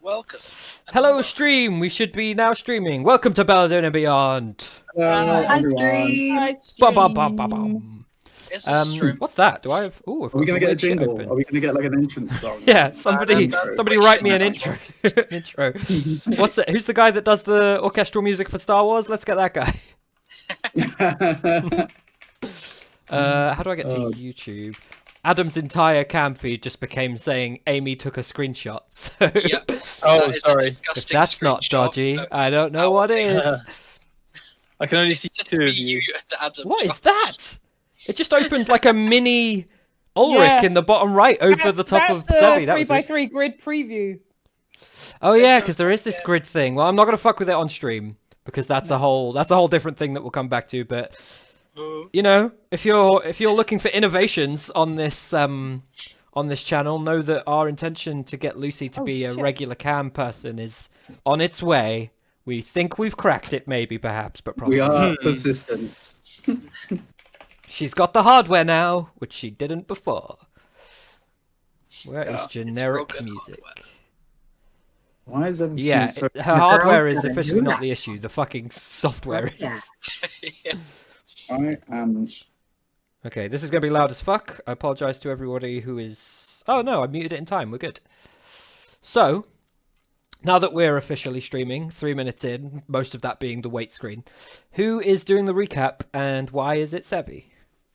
Welcome. Hello, stream. We should be now streaming. Welcome to Bela'Dun and Beyond. Hi, stream. Ba-bum-bum-ba-bum. It's a stream. What's that? Do I have? Oh, Are we gonna get a jingle? Are we gonna get like an entrance song? Yeah, somebody write me an intro. An intro. What's it? Who's the guy that does the orchestral music for Star Wars? Let's get that guy. How do I get to YouTube? Adam's entire cam feed just became saying Amy took a screenshot. So Yep. Oh, sorry. if that's not dodgy, I don't know what is. I can only see Just two be of you. you and Adam. What is that? It just opened like a mini Ulrich in the bottom right over the top of Sevi. That was 3x3 grid preview. Oh yeah, because there is this grid thing. Well, I'm not gonna fuck with it on stream because that's a whole different thing that we'll come back to. But you know, if you're looking for innovations on this channel, know that our intention to get Lucy to be a regular cam person is on its way. We think we've cracked it, maybe, perhaps, but probably We are persistent. She's got the hardware now, which she didn't before. Where is generic broken music? hardware. Why is everything Yeah, so... her hardware is officially not the issue. The fucking software is. Yeah. I am... Okay, this is going to be loud as fuck. I apologize to everybody who is... Oh no, I muted it in time. We're good. So, now that we're officially streaming, 3 minutes in, most of that being the wait screen, who is doing the recap and why is it Sevi?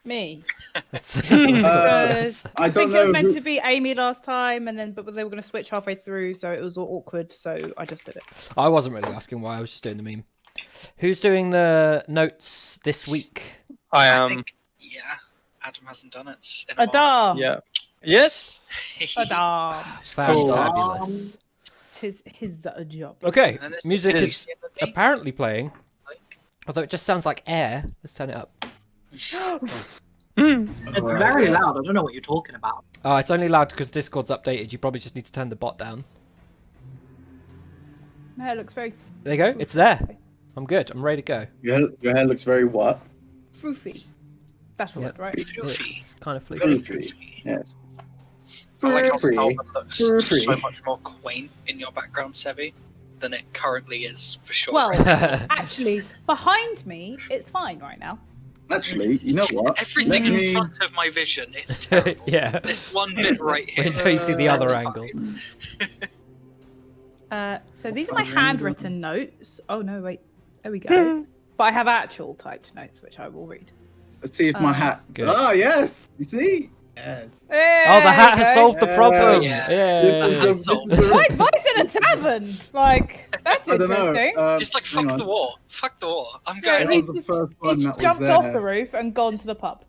Me. That's- Because I I think don't it was know meant who- to be Amy last time, and then but they were going to switch halfway through, so it was all awkward. So I just did it. I wasn't really asking why, I was just doing the meme. Who's doing the notes this week? I I am. think, yeah, Adam hasn't done it in a while. Adam. Yeah. Yes. Adam. Fantabulous. Tis his job. Okay, And this music is is the end of the day, apparently playing, like, although it just sounds like air. Let's turn it up. It's very loud. I don't know what you're talking about. Oh, it's only loud because Discord's updated. You probably just need to turn the bot down. No, it looks very There you go. It's there. I'm good. I'm ready to go. Your hair looks very what? froofy. That's the Yep. word, right? It's kind of Very fluky. pretty. Yes. I like how Free. Spellman looks Free. so much more quaint in your background, Sevi, than it currently is, for sure. Well, actually, behind me, it's fine right now. Actually, you know what? Everything Let in me- front of my vision, it's terrible. Yeah. This one bit right here. Wait until you see the other That's angle. fine. So these are my handwritten notes. Oh no, wait. There we go. But I have actual typed notes, which I will read. Let's see if my hat... Good. Oh, yes! You see? Yes. Oh, the hat has solved the problem. Yeah. Yeah. Hand solved. Why is Vice in a tavern? Like, that's I don't know. interesting. It's like, hang fuck on. the war. Fuck the war. I'm Yeah, going That he's was the just- first one He's that was jumped there. off the roof and gone to the pub.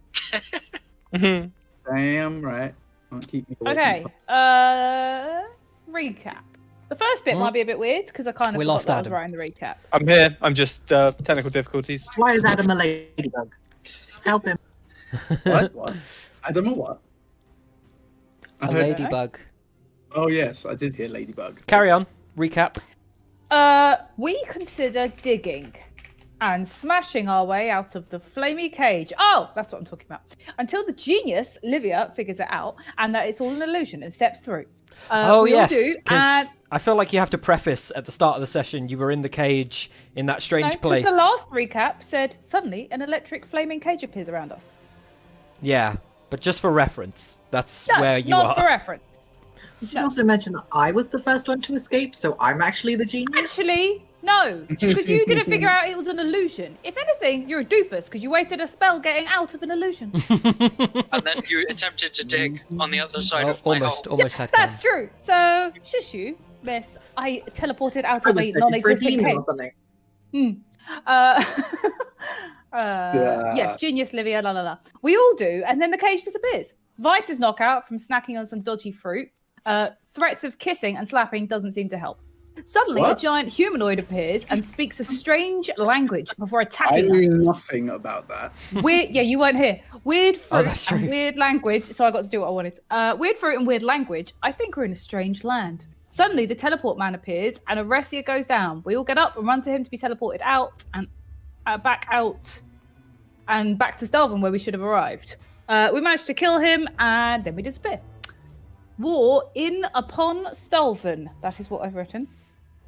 Damn right. Don't keep me away from Okay. the Recap. The first bit might be a bit weird because I kind of We forgot lost that I was Adam. writing the recap. I'm here. I'm just technical difficulties. Why is Adam a ladybug? Help him. pub. What? I don't know what. I A heard- ladybug. Oh, yes, I did hear ladybug. Carry on. Recap. We consider digging and smashing our way out of the flamey cage. Oh, that's what I'm talking about. Until the genius, Livia, figures it out and that it's all an illusion and steps through. Oh, we all yes. do, 'Cause and I feel like you have to preface at the start of the session you were in the cage in that strange no, 'cause place. the last recap said suddenly an electric flaming cage appears around us. Yeah, but just for reference. That's No, where you not are. for reference. You should also mention that I was the first one to escape, so I'm actually the genius. Actually, no, because you didn't figure out it was an illusion. If anything, you're a doofus because you wasted a spell getting out of an illusion. And then you attempted to dig on the other side Oh, of my almost, hole. almost had That's cans. true. So, shush you, miss. I teleported out I of was a searching for a non-existent demon cave. or something. Uh, Yeah. yes, genius, Livia, la la la. We all do, and then the cage disappears. Vice's knockout from snacking on some dodgy fruit. Threats of kissing and slapping doesn't seem to help. Suddenly, What? a giant humanoid appears and speaks a strange language before I attacking knew us. nothing about that. Weird, yeah, you weren't here. Weird fruit that's and true. weird language. So I got to do what I wanted. Weird fruit and weird language. I think we're in a strange land. Suddenly, the teleport man appears and Aresia goes down. We all get up and run to him to be teleported out and back out and back to Stelvin where we should have arrived. We managed to kill him and then we disappear. War in upon Stalven. That is what I've written.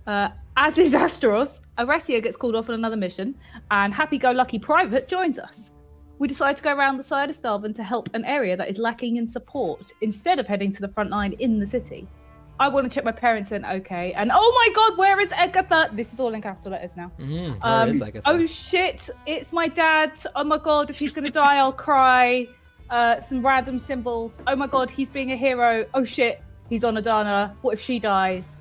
As is Astros, Aresia gets called off on another mission, and happy-go-lucky Private joins us. We decide to go around the side of Stalven to help an area that is lacking in support, instead of heading to the front line in the city. I want to check my parents in, okay. And oh my god, where is Agatha? This is all in capital letters now. Where is Agatha? Oh shit, it's my dad. Oh my god, if he's going to die, I'll cry. Some random symbols. Oh my god, he's being a hero. Oh shit, he's on Adana. What if she dies?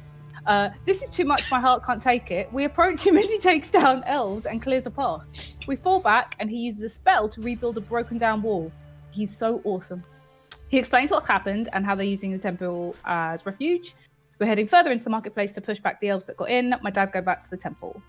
This is too much, my heart can't take it. We approach him as he takes down elves and clears a path. We fall back and he uses a spell to rebuild a broken down wall. He's so awesome. He explains what's happened and how they're using the temple as refuge. We're heading further into the marketplace to push back the elves that got in. My dad go back to the temple.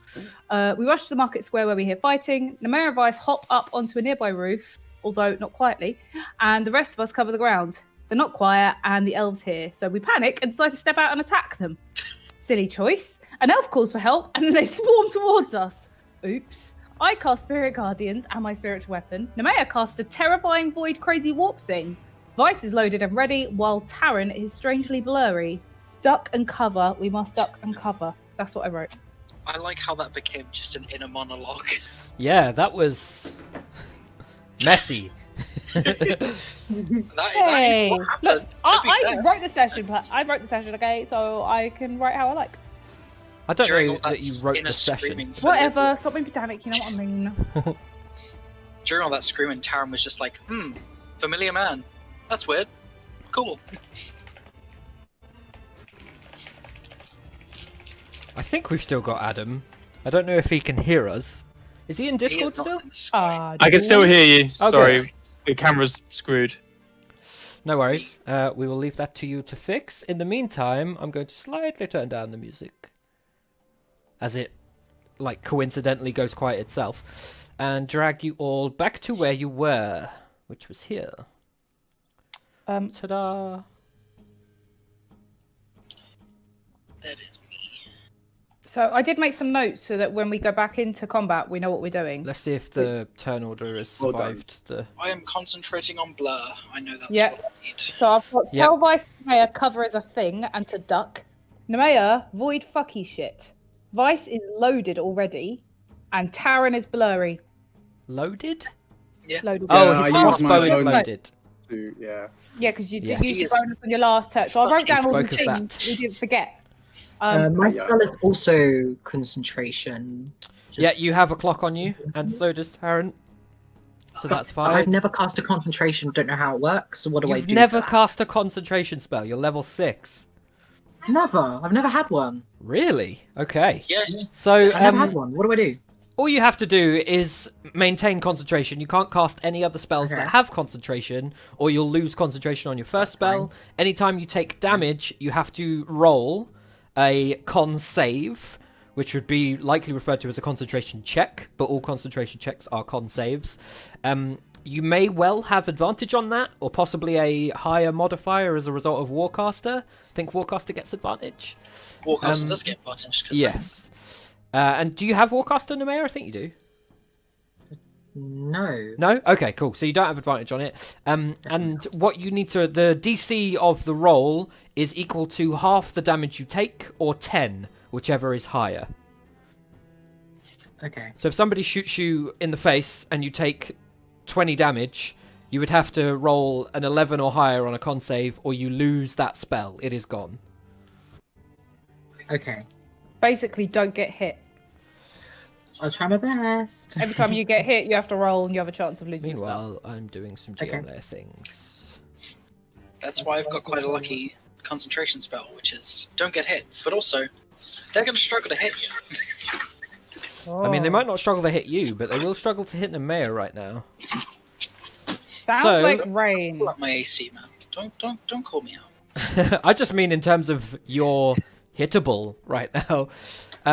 We rush to the market square where we hear fighting. Namera and Vice hop up onto a nearby roof, although not quietly, and the rest of us cover the ground. They're not quiet, and the elves here, so we panic and decide to step out and attack them. Silly choice. An elf calls for help, and then they swarm towards us. Oops. I cast Spirit Guardians and my spiritual weapon. Namea casts a terrifying void crazy warp thing. Vice is loaded and ready, while Taryn is strangely blurry. Duck and cover. We must duck and cover. That's what I wrote. I like how that became just an inner monologue. Yeah, that was messy. That Hey, is what happened. look, to be I fair. wrote the session. I wrote the session, okay, so I can write how I like. I don't During know all that you wrote inner the session. screaming for Whatever. Stop being pedantic. You know what I mean. During all that screaming, Taryn was just like, familiar man. That's weird. Cool. I think we've still got Adam. I don't know if he can hear us. Is he in He is Discord not still? in the sky. I can still hear you. Okay. Sorry, your camera's screwed. No worries. We will leave that to you to fix. In the meantime, I'm going to slightly turn down the music, as it, like, coincidentally goes quiet itself, and drag you all back to where you were, which was here. Ta-da! That is me. So I did make some notes so that when we go back into combat, we know what we're doing. Let's see if the turn order has Well done. survived the... I am concentrating on blur. I know that's Yeah. what I need. So I've got Yep. tell Vice Namea cover as a thing and to duck. Namea, void fucky shit. Vice is loaded already, and Taryn is blurry. Loaded? Loaded. Oh, I his used crossbow my is bonus. loaded. Yeah. Yeah, because you Yes. did use the bonus on your last turn. So I wrote down all the spoke of things we didn't forget. My Yeah. spell is also concentration. Yeah, you have a clock on you, and so does Taryn. So that's But I've fine. never cast a concentration, don't know how it works. So what do I You've do? never for that? cast a concentration spell. You're level 6. Never. I've never had one. Really? Okay. Yeah. So I've never had one. What do I do? all you have to do is maintain concentration. You can't cast any other spells Okay. that have concentration, or you'll lose concentration on your first spell. Anytime you take damage, you have to roll a con save, which would be likely referred to as a concentration check, but all concentration checks are con saves. You may well have advantage on that, or possibly a higher modifier as a result of Warcaster. I think Warcaster gets advantage. Warcaster does get advantage. Yes. And do you have Warcaster, Namea? I think you do. No. No? Okay, cool. So you don't have advantage on it. And what you need to... The DC of the roll is equal to half the damage you take, or 10, whichever is higher. Okay. So if somebody shoots you in the face and you take 20 damage, you would have to roll an 11 or higher on a con save, or you lose that spell. It is gone. Okay. Basically, don't get hit. I'll try my best. Every time you get hit, you have to roll, and you have a chance of losing. the spell. Meanwhile, I'm doing some Okay. gear things. That's why I've got quite a lucky concentration spell, which is don't get hit, but also they're going to struggle to hit you. I mean, they Oh. might not struggle to hit you, but they will struggle to hit Namea right now. Sounds So- like rain. Pull up my AC, man. Don't call me out. I just mean in terms of your hittable right now.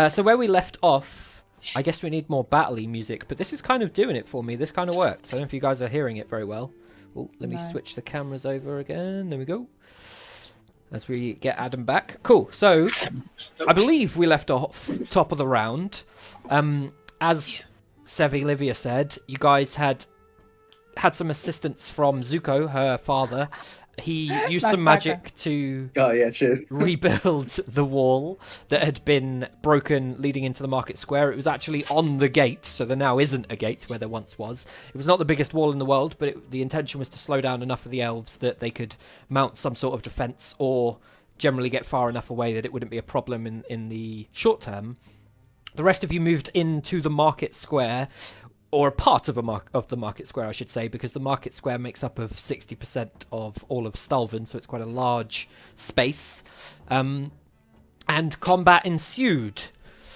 So where we left off, I guess we need more battle-y music, but this is kind of doing it for me. This kind of works. I don't know if you guys are hearing it very well. Oh, let me No. switch the cameras over again. There we go. As we get Adam back. Cool. So I believe we left off top of the round. As Sevi Livia said, you guys had had some assistance from Zuko, her father. He used Nice some magic to Oh yeah, cheers. rebuild the wall that had been broken leading into the market square. It was actually on the gate, so there now isn't a gate where there once was. It was not the biggest wall in the world, but the intention was to slow down enough of the elves that they could mount some sort of defense or generally get far enough away that it wouldn't be a problem in the short term. The rest of you moved into the market square, or a part of the market square, I should say, because the market square makes up of 60% of all of Stalvin, so it's quite a large space. And combat ensued.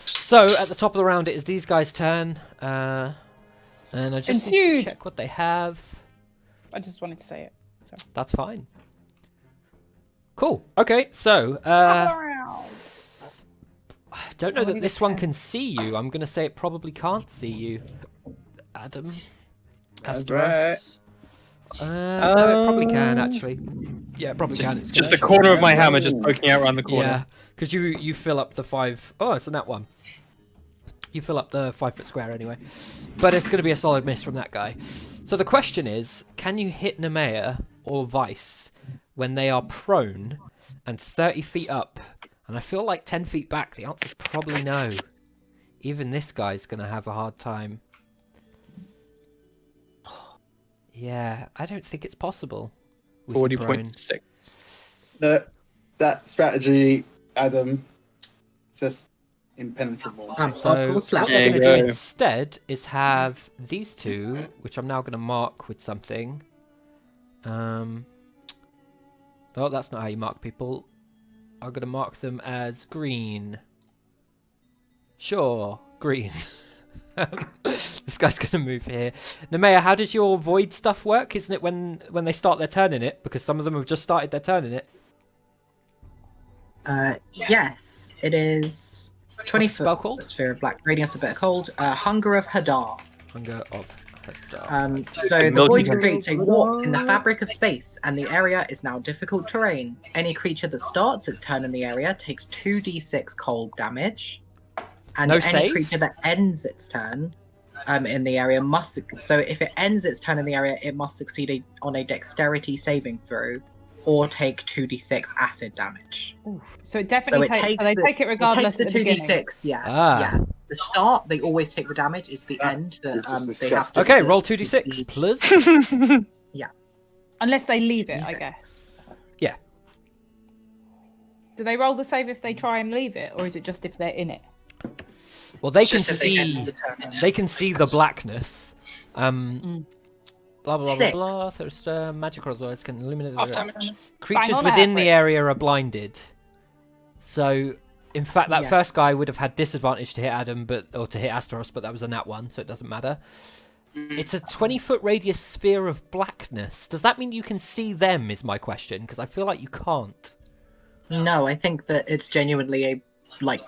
So at the top of the round, it is these guys' turn, and I just need to check what they have. I just wanted to say it. So. That's fine. Cool. Okay, so I don't know that this one can see you. I'm gonna say it probably can't see you. Adam, Asteros. No, it probably can actually. Yeah, it probably can. It's Just gonna the corner of my hammer just poking out around the corner. Yeah, because you fill up the 5. Oh, it's in that one. You fill up the 5 foot square anyway, but it's going to be a solid miss from that guy. So the question is, can you hit Nemea or Vice when they are prone and 30 feet up? And I feel like 10 feet back. The answer is probably no. Even this guy's going to have a hard time. Yeah, I don't think it's possible. 40.6. No, that strategy, Adam, it's just impenetrable. So what Slap. they're There going to you do go. instead is have these two, which I'm now going to mark with something. Oh, that's not how you mark people. I'm going to mark them as green. Sure, green. This guy's going to move here. Nemea, how does your void stuff work? Isn't it when they start their turn in it? Because some of them have just started their turn in it. Yes, it is 20 What's the spell foot called? sphere of black radiance, a bit cold. Hunger of Hadar. Hunger of Hadar. So the Milky void Way. creates a warp in the fabric of space, and the area is now difficult terrain. Any creature that starts its turn in the area takes 2d6 cold damage, and No any save? creature that ends its turn in the area must. So if it ends its turn in the area, it must succeed on a dexterity saving throw, or take 2d6 acid damage. Oof. So it definitely So takes. So they take it regardless. It at takes the the beginning. 2d6. Yeah. Ah. Yeah. The start, they always take the damage. It's the end that This is they have to. Okay, roll 2d6, please. Unless they leave it, I guess. Yeah. Do they roll the save if they try and leave it, or is it just if they're in it? Well, they can Just if they end see. the turn in it. They can see the blackness. Blah blah blah 6. blah. There's magical otherwise can illuminate Half the damage. creatures Bang on within the average. area are blinded. So, in fact, that Yes. first guy would have had disadvantage to hit Adam, or to hit Asteros, but that was a nat 1, so it doesn't matter. It's a 20-foot radius sphere of blackness. Does that mean you can see them? Is my question, because I feel like you can't. No, I think that it's genuinely a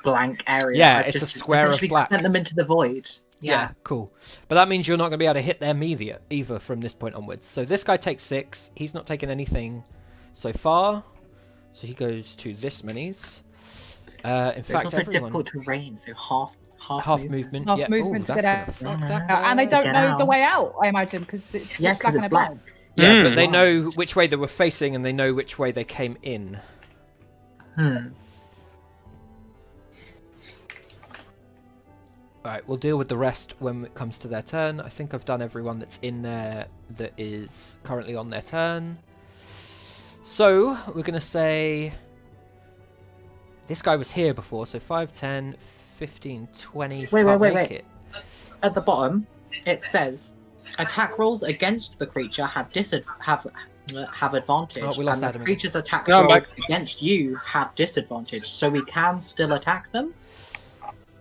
blank area. Yeah, I've it's a just square of essentially black. sent them into the void. Yeah. Cool. But that means you're not going to be able to hit them either from this point onwards. So this guy takes 6. He's not taken anything so far. So he goes to this many's. In It's fact, also everyone... difficult terrain, so half movement. Half yeah. movement to Ooh, get that's gonna out. fuck that And they don't Get know the out. way out, I imagine, because it's Yeah, black because and it's they're black. blind. Yeah, but Mm. they know which way they were facing and they know which way they came in. Alright, we'll deal with the rest when it comes to their turn. I think I've done everyone that's in there that is currently on their turn. So, we're going to say... This guy was here before, so 5, 10, 15, 20. Wait, can't wait, make wait. it. At the bottom, it says attack rolls against the creature have advantage, Oh, we lost and Adam the again. creature's attack No, I'm rolls back. against you have disadvantage. So we can still attack them,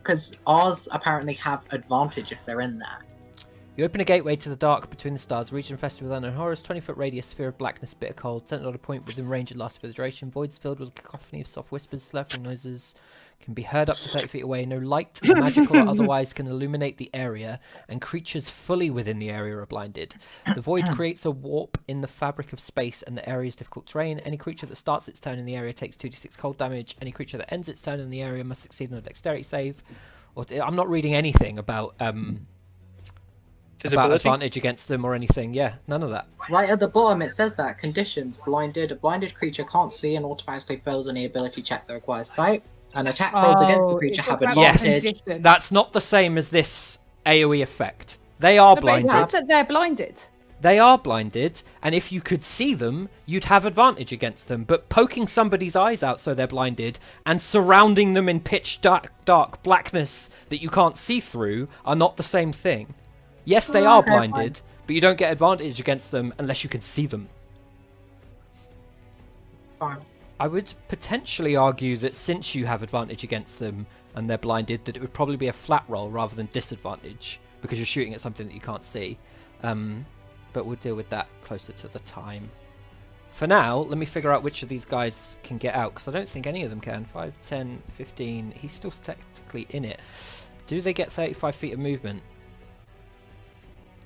because ours apparently have advantage if they're in there. You open a gateway to the dark between the stars, region infested with unknown horrors, 20-foot radius, sphere of blackness, bitter cold, sent on a point within range and lasts for the duration, voids filled with a cacophony of soft whispers, slurping noises, can be heard up to 30 feet away, no light, magical or otherwise can illuminate the area, and creatures fully within the area are blinded. The void creates a warp in the fabric of space, and the area is difficult terrain. Any creature that starts its turn in the area takes 2d6 cold damage. Any creature that ends its turn in the area must succeed on a dexterity save. I'm not reading anything about about advantage against them or anything. Yeah, none of that. Right at the bottom, it says that conditions: blinded. A blinded creature can't see and automatically fails any ability check that requires sight. An attack rolls against the creature have advantage. Yes, that's not the same as this AoE effect. They are blinded. But it says that they're blinded. They are blinded, and if you could see them, you'd have advantage against them. But poking somebody's eyes out so they're blinded and surrounding them in pitch dark blackness that you can't see through are not the same thing. Yes, they are blinded, but you don't get advantage against them unless you can see them. Fine. I would potentially argue that since you have advantage against them and they're blinded, that it would probably be a flat roll rather than disadvantage, because you're shooting at something that you can't see. But we'll deal with that closer to the time. For now, let me figure out which of these guys can get out, because I don't think any of them can. 5, 10, 15. He's still technically in it. Do they get 35 feet of movement?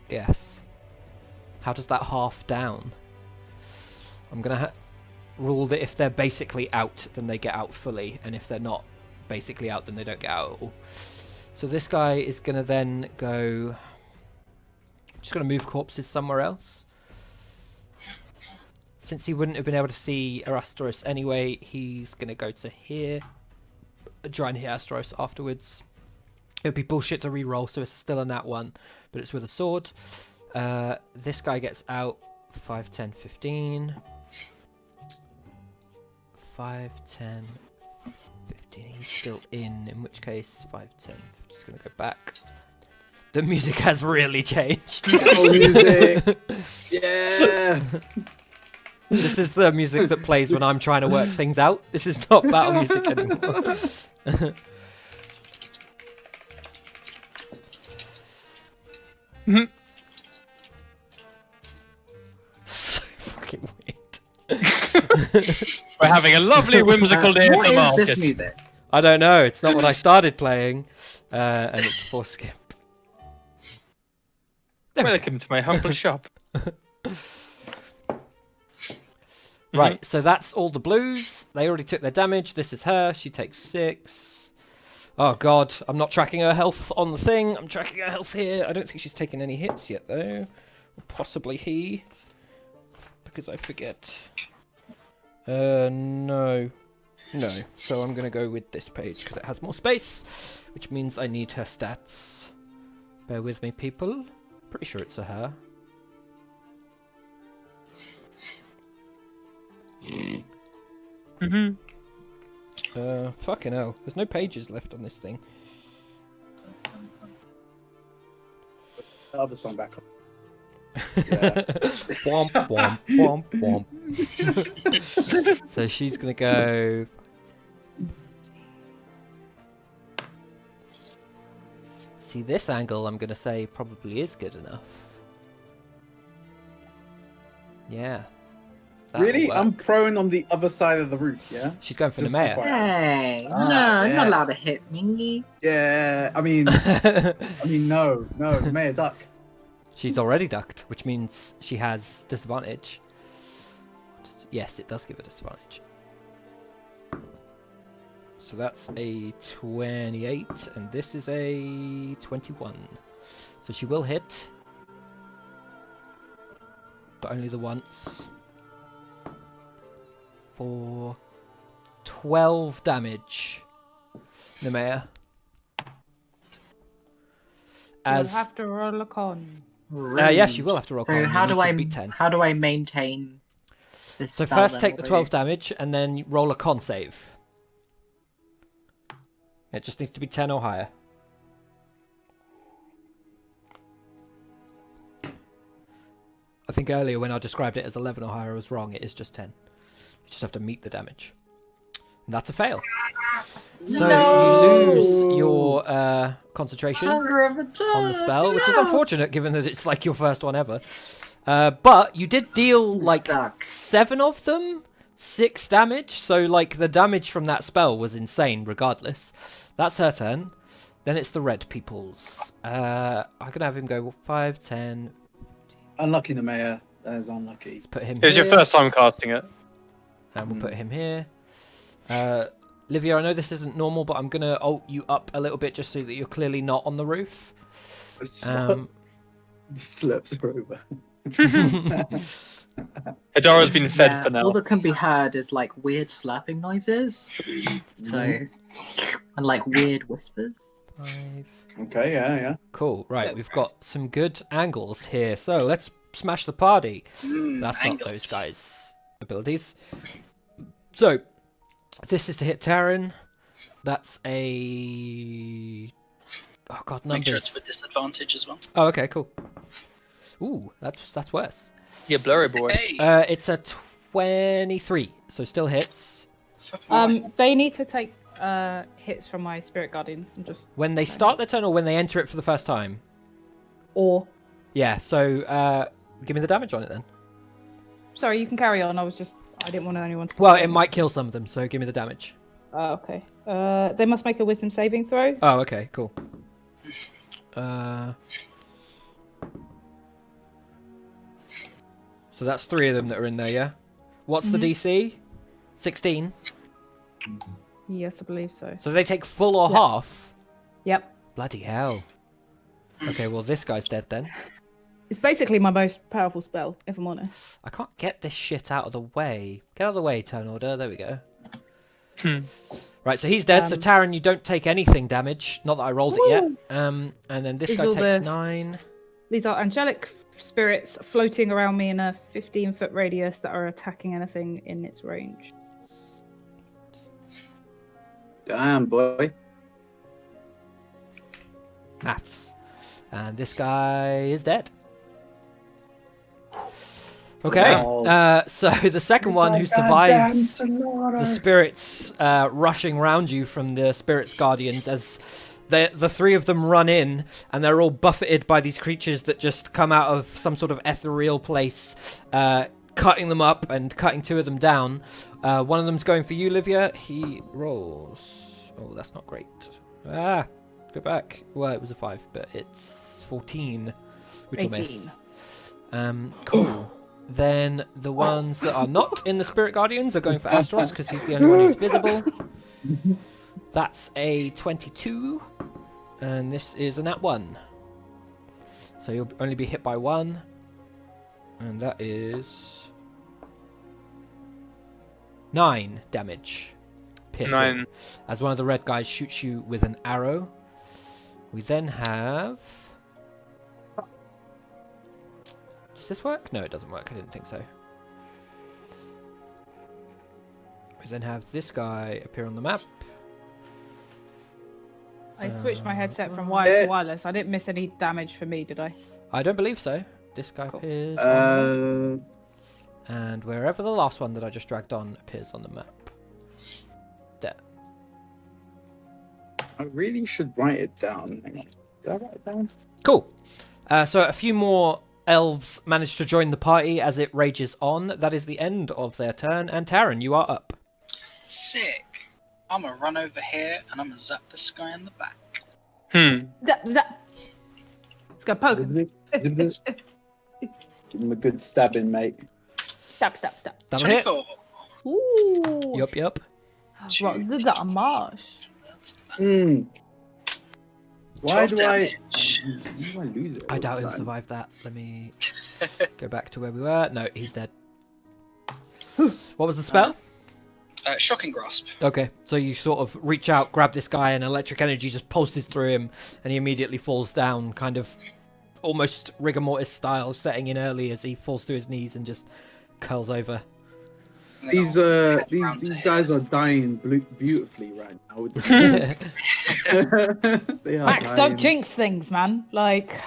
Yes. How does that half down? I'm going to rule that if they're basically out, then they get out fully. And if they're not basically out, then they don't get out at all. So this guy is going to then go... Just going to move corpses somewhere else. Since he wouldn't have been able to see Arastoros anyway, he's going to go to here. Try and hit Arastoros afterwards. It would be bullshit to re-roll, so it's still a nat 1, but it's with a sword. This guy gets out 5, 10, 15. 5, 10, 15. He's still in which case 5, 10. Just going to go back. The music has really changed. Oh, music! Yeah! This is the music that plays when I'm trying to work things out. This is not battle music anymore. So fucking weird. We're having a lovely whimsical day at the What market. is this music? I don't know. It's not what I started playing, and it's for skip. Welcome to my humble shop. Right, so that's all the blues. They already took their damage. This is her. She takes 6. Oh god, I'm not tracking her health on the thing. I'm tracking her health here. I don't think she's taken any hits yet, though. Or possibly he. Because I forget. No. No. So I'm going to go with this page because it has more space, which means I need her stats. Bear with me, people. Pretty sure it's a her. Fucking hell. There's no pages left on this thing. The other song back up. Womp, womp, womp, womp. So she's gonna go... See, this angle I'm gonna say probably is good enough. Yeah. That'll Really? work. I'm prone on the other side of the roof, yeah? She's going for Just the mayor. Hey, no, yeah. I'm not allowed to hit me. Yeah, no, Mayor Duck. She's already ducked, which means she has disadvantage. Yes, it does give her disadvantage. So that's a 28, and this is a 21. So she will hit, but only the once. For 12 damage. Nemea. You'll have to roll a con. Yes, you will have to roll. So con. You how need do to I beat 10. how do I maintain this? So spell first then, take the or 12 damage, and then roll a con save. It just needs to be 10 or higher. I think earlier when I described it as 11 or higher, I was wrong. It is just 10. You just have to meet the damage. And that's a fail. So you lose your concentration on the spell, which is unfortunate given that it's like your first one ever. But you did deal like 7 of them, 6 damage. So like the damage from that spell was insane regardless. That's her turn. Then it's the red people's. I'm going to have him go 5, 10. Unlucky, the Mayor. That is unlucky. Let's put him It was here. your first time casting it. And we'll put him here. Livia, I know this isn't normal, but I'm going to alt you up a little bit just so that you're clearly not on the roof. Slurps are over. Hedora's been fed for All now. that can be heard is like weird slurping noises. So, and like weird whispers. 5. Okay, yeah. Cool. Right, we've got some good angles here. So let's smash the party. That's not angles. those guys' abilities. So this is to hit Taryn. That's a... Oh god, Make sure it's numbers. with disadvantage as well. Oh, okay, cool. Ooh, that's worse. Yeah, blurry boy. Hey, It's a 23, so still hits. They need to take hits from my spirit guardians. I'm just When they start their turn or when they enter it for the first time? or. Yeah, so give me the damage on it then. Sorry, you can carry on. I didn't want anyone to. Well, it might kill some of them, so give me the damage. Okay. They must make a wisdom saving throw. Oh, okay, cool. So that's 3 of them that are in there, yeah? What's the DC? 16. Yes, I believe so. So they take full or half? Yep. Bloody hell. Okay, well, this guy's dead then. It's basically my most powerful spell, if I'm honest. I can't get this shit out of the way. Get out of the way, turn order. There we go. Right, so he's dead. So Taryn, you don't take anything damage. Not that I rolled it yet. And then this These guy are takes the 9. These are angelic spirits floating around me in a 15-foot radius that are attacking anything in its range. Damn, boy. Maths. And this guy is dead. Okay, so the second one who survives the spirits rushing round you from the spirits guardians as the 3 of them run in and they're all buffeted by these creatures that just come out of some sort of ethereal place, cutting them up and cutting 2 of them down. One of them's going for you, Livia. He rolls. Oh, that's not great. Go back. Well, it was a 5, but it's 14, which will miss. Cool. Then the ones that are not in the Spirit Guardians are going for Astros because he's the only one who's visible. That's a 22. And this is a nat 1. So you'll only be hit by 1. And that is 9 damage. Piercing. 9. As one of the red guys shoots you with an arrow. We then have... Does this work? No, it doesn't work. I didn't think so. We then have this guy appear on the map. I switched my headset from wired to wireless. I didn't miss any damage for me, did I? I don't believe so. This guy Cool. appears on the map. And wherever the last one that I just dragged on appears on the map. There. I really should write it down. Hang on. Did I write it down? Cool. So a few more elves manage to join the party as it rages on. That is the end of their turn. And Taryn, you are up. sick. I'm gonna run over here and I'm gonna zap this guy in the back. Zap, zap. Let's go poke him. Give him a good stabbing, mate. Stab, stab, stab. That'll hit. 24. Ooh. Yup. What, this is a marsh. Hmm. Why 12 do I damage. lose it? I all doubt the he'll time? survive that. Let me go back to where we were. No, he's dead. What was the spell? Shocking Grasp. Okay, so you sort of reach out, grab this guy, and electric energy just pulses through him, and he immediately falls down, kind of almost rigor mortis style, setting in early as he falls to his knees and just curls over. And then These I'll head round these to guys here. are dying beautifully right now. They are Max, dying. don't jinx things, man. Like,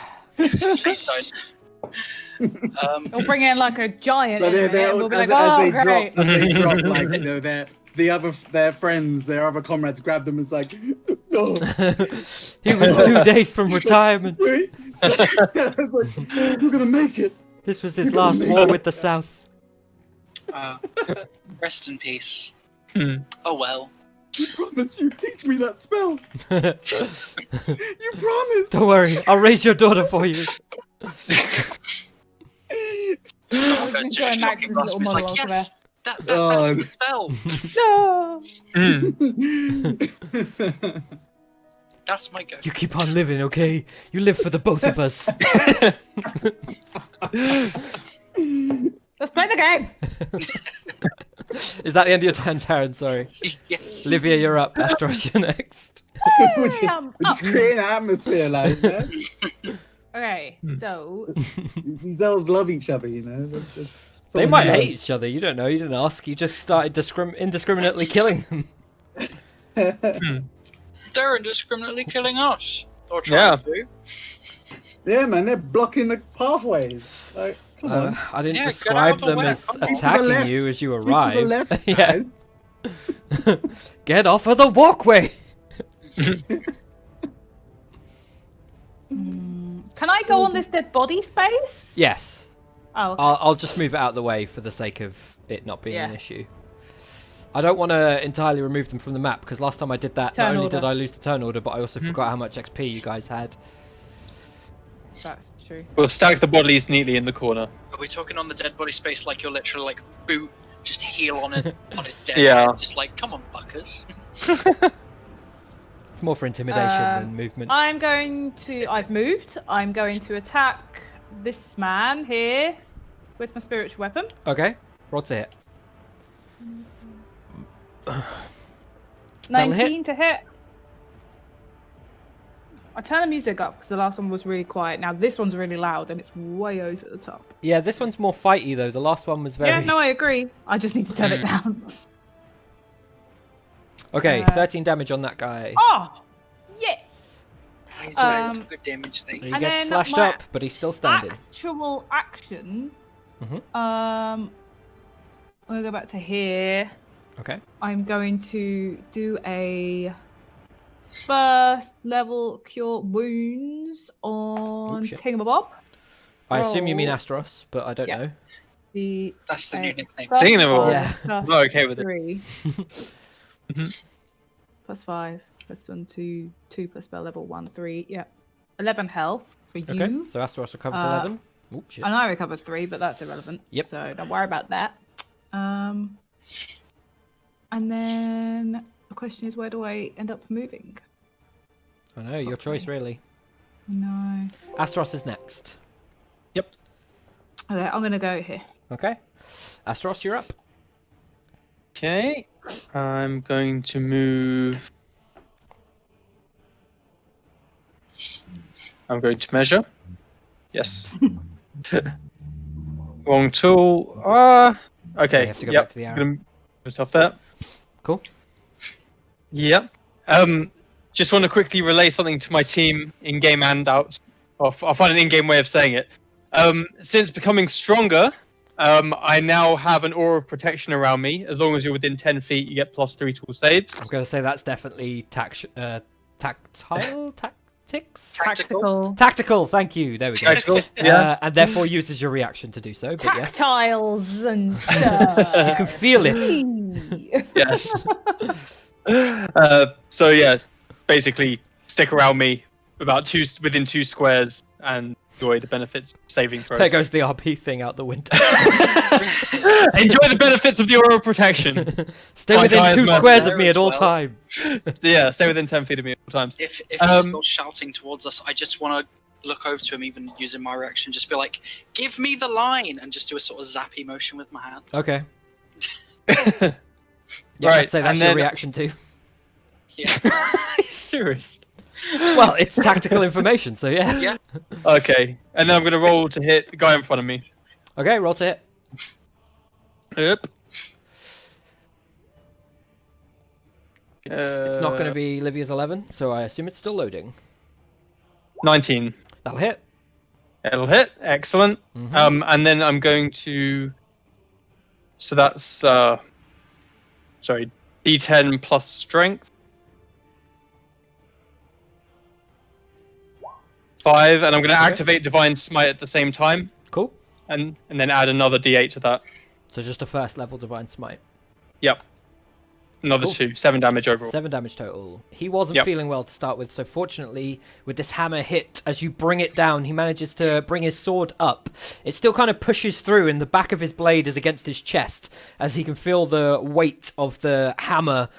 we'll bring in like a giant But in they're here, and all, we'll be as, like, as oh, they great. drop, as they drop, like their friends, their other comrades grab them and it's like, no. He was 2 days from retirement. Wait. It's like, you're gonna make it. This was his last war with the South. Rest in peace. Hmm. Oh well. You promised you'd teach me that spell. You promised. Don't worry, I'll raise your daughter for you. Someone been goes to going back Shocking to Grasp this and little is like, monologue yes, that's Oh. the spell. No. Hmm. That's my go. You keep on living, okay? You live for the both of us. Let's play the game. Is that the end of your turn, Taryn? Sorry. Yes. Livia, you're up. Astros, you're next. We're just creating an atmosphere, like, you know? Okay, so These elves love each other, you know? They might hate each other. You don't know. You didn't ask. You just started indiscriminately killing them. They're indiscriminately killing us. Or trying to. Yeah, man, they're blocking the pathways. Like, come on. I didn't Yeah, get describe out of the them way. as Come on. attacking left. you as you Keep to the arrived. left, Yeah. guys. Get off of the walkway. can I go on this dead body space? Yes. Oh, okay. I'll just move it out of the way for the sake of it not being an Yeah. issue. I don't want to entirely remove them from the map because last time I did that, Turn not only order. did I lose the turn order, but I also forgot how much XP you guys had. That's true. We'll stack the bodies neatly in the corner. Are we talking on the dead body space like you're literally like boot, just heal on it on his dead Yeah. head, just like come on fuckers. It's more for intimidation than movement. I've moved. I'm going to attack this man here. Where's my spiritual weapon? Okay, roll to hit. 19 to hit. I turn the music up because the last one was really quiet. Now this one's really loud and it's way over the top. Yeah, this one's more fighty though. The last one was very. Yeah, no, I agree. I just need to turn it down. Okay, 13 damage on that guy. Oh, yeah. He's good damage thing. He and gets then slashed my up, but he's still standing. Actual action. Mhm. I'm gonna go back to here. Okay. I'm going to do a first level cure wounds on shit. Thingamabob. I assume you mean Roll Astros, but I don't Yeah. know. The That's the new nickname. first Thingamabob. one Yeah. plus I'm okay with it. 3 Mhm. plus 5 plus 1 2 plus spell level 1 3 yeah 11 health for you. Okay, so Astros recovers 11. Oh shit. And I recovered 3, but that's irrelevant. Yep. So don't worry about that. And then the question is, where do I end up moving? I know, your choice really. No. Astros is next. Okay, I'm gonna go here. Okay. Astros, you're up. Okay. I'm going to move. I'm going to measure. Yes. Wrong tool. Okay. You have to go yep. back to the I'm arrow. gonna put myself there. Cool. Yep. Just want to quickly relay something to my team in game and out. I'll find an in-game way of saying it. Since becoming stronger, I now have an aura of protection around me. As long as you're within 10 feet, you get +3 tool I'm saves. going to say that's definitely tactile? Tactics? Tactical. Tactical, thank you. There we go. Tactical, yeah. And therefore uses your reaction to do so, but yes. Tactiles and You can feel it. Yes. So yeah, basically stick around me within 2 squares and enjoy the benefits of saving throws. There goes the RP thing out the window. Enjoy the benefits of the aura of protection. Stay My within size 2 matters squares of there me as at all well. time. Yeah, stay within 10 feet of me at all times. If he's still shouting towards us, I just want to look over to him, even using my reaction, just be like, "Give me the line," and just do a sort of zappy motion with my hand. Okay. Yeah, Right, I'd say that's and your then- reaction too. Yeah. Are you serious? Well, it's tactical information, so yeah. Yeah. Okay, and then I'm gonna roll to hit the guy in front of me. Okay, roll to hit. Yep. It's not going to be Livia's 11, so I assume it's still loading. 19. That'll hit. It'll hit. Excellent. Mhm. And then I'm going to. So that's sorry, D10 plus strength. 5, and I'm going to activate Divine Smite at the same time, Cool. and then add another D8 to that. So just a first level Divine Smite. Yep. Another Cool. 2, 7 damage overall. 7 damage total. He wasn't Yep. feeling well to start with, so fortunately, with this hammer hit, as you bring it down, he manages to bring his sword up. It still kind of pushes through, and the back of his blade is against his chest, as he can feel the weight of the hammer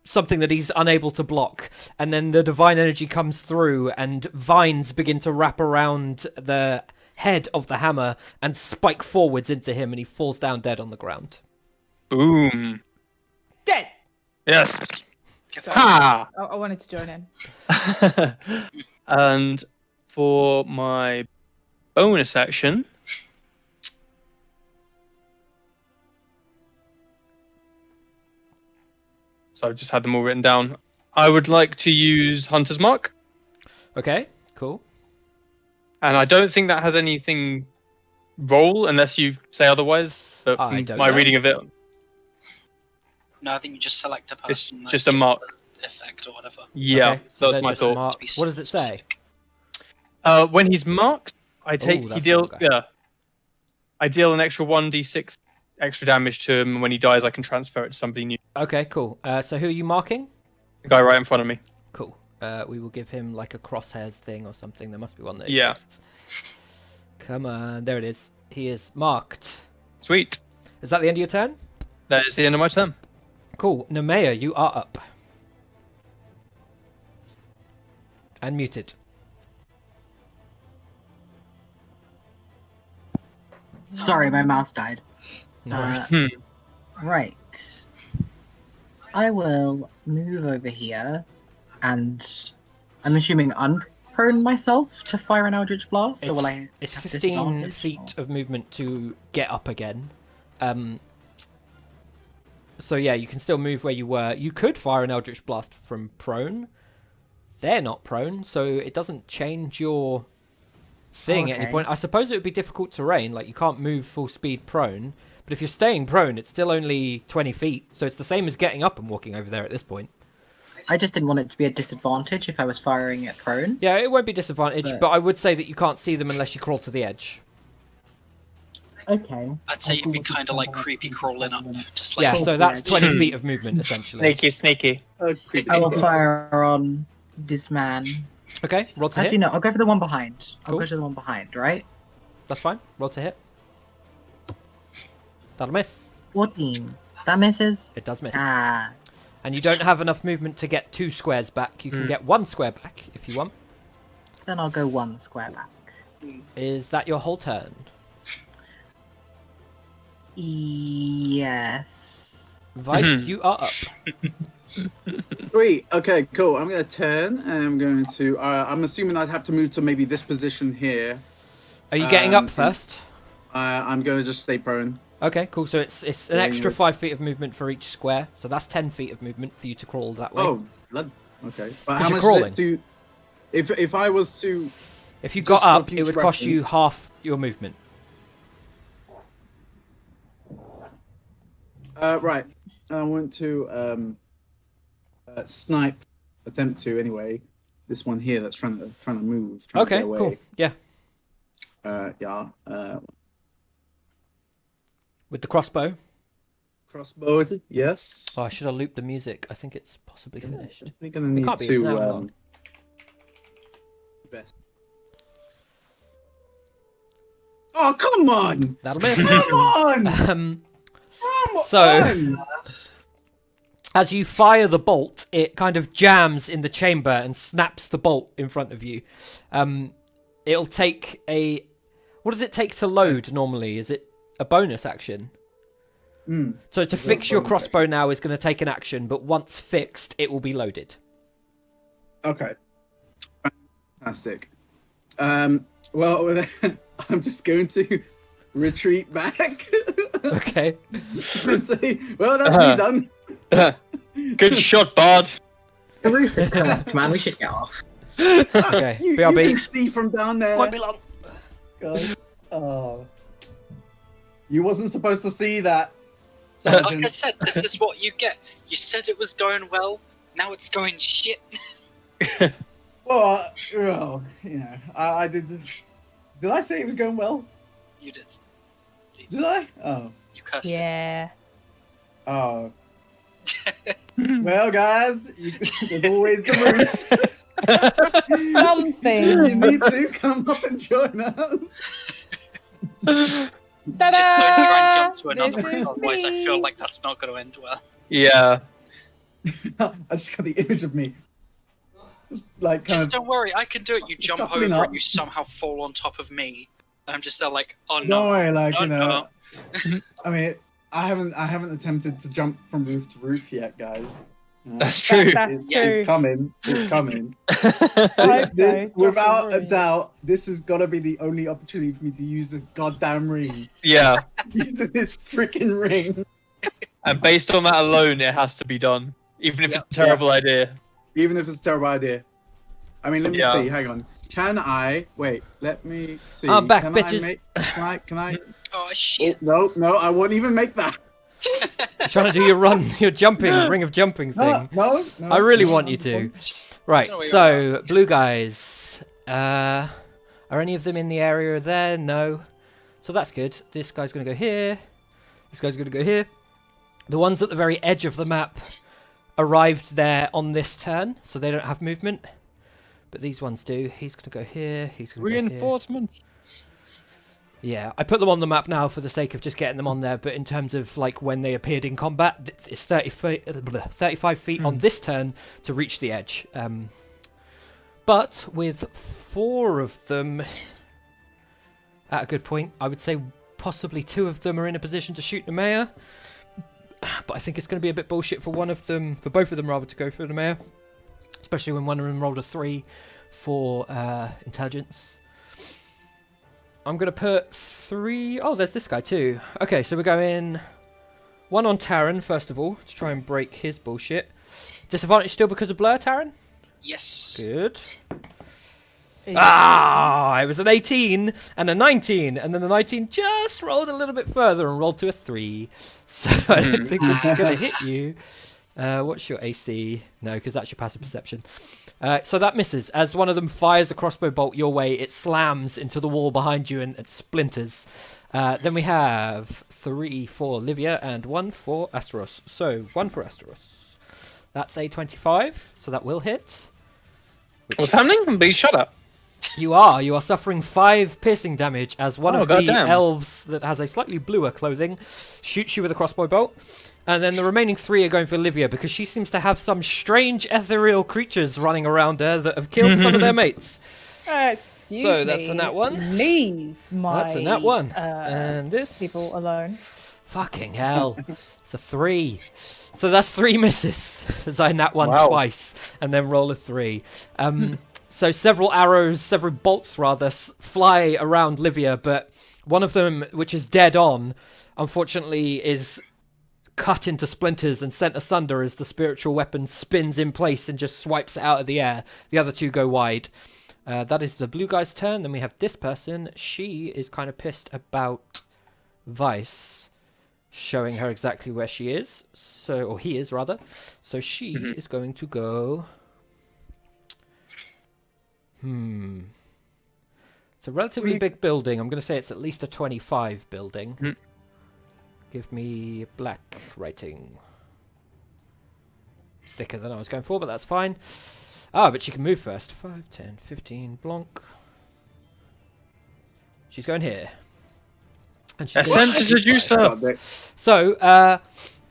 something that he's unable to block, and then the divine energy comes through, and vines begin to wrap around the head of the hammer and spike forwards into him, and he falls down dead on the ground. Boom. Dead. Yes. Sorry. Ha! I wanted to join in. And for my bonus action, so I've just had them all written down. I would like to use Hunter's Mark, Okay, cool. and I don't think that has anything roll unless you say otherwise. But I from don't my know. reading of it, No, I think you just select a it's person. that just a gives mark. the Effect or whatever. Yeah, Okay, so that's they're my just thought. marked. To be What does it say? specific. When he's marked, I take that's he the deal wrong guy. yeah. I deal an extra 1d6 extra damage to him, and when he dies, I can transfer it to somebody new. Okay, cool. So who are you marking? The guy right in front of me. Cool. We will give him like a crosshairs thing or something. There must be one that Yeah. exists. Come on, there it is. He is marked. Sweet. Is that the end of your turn? That is the end of my turn. Cool. Nemea, you are up. And muted. Sorry, my mouse died. No Uh, worries. Right. I will move over here, and I'm assuming unprone myself to fire an Eldritch Blast, or will I It's have 15 disadvantage, feet or- of movement to get up again. So yeah, you can still move where you were. You could fire an Eldritch Blast from prone. They're not prone, so it doesn't change your thing at any Okay. point. I suppose it would be difficult terrain, like you can't move full speed prone. But if you're staying prone, it's still only 20 feet, so it's the same as getting up and walking over there at this point. I just didn't want it to be a disadvantage if I was firing at prone. Yeah, it won't be disadvantaged, But- but I would say that you can't see them unless you crawl to the edge. Okay. I'd say you'd be kind of like creepy crawling up, just like Yeah, so that's Yeah. 20 feet of movement, essentially. Sneaky, sneaky. Creepy. I will fire on this man. Okay, roll to Actually, hit. no, I'll go for the one behind. I'll Cool. go to the one behind, right? That's fine. Roll to hit. That'll miss. 14. That misses. It does miss. Ah. And you don't have enough movement to get 2 squares back. You can get 1 square back if you want. Then I'll go 1 square back. Is that your whole turn? Yes. Vice, you are up. Sweet. Okay, cool. I'm gonna turn and I'm going to. I'm assuming I'd have to move to maybe this position here. Are you getting up first? I'm gonna just stay prone. Okay, cool. So it's an Yeah, extra yeah. 5 feet of movement for each square. So that's 10 feet of movement for you to crawl that way. Oh, blood. Okay. But 'Cause how you're much crawling. is it to? If I was to. If you just got for up, it future would cost you reference. half your movement. Right. I want to snipe. Attempt to anyway. This one here that's trying to move. Trying to Okay, get away. cool. Yeah. Yeah. With the crossbow. Crossbowed. Yes. Oh, I should have looped the music. I think it's possibly finished. We're gonna need can't be, it's to. an hour long. Best. Oh come on! That'll miss. Come on! um, Come So- on! as you fire the bolt, it kind of jams in the chamber and snaps the bolt in front of you. It'll take a... What does it take to load normally? Is it a bonus action? So to fix your bonus crossbow now is going to take an action, but once fixed, it will be loaded. Okay. Fantastic. Well, I'm just going to retreat back. Okay. and say, well, that's me done. Good shot, Bard. The roof is cursed, man. We should get off. Okay, You BRB. can see from down there. Won't be long. God. Oh. You wasn't supposed to see that. Like I Sergeant. said, this is what you get. You said it was going well, now it's going shit. Well, I did. Did I say it was going well? You did. Did I? Oh. You cursed it. Yeah. Oh. Well, guys, there's always the roof. Something. You need to come up and join us. Ta-da! Just don't try and jump to another This one, is otherwise I me. feel like that's not going to end well. Yeah. I just got the image of me. Just like kind Just of. don't worry, I can do it. You jump shuffling over up. and you somehow fall on top of me. And I'm just there like, oh Don't no. worry, like No, you know. I mean, I haven't attempted to jump from roof to roof yet, guys. That's true. That's Yeah. true. It's coming. It's coming. I hope so. Josh Without a agrees. doubt, this has got to be the only opportunity for me to use this goddamn ring. Yeah, Using this freaking ring. and based on that alone, it has to be done, even if Yeah, it's a terrible idea. Even if it's a terrible idea. I mean, let me Yeah. see. Hang on. Can I wait? Let me see. I'm back, can bitches. Can I? Oh Oh, shit. no! I won't even make that. You're trying to do your run, your jumping, ring of jumping thing. No. I really want you to. Right, Don't worry so, blue guys. Are any of them in the area there? No. So that's good. This guy's going to go here. This guy's going to go here. The ones at the very edge of the map arrived there on this turn, so they don't have movement. But these ones do. He's going to go here. He's going to go here. Reinforcements. Yeah, I put them on the map now for the sake of just getting them on there, but in terms of like when they appeared in combat, it's 35 feet on this turn to reach the edge. But with 4 of them at a good point, I would say possibly 2 of them are in a position to shoot the mayor. But I think it's going to be a bit bullshit for one of them, for both of them rather, to go for the mayor. Especially when one of them rolled a 3 for intelligence. I'm going to put 3... Oh, there's this guy too. Okay, so we're going 1 on Taran, first of all, to try and break his bullshit. Disadvantage still because of blur, Taran? Yes. Good. Ah, it was an 18 and a 19, and then the 19 just rolled a little bit further and rolled to a 3. So I don't think this is going to hit you. What's your AC? No, because that's your passive perception. So that misses. As one of them fires a crossbow bolt your way, it slams into the wall behind you and it splinters. Then we have 3 for Livia and 1 for Asteros. So 1 for Asteros. That's a 25, so that will hit. What's happening? Be shut up. You are suffering 5 piercing damage as one of the goddamn. elves that has a slightly bluer clothing shoots you with a crossbow bolt. And then the remaining 3 are going for Livia because she seems to have some strange ethereal creatures running around her that have killed some of their mates. Excuse So me. that's a nat 1. Leave my That's a nat 1. And this... people alone. Fucking hell. It's a 3. So that's 3 misses. As I nat 1 Wow. twice and then roll a 3. So several arrows, several bolts rather, fly around Livia, but one of them, which is dead on, unfortunately is cut into splinters and sent asunder as the spiritual weapon spins in place and just swipes it out of the air. The other 2 go wide. That is the blue guy's turn. Then we have this person. She is kind of pissed about Vice showing her exactly where she is. So, or he is rather. So she is going to go... It's a relatively big building. I'm going to say it's at least a 25 building. Give me black writing. Thicker than I was going for, but that's fine. Ah, but she can move first. 5, 10, 15, Blanc. She's going here. And she's Ascend to seducer. So, I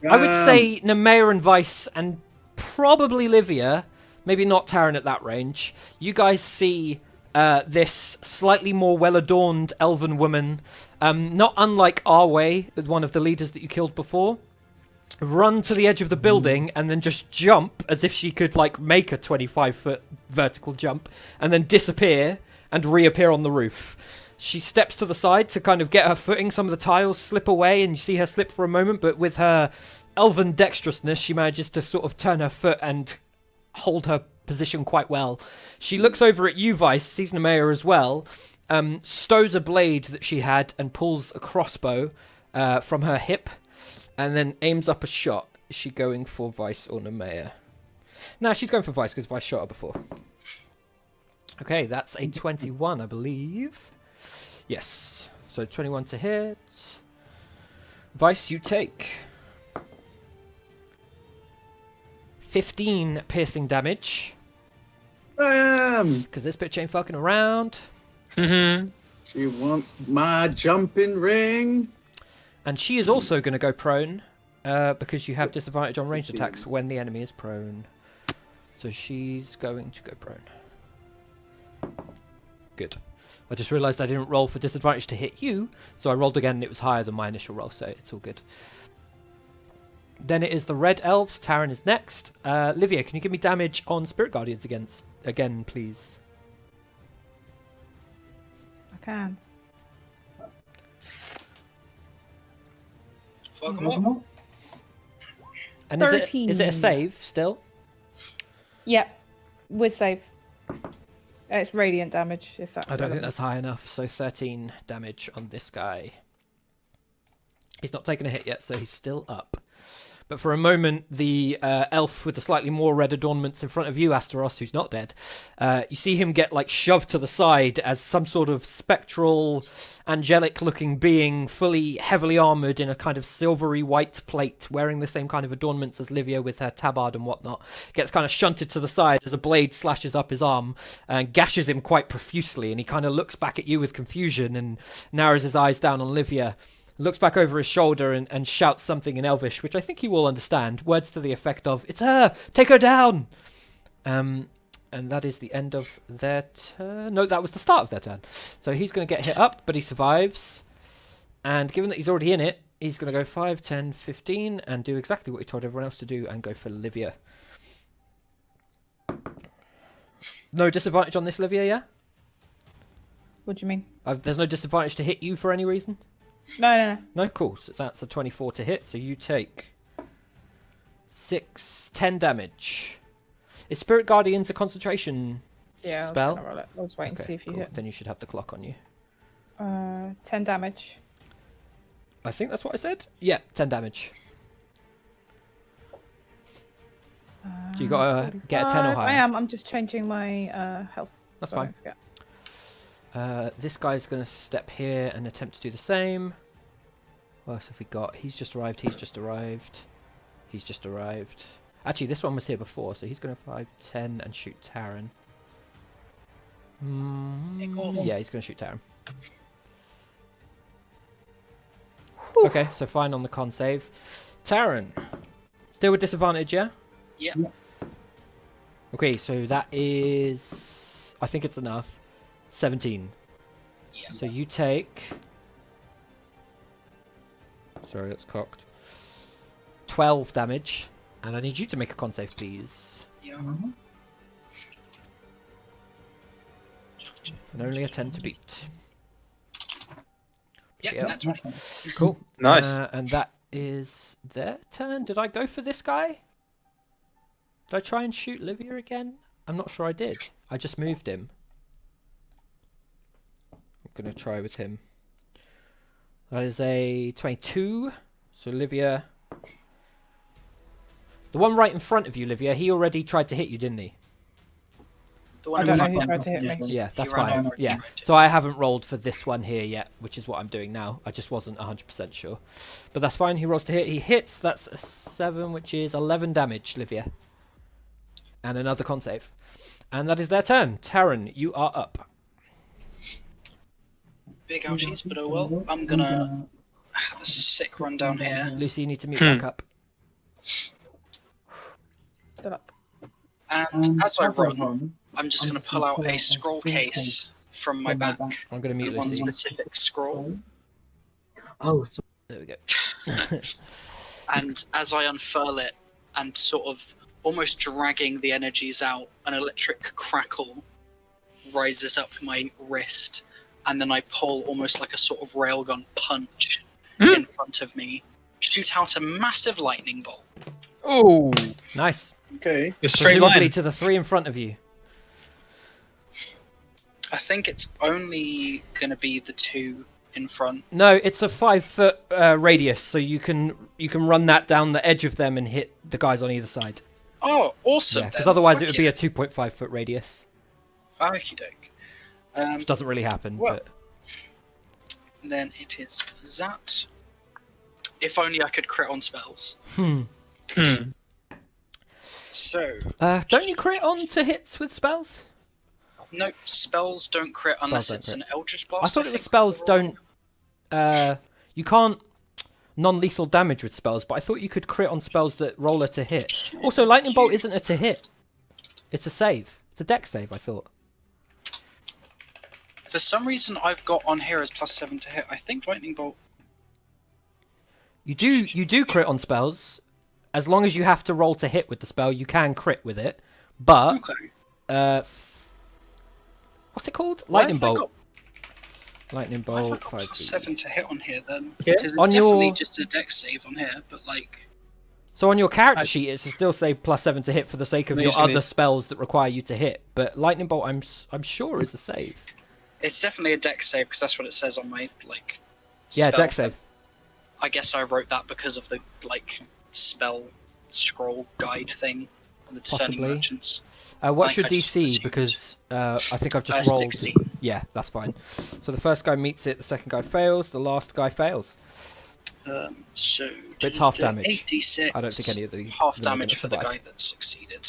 would say Nemea and Vice and probably Livia, maybe not Taran at that range. You guys see this slightly more well-adorned elven woman, not unlike Arway, one of the leaders that you killed before, run to the edge of the building and then just jump as if she could like make a 25-foot vertical jump and then disappear and reappear on the roof. She steps to the side to kind of get her footing. Some of the tiles slip away and you see her slip for a moment, but with her elven dexterousness, she manages to sort of turn her foot and hold her position quite well. She looks over at you, Vice, sees Nemea as well, stows a blade that she had and pulls a crossbow from her hip and then aims up a shot. Is she going for Vice or Nemea? No, she's going for Vice because Vice shot her before. Okay, that's a 21, I believe. Yes. So 21 to hit. Vice, you take 15 piercing damage. Because this bitch ain't fucking around. She wants my jumping ring. And she is also going to go prone. because you have disadvantage on ranged attacks when the enemy is prone. So she's going to go prone. Good. I just realised I didn't roll for disadvantage to hit you, so I rolled again and it was higher than my initial roll, so it's all good. Then it is the Red Elves. Taryn is next. Livia, can you give me damage on Spirit Guardians again, please? I can. Fuck 'em up. And is it a save still? Yep. With save. It's radiant damage, if that's I don't think relevant. that's high enough, so 13 damage on this guy. He's not taken a hit yet, so he's still up. But for a moment, the elf with the slightly more red adornments in front of you, Asteros, who's not dead, you see him get like shoved to the side as some sort of spectral, angelic-looking being, fully heavily armored in a kind of silvery white plate, wearing the same kind of adornments as Livia with her tabard and whatnot, gets kind of shunted to the side as a blade slashes up his arm and gashes him quite profusely, and he kind of looks back at you with confusion and narrows his eyes down on Livia. Looks back over his shoulder and shouts something in Elvish, which I think you will understand. Words to the effect of, "It's her! Take her down!" And that is the end of their turn. No, that was the start of their turn. So he's going to get hit up, but he survives. And given that he's already in it, he's going to go 5, 10, 15, and do exactly what he told everyone else to do, and go for Livia. No disadvantage on this, Livia, yeah? What do you mean? There's no disadvantage to hit you for any reason? No. No, cool. So that's a 24 to hit. So you take 10 damage. Is Spirit Guardians a concentration Yeah, spell? I was gonna roll it. I was waiting to see if you cool. hit. Then you should have the clock on you. 10 damage. I think that's what I said. Yeah, 10 damage. So you gotta get a 10 or 45. higher. I am. I'm just changing my health. That's so I fine. don't forget. This guy's going to step here and attempt to do the same. What else have we got? He's just arrived. He's just arrived. He's just arrived. Actually, this one was here before, so he's going to 5, 10 and shoot Taryn. Yeah, he's going to shoot Taryn. Okay, so fine on the con save. Taryn. Still with disadvantage, yeah? Yeah. Okay, so that is... I think it's enough. 17. Yeah. So you take... Sorry, that's cocked. 12 damage. And I need you to make a con save, please. Yeah. And only a 10 to beat. Yeah, Yeah. that's right. Cool. Nice. And that is their turn. Did I go for this guy? Did I try and shoot Livia again? I'm not sure I did. I just moved him. I'm going to try with him. That is a 22. So Livia... The one right in front of you, Livia, he already tried to hit you, didn't he? The I one don't in know front who of tried to hit me. Yeah, that's He ran fine. over and Yeah. tried to. So I haven't rolled for this one here yet, which is what I'm doing now. I just wasn't 100% sure. But that's fine. He rolls to hit. He hits. That's a 7, which is 11 damage, Livia. And another con save. And that is their turn. Taryn, you are up. Big ouchies, but oh well. I'm gonna have a sick run down here. Lucy, you need to mute back up. Stood up. And as I run, I'm just gonna pull out a scroll case from my back. I'm going to mute And one Lucy. specific scroll. Oh, so There we go. And as I unfurl it and sort of almost dragging the energies out, an electric crackle rises up my wrist, and then I pull almost like a sort of railgun punch in front of me, shoot out a massive lightning bolt. Oh, Nice. Okay. a straight Presumably line. to the 3 in front of you. I think it's only going to be the 2 in front. No, it's a 5-foot radius, so you can run that down the edge of them and hit the guys on either side. Oh, awesome. Yeah, because otherwise it would be a 2.5-foot radius, Okie doke. which doesn't really happen. well. But Then it is that. If only I could crit on spells. Hmm. So, don't you crit on to hits with spells? no, spells don't crit unless don't it's crit. an Eldritch Blast. I thought it was think spells was the rule. don't. You can't. non-lethal damage with spells, but I thought you could crit on spells that roll a to hit. Also, lightning bolt isn't a to hit; it's a save. It's a dex save. I thought. For some reason, I've got on here as +7 to hit. I think lightning bolt. You do crit on spells, as long as you have to roll to hit with the spell. You can crit with it, but Okay. what's it called? Why Lightning have I bolt. Lightning Why have I bolt. got 5. +7 to hit on here then? Yeah. Because it's On definitely your- just a dex save on here, but like. So on your character sheet, it's to still say +7 to hit for the sake of your Amazingly. other spells that require you to hit. But lightning bolt, I'm sure is a save. It's definitely a dex save because that's what it says on my like. Yeah, spell. dex save. I guess I wrote that because of the like spell scroll guide thing on the discerning Possibly. merchants. What's your I just DC? assumed. Because I think I've just rolled. 16. Yeah, that's fine. So the first guy meets it, the second guy fails, the last guy fails. So But it's half damage. 86. I don't think any of the half them are gonna damage for the survive. guy that succeeded.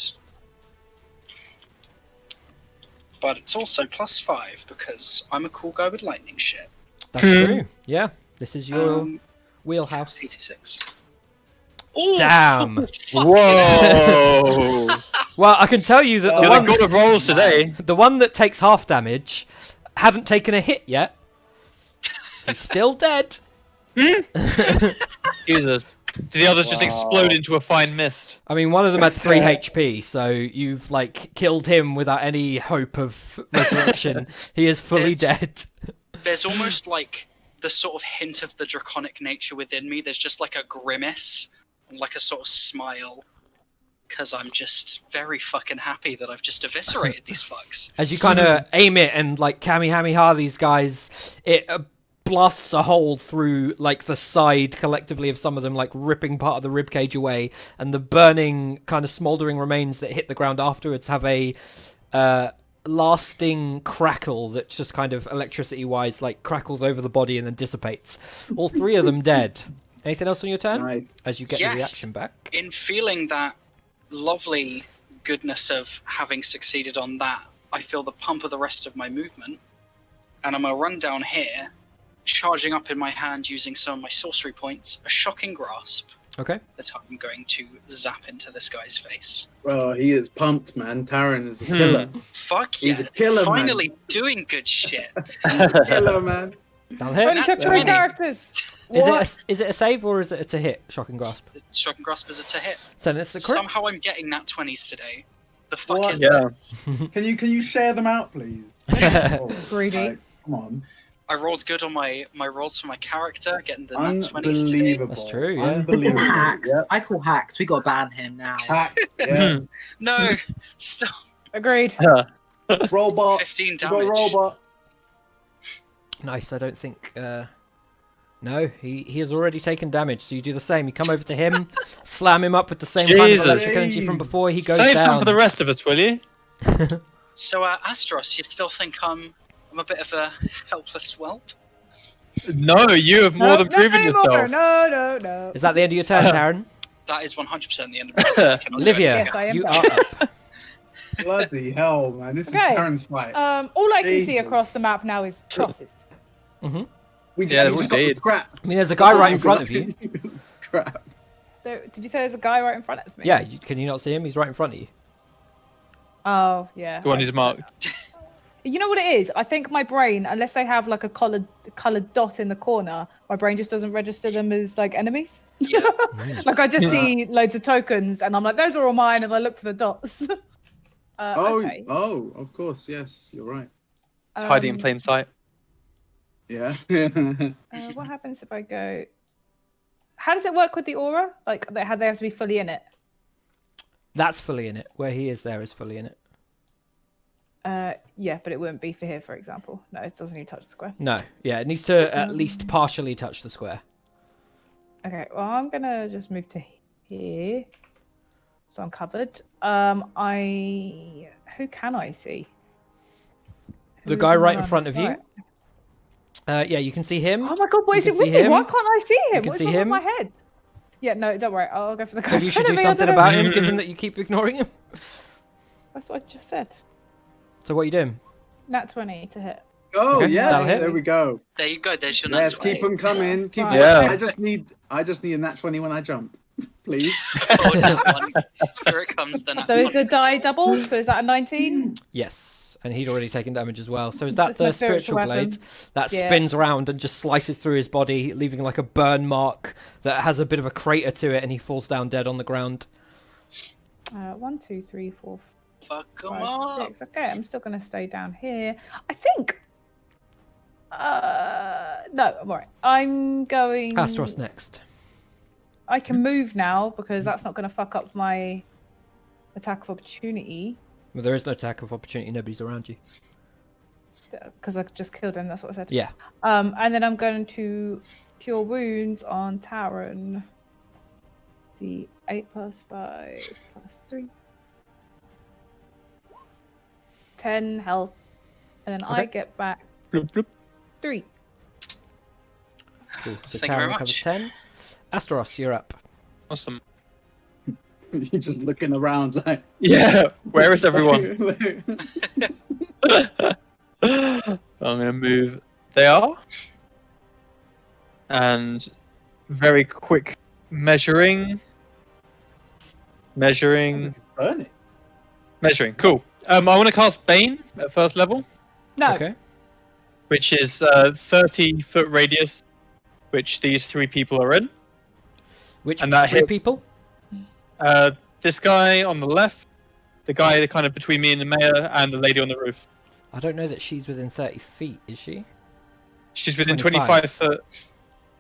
But it's also +5 because I'm a cool guy with lightning shit. That's true. Yeah, this is your Um, wheelhouse. 86. Oh, Damn. Whoa! Well, I can tell you that the You're one the god of rolls today. the one that takes half damage hadn't taken a hit yet. He's still dead. Jesus. Did the others just explode into a fine mist? I mean, one of them had 3 HP, so you've like killed him without any hope of resurrection. He is fully There's- dead. There's almost like the sort of hint of the draconic nature within me. There's just like a grimace, like a sort of smile, because I'm just very fucking happy that I've just eviscerated these fucks. As you kind of aim it and like Kamehameha these guys, it blasts a hole through like the side collectively of some of them, like ripping part of the ribcage away, and the burning kind of smouldering remains that hit the ground afterwards have a lasting crackle that just kind of electricity wise like crackles over the body and then dissipates. All 3 of them dead. Anything else on your turn? Nice. As you get the Yes. reaction back. In feeling that lovely goodness of having succeeded on that, I feel the pump of the rest of my movement, and I'm gonna run down here, charging up in my hand using some of my sorcery points, a shocking grasp Okay. that I'm going to zap into this guy's face. Bro, he is pumped, man. Taran is a killer. Fuck He's yeah! a killer, Finally doing good shit. He's a killer, man. Down here. Only took 3 20. characters. Is it a save or is it a to hit? Shocking grasp. The shocking grasp is a to hit. So it's a crit. Somehow I'm getting nat 20s today. The fuck What? is Yeah. this? Can you share them out, please? Oh, Greedy. like, come on. I rolled good on my rolls for my character, getting the nat 20s today. Unbelievable. That's true, yeah. This is Unbelievable. hacks. Yep. I call hacks. We gotta ban him now. Hack. Yeah. No, stop. Agreed. Robot. 15 We got damage. robot. Nice. I don't think. No, he has already taken damage. So you do the same. You come over to him, slam him up with the same kind of Jesus. electric energy from before. He goes Save some down. for the rest of us, will you? So, Astros, you still think I'm a bit of a helpless whelp? No, you have more than proven anymore. yourself. No. Is that the end of your turn, Taryn? That is 100% the end of my turn. I cannot do Olivia, anything Yes, I am you back. are up. Bloody hell, man. This Okay. is Taran's fight. All I can see Jesus. across the map now is crosses. We Yeah, we we got the did. scrap. I mean, there's a guy right in front of you. Scrap. Did you say there's a guy right in front of me? Yeah, can you not see him? He's right in front of you. Oh, yeah. The one who's marked. You know what it is? I think my brain, unless they have like a coloured dot in the corner, my brain just doesn't register them as like enemies. Yeah. Like I just see loads of tokens and I'm like, those are all mine, and I look for the dots. Okay. Oh, of course. Yes, you're right. Hiding in plain sight. Yeah. What happens if I go? How does it work with the aura? Like, they have to be fully in it. That's fully in it. Where he is there is fully in it. Yeah, but it wouldn't be for here, for example. No, it doesn't even touch the square. No, yeah, it needs to at least partially touch the square. Okay, well, I'm gonna just move to here, so I'm covered. Who can I see? The Who guy is on right in my front of you. right? Yeah, you can see him. Oh my god, what You is can it with see me? him. Why can't I see him? can What's see wrong him. with my head? Yeah, no, don't worry. I'll go for the guy. Maybe you in should front do of me. I something don't know. about him, given that you keep ignoring him. That's what I just said. So what are you doing? Nat 20 to hit. Oh Okay, yeah, that'll hit. there we go. There you go. There's your Yes, nat keep 20. them coming. Keep 'em Yeah. coming. I just need a nat 20 when I jump, please. Oh, that one. Here it comes. The nat So is the 20. die doubled? So is that a 19? Yes, and he'd already taken damage as well. So is It's that just my the spiritual spiritual blade weapon. that Yeah. spins around and just slices through his body, leaving like a burn mark that has a bit of a crater to it, and he falls down dead on the ground. 1, 2, 3, 4, Fuck 'em 5, up. 6. Okay, I'm still going to stay down here. I think. No, I'm alright. I'm going. Astros next. I can move now because that's not going to fuck up my attack of opportunity. Well, there is no attack of opportunity. Nobody's around you. Because I just killed him. That's what I said. Yeah. And then I'm going to cure wounds on Taran. The 8 plus 5 plus 3. 10 health. And then I Okay. get back Bloop, bloop. 3. Cool. So Thank you very Tara recovers much. 10. Asteros, you're up. Awesome. You're just looking around like. Yeah. Where is everyone? I'm gonna move. They are. And very quick measuring. Burn it. Measuring. Cool. I want to cast Bane at first level, No. Okay. which is 30-foot radius, which these 3 people are in. Which And that 3 hit- people? This guy on the left, the guy kind of between me and the mayor, and the lady on the roof. I don't know that she's within 30 feet, is she? She's within 25. 25 foot.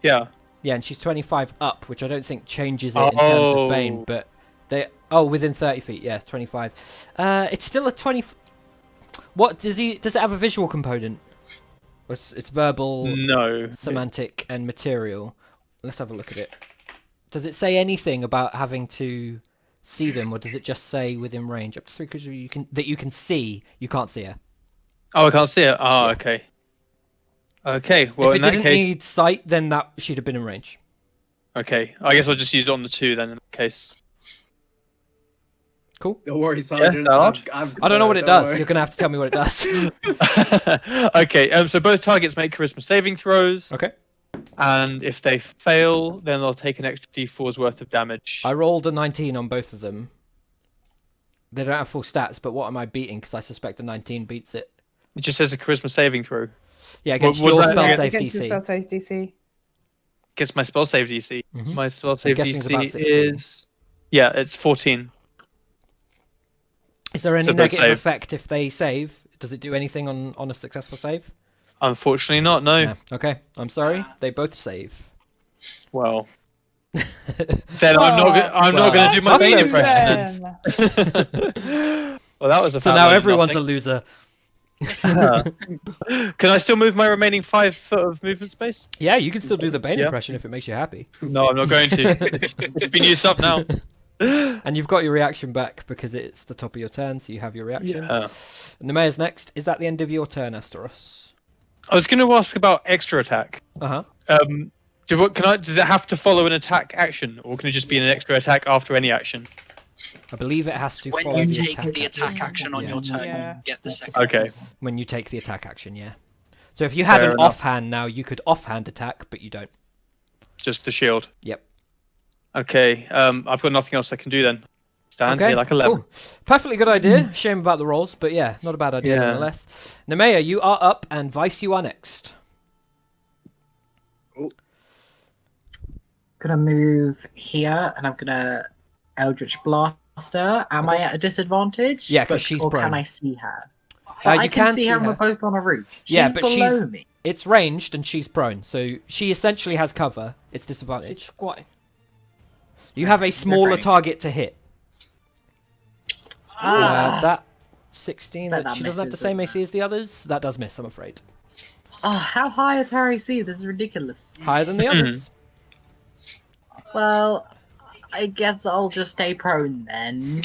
Yeah. Yeah, and she's 25 up, which I don't think changes it in terms of Bane, Oh. but they... Oh, within 30 feet, yeah, 25. It's still a 20... What, does it have a visual component? Or it's verbal, No. semantic, and material. Let's have a look at it. Does it say anything about having to see them, or does it just say within range? Up to 3 creatures that you can see, you can't see her. Oh, I can't see it. Oh, Yeah. okay. Okay, well, if in it that didn't case... need sight, then that she'd have been in range. Okay, I guess I'll just use it on the 2 then, in that case. Cool. Don't worry, Sergeant. Ballard? I don't know what it don't does. worry. You're going to have to tell me what it does. Okay, so both targets make charisma saving throws, Okay. and if they fail, then they'll take an extra d4's worth of damage. I rolled a 19 on both of them. They don't have full stats, but what am I beating? Because I suspect a 19 beats it. It just says a charisma saving throw. Yeah, against was your that spell against- save Against your DC. spell save DC. Gets my spell save DC. Mhm. My spell save guessing it's about DC 16. is... Yeah, it's 14. Is there any So both negative save. effect if they save? Does it do anything on a successful save? Unfortunately not, no. No. Okay, I'm sorry. They both save. Well... Then I'm not Well, going to do my fuck Bane those impression. Well, that was a So bad now one, everyone's a nothing. loser. Can I still move my remaining 5 foot of movement space? Yeah, you can still do the Bane Yeah. impression if it makes you happy. No, I'm not going to. It's been used up now. And you've got your reaction back because it's the top of your turn, so you have your reaction. Yeah. And the mayor's next. Is that the end of your turn, Asteros? I was going to ask about extra attack. Uh-huh. Does it have to follow an attack action, or can it just be an extra attack after any action? I believe it has to When follow you the take attack the action. attack action on Yeah. your turn, Yeah. you get the second. Okay. When you take the attack action, yeah. So if you had Fair an enough. offhand now, you could offhand attack, but you don't. Just the shield. Yep. Okay. I've got nothing else I can do then. Stand here like a lemon. cool. Perfectly good idea. Shame about the rolls, but yeah, not a bad idea Yeah. nonetheless. Nemea, you are up, and Vice, you are next. Gonna move here, and I'm gonna Eldritch Blaster. Am I at a disadvantage? Yeah, 'cause she's or prone. can I see her? But You I can can see her, and we're both on a roof. She's Yeah, but below she's- me. It's ranged, and she's prone, so she essentially has cover. It's disadvantage. She's squatting. You have a smaller prone. target to hit. That 16, Bet that that she doesn't have the misses, same doesn't AC as the others. That does miss, I'm afraid. Oh, how high is her AC? This is ridiculous. Higher than the others. Well, I guess I'll just stay prone then.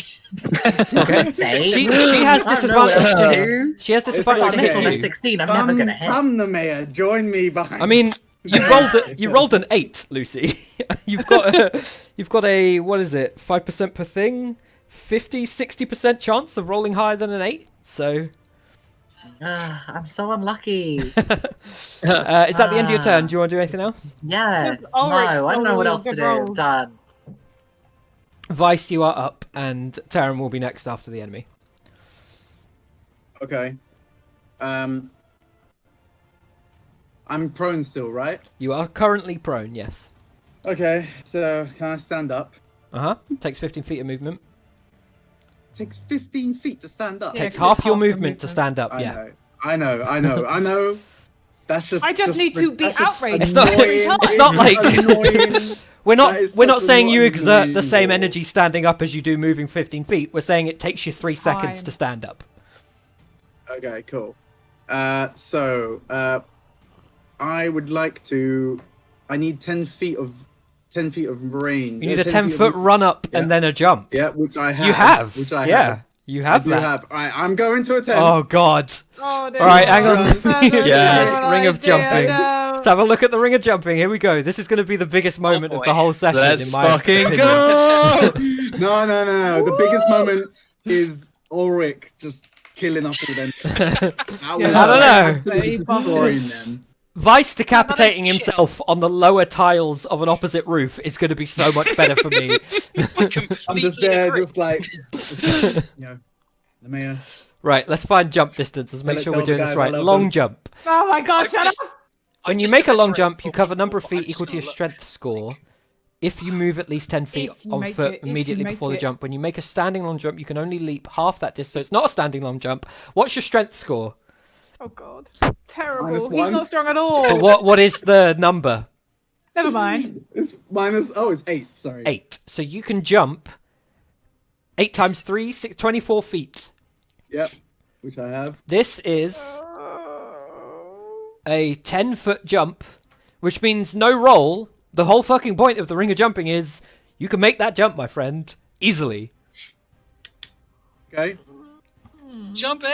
Okay. Stay. She has I don't know what else disadvantage to to hit. do. She has If I disadvantage to miss on a hit you. 16, I'm never gonna hit. Come, the mayor. Join me behind. I mean, you rolled an 8, Lucy. you've got a what is it? 5% per thing, 50, 60% chance of rolling higher than an 8. So I'm so unlucky. Is that the end of your turn? Do you want to do anything else? Yes. Ulrich No, I don't know stole what your else to good do. rolls. Done. Vice, you are up, and Terran will be next after the enemy. Okay. I'm prone still, right? You are currently prone, yes. Okay, so can I stand up? Takes 15 feet of movement. It takes 15 feet to stand up. Yeah, Takes 'cause it's half your half your movement to movement. stand up, I yeah. know. That's just. I just need to be that's just outraged It's not- every annoying. time. it's not like- Annoying. We're That is not such saying an you exert annoying the same rule. energy standing up as you do moving 15 feet. We're saying it takes you 3 seconds Time. to stand up. Okay, cool. So I would like to. I need 10 feet of range. You need a 10 feet 10-foot of, run up Yeah. and then a jump. Yeah, which I have. You have. Which I yeah, have. you I have do that. have. I'm going to attempt. Oh god. Oh, All right, hang on. Yes. Ring of jumping. No. Let's have a look at the ring of jumping. Here we go. This is going to be the biggest moment of boy. the whole session, Let's in my fucking opinion. go! No. The biggest moment is Ulrich just killing up all them. I don't know. Destroying them. Vice decapitating Shit. himself on the lower tiles of an opposite roof is going to be so much better for me. I'm just there, just like, the mayor. Right, let's find jump distances. Make Tell sure the we're doing this guys I right. love Long them. jump. Oh my god, shut up! When you make a long jump, you cover a number of feet equal to your strength score. If you move at least 10 feet If you on make foot it, if you immediately make before the it. jump, when you make a standing long jump, you can only leap half that distance. So it's not a standing long jump. What's your strength score? Oh god. Terrible. -1. He's not strong at But all. what is the number? Never mind. It's minus. Oh, it's 8. Sorry. 8. So you can jump 8 times 3, 24 feet. Yep. Which I have. This is a 10-foot jump, which means no roll. The whole fucking point of the ring of jumping is you can make that jump, my friend, easily. Okay. Jumping!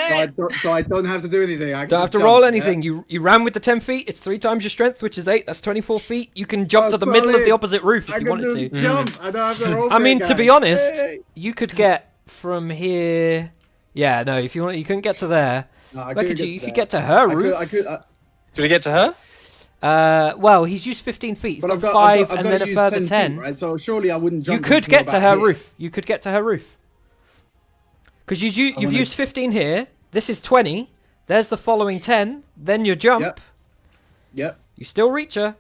So I don't have to do anything. I can Don't have just to jump, roll yeah? anything. You ran with the 10 feet. It's 3 times your strength, which is 8. That's 24 feet. You can jump Oh, to the middle of the solid. opposite roof if I you can wanted just to. jump. I don't have to roll. I for mean, it, to be guys. honest, Hey. you could get from here. Yeah, no, if you want, you couldn't get to there. No, I Look couldn't at you. get You to could there. get to her I roof. could. Do we get to her? Well, he's used 15 feet. He's But got I've got 5 I've and got then to a use further 10 10. feet, right? So surely I wouldn't jump. You could until get to about her here. roof. You could get to her roof. Because you've wanna- used 15 here. This is 20. There's the following 10. Then your jump. Yep. Yep. You still reach her.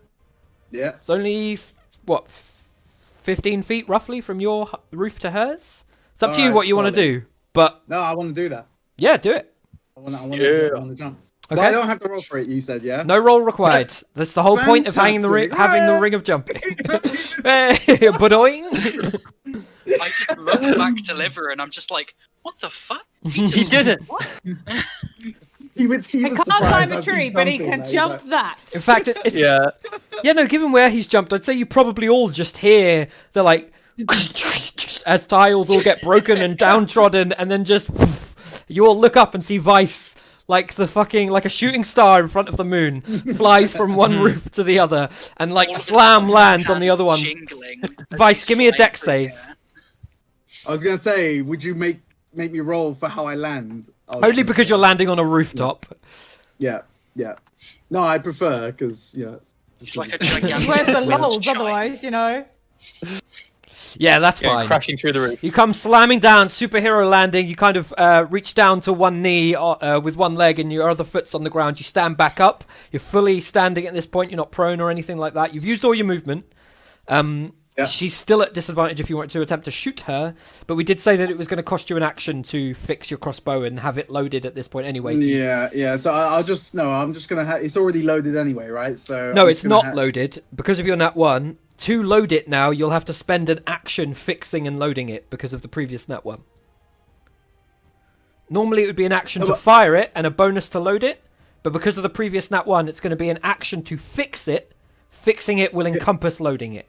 Yeah. It's only, what, 15 feet roughly from your roof to hers? It's up to you Alright, what you want to solid. do. But, No, I want to do that. yeah, do it. I want Yeah. to jump. But Okay. I don't have to roll for it. You said, yeah. No roll required. That's the whole point of having the Fantastic. ring of jumping. Hey, Badoing. I just look back to Liver and I'm just like, what the fuck? He did it! He was I can't surprised climb a as he's tree, but he jumping, can like, jump that. In fact, it's Yeah. yeah, no, given where he's jumped, I'd say you probably all just hear the like as tiles all get broken and downtrodden, and then just you all look up and see Vice like the fucking like a shooting star in front of the moon flies from one roof to the other and like All of his slam arms lands and on the other one. jingling as Vice, he's give me a flying deck through save. the air. I was gonna say, would you make me roll for how I land? Only because you're landing on a rooftop. Yeah. No, I prefer because He's like a gigantic. Where's the wind lulls chime. otherwise, you know? Yeah, that's Going fine. crashing through the roof. You come slamming down, superhero landing. You kind of reach down to one knee with one leg, and your other foot's on the ground. You stand back up. You're fully standing at this point. You're not prone or anything like that. You've used all your movement. Yeah. She's still at disadvantage if you want to attempt to shoot her, but we did say that it was going to cost you an action to fix your crossbow and have it loaded at this point anyway. So Yeah. So I'm just gonna have. It's already loaded anyway, right? So no, I'm it's just gonna not loaded because of your nat 1. To load it now, you'll have to spend an action fixing and loading it because of the previous nat 1. Normally, it would be an action No, to but- fire it and a bonus to load it, but because of the previous nat 1, it's going to be an action to fix it. Fixing it will encompass loading it.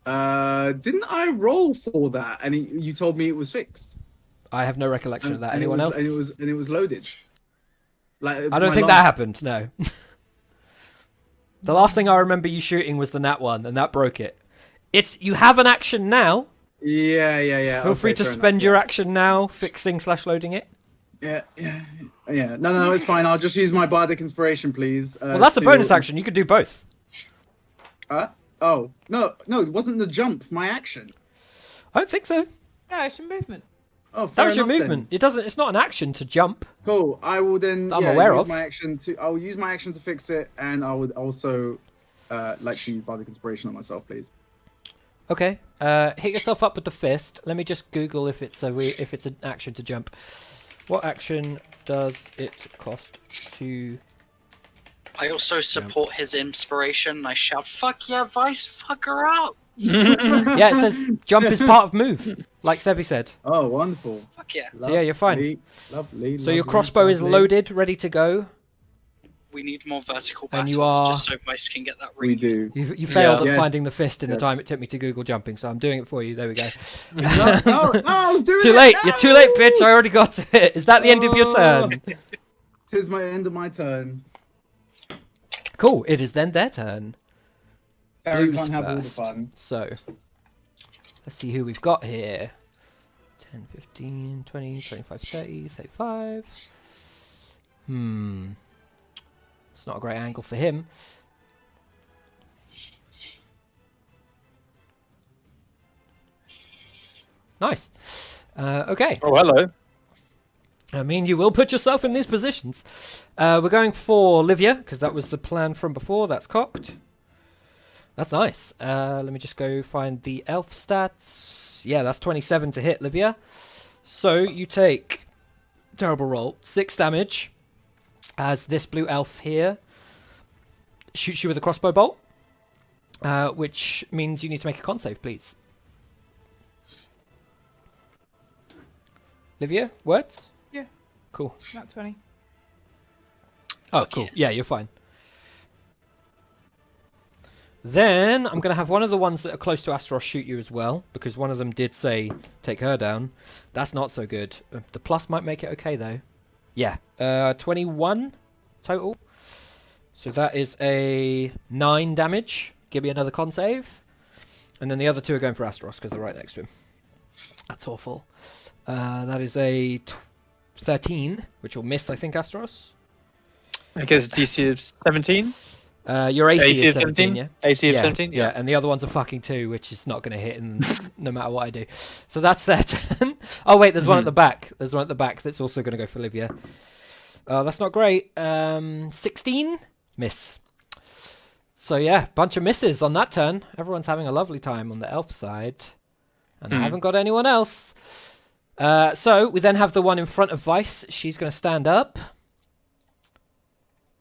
Didn't I roll for that? And you told me it was fixed. I have no recollection of that. And Anyone it else? was, And it was loaded. Like I don't think that happened. No. The last thing I remember you shooting was the nat 1, and that broke it. You have an action now. Yeah. Feel free to spend your action now, fixing / loading it. Yeah. No, it's fine. I'll just use my bardic inspiration, please. Well, that's a bonus action. You could do both. Oh no, it wasn't the jump. My action. I don't think so. No, it's your movement. Oh, That fair was your enough movement. then. It doesn't. It's not an action to jump. Cool. I will then I'm aware use of. my action to. I'll use my action to fix it, and I would also like to use bardic inspiration on myself, please. Okay. Hit yourself up with the fist. Let me just Google if it's if it's an action to jump. What action does it cost to? I also support his inspiration. And I shout, "Fuck yeah, Vice, fuck her up!" Yeah, it says jump is part of move, like Sevi said. Oh, wonderful. Fuck yeah. So yeah, you're fine. Lovely. So your crossbow is loaded, ready to go. We need more vertical And battles you are- just so Vice can get that ring. We do. You failed at Yes. finding the fist in the Yes. time it took me to Google jumping, so I'm doing it for you. There we go. No, I was doing It's too it! late. No! You're too late, bitch. I already got it. Is that the end of your turn? Tis my end of my turn. Cool. It is then their turn. Terry Blues can't have all the first. fun. So, let's see who we've got here. 10, 15, 20, 25, 30, 35. It's not a great angle for him. Nice. Okay. Oh, hello. I mean, you will put yourself in these positions. We're going for Livia, because that was the plan from before. That's cocked. That's nice. Let me just go find the elf stats. Yeah, that's 27 to hit, Livia. So you take, terrible roll, 6 damage as this blue elf here shoots you with a crossbow bolt, which means you need to make a con save, please. Livia, words? Yeah. Cool. Not 20. Oh, Fuck cool. yeah. Yeah, you're fine. Then I'm going to have one of the ones that are close to Astaroth shoot you as well, because one of them did say take her down. That's not so good. The plus might make it okay, though. Yeah. 21 total. So that is a 9 damage. Give me another con save. And then the other two are going for Astaroth, because they're right next to him. That's awful. That is a 13, which will miss, I think, Astaroth. I guess DC of 17. Your AC, AC is of 17, 17? yeah? AC of Yeah, 17? yeah, and the other one's a fucking 2, which is not going to hit no matter what I do. So that's their turn. Oh, wait, there's one at the back. There's one at the back that's also going to go for Livia. That's not great. 16? Miss. So yeah, bunch of misses on that turn. Everyone's having a lovely time on the elf side. And I haven't got anyone else. So we then have the one in front of Vice. She's going to stand up.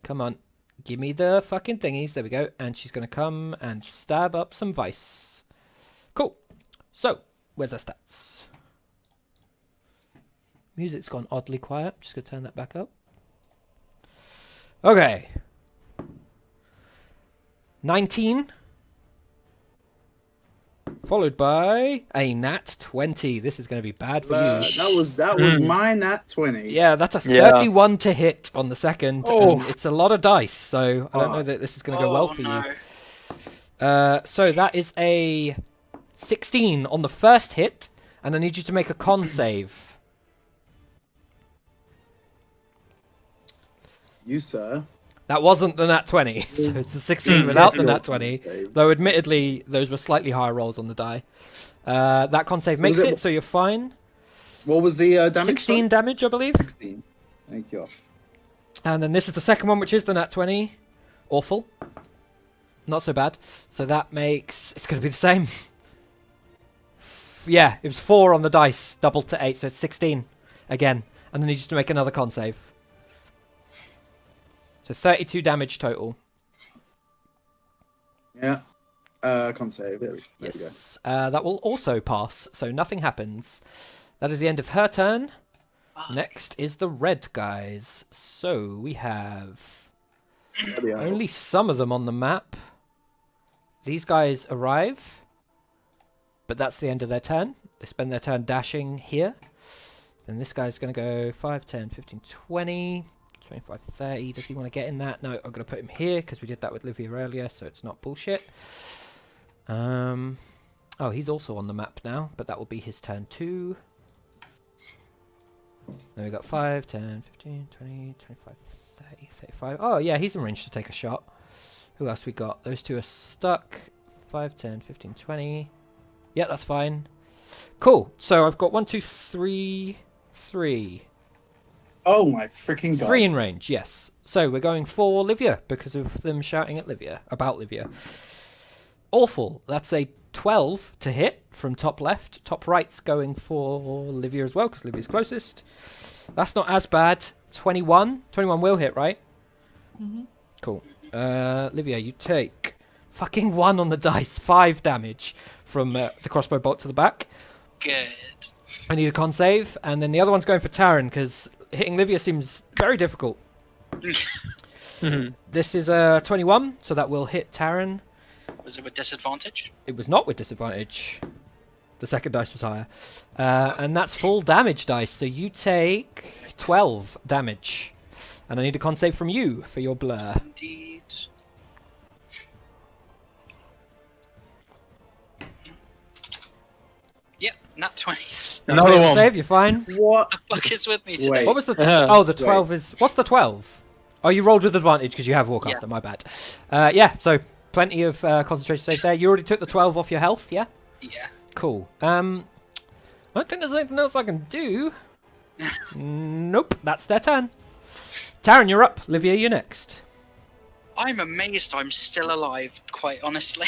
Come on. Give me the fucking thingies. There we go. And she's going to come and stab up some Vice. Cool. So, where's our stats? Music's gone oddly quiet. I'm just going to turn that back up. Okay. 19. Followed by a nat 20. This is going to be bad for you. That was my nat 20. Yeah, that's a 31 to hit on the second. Oh. And it's a lot of dice, so I don't know that this is going to go well for no. you. So that is a 16 on the first hit, and I need you to make a con save. You, sir. That wasn't the nat 20, so it's the 16 without the nat 20. Though admittedly, those were slightly higher rolls on the die. That con save makes Was it- it, so you're fine. What was the damage? 16 damage, I believe. 16. Thank you. And then this is the second one, which is the nat 20. Awful. Not so bad. So that makes... It's going to be the same. Yeah, it was 4 on the dice, doubled to 8, so it's 16 again. And then you just make another con save. So 32 damage total. Yeah. Con save. There we go. Yes. That will also pass, so nothing happens. That is the end of her turn. Next is the red guys. So we have There we are. only some of them on the map. These guys arrive, but that's the end of their turn. They spend their turn dashing here. Then this guy's going to go 5, 10, 15, 20, 25, 30. Does he want to get in that? No, I'm going to put him here because we did that with Livia earlier, so it's not bullshit. Oh, he's also on the map now, but that will be his turn too. Then we got 5, 10, 15, 20, 25, 30, 35. Oh, yeah, he's in range to take a shot. Who else we got? Those two are stuck. 5, 10, 15, 20. Yeah, that's fine. Cool. So I've got 1, 2, 3, 3. Oh my freaking god. 3 in range, yes. So we're going for Livia because of them shouting at Livia, about Livia. Awful. That's a 12 to hit from top left. Top right's going for Livia as well because Livia's closest. That's not as bad. 21. 21 will hit, right? Mm-hmm. Cool. Livia, you take fucking 1 on the dice. 5 damage from the crossbow bolt to the back. Good. I need a con save. And then the other one's going for Taryn because hitting Livia seems very difficult. This is a 21, so that will hit Taryn. Was it with disadvantage? It was not with disadvantage. The second dice was higher. And that's full damage dice, so you take 12 damage. And I need a con save from you for your blur. Indeed. Yep, nat 20s. Another Con one. save, you're fine. What? The fuck is with me today? Wait. What was the... Uh-huh. Oh, the 12 is... What's the 12? Oh, you rolled with advantage because you have Warcaster, Yeah. my bad. Yeah, so plenty of concentration save there. You already took the 12 off your health, yeah? Yeah. Cool. I don't think there's anything else I can do. Nope, that's their turn. Taryn, you're up. Livia, you're next. I'm amazed I'm still alive, quite honestly.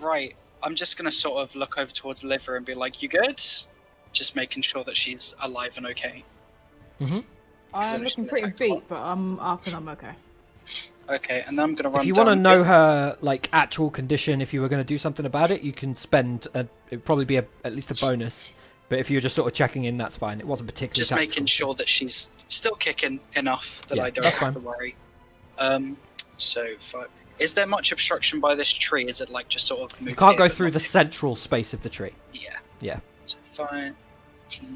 Right. I'm just gonna sort of look over towards Liver and be like, "You good?" Just making sure that she's alive and okay. I'm I'm looking just pretty attacked beat, but I'm up and I'm okay. Okay, and then I'm gonna run. If you want to down know this- her like actual condition, if you were going to do something about it, you can spend it'd probably be at least a bonus. But if you're just sort of checking in, that's fine. It wasn't particularly just tactical. making sure that she's still kicking enough that Yeah, I don't that's have fine. to worry. So 5. Is there much obstruction by this tree? Is it like just sort of? You move can't here, go but through not the here? central space of the tree. Yeah. Yeah. So 5, 10, 15, 20,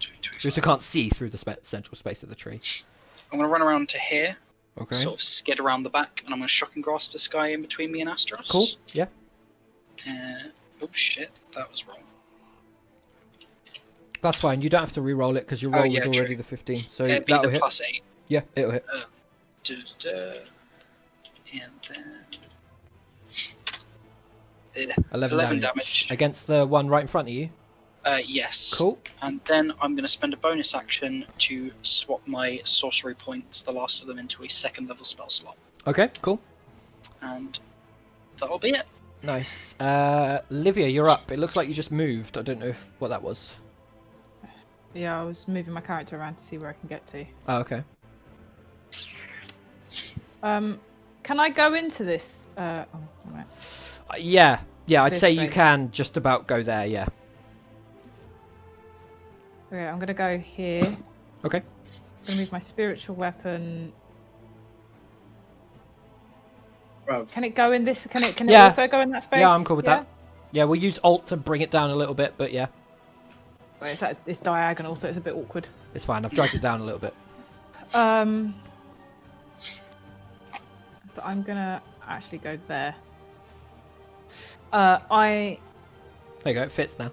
You 25. just can't see through the central space of the tree. I'm gonna run around to here, Okay. sort of skid around the back, and I'm gonna shock and grasp this guy in between me and Astros. Cool. Yeah. Oh shit, that was wrong. That's fine. You don't have to re-roll it because your roll yeah, was already true. the 15. So It'd be that'll the hit. +8. Yeah, it'll hit. And then 11 damage. against the one right in front of you. Yes. Cool. And then I'm going to spend a bonus action to swap my sorcery points, the last of them, into a 2nd level spell slot. Okay. Cool. And that'll be it. Nice. Livia, you're up. It looks like you just moved. I don't know what that was. Yeah, I was moving my character around to see where I can get to. Oh, okay. Can I go into this? Oh, alright. Yeah. I'd This say you space. can just about go there. Yeah. Okay, I'm gonna go here. Okay. I'm gonna move my spiritual weapon. Bruv. Can it go in this? Can it Yeah. also go in that space? Yeah, I'm cool with that. Yeah, we'll use Alt to bring it down a little bit, but yeah, Wait, it's diagonal, so it's a bit awkward. it's fine. I've dragged it down a little bit. So I'm gonna actually go there. I There you go. It fits now.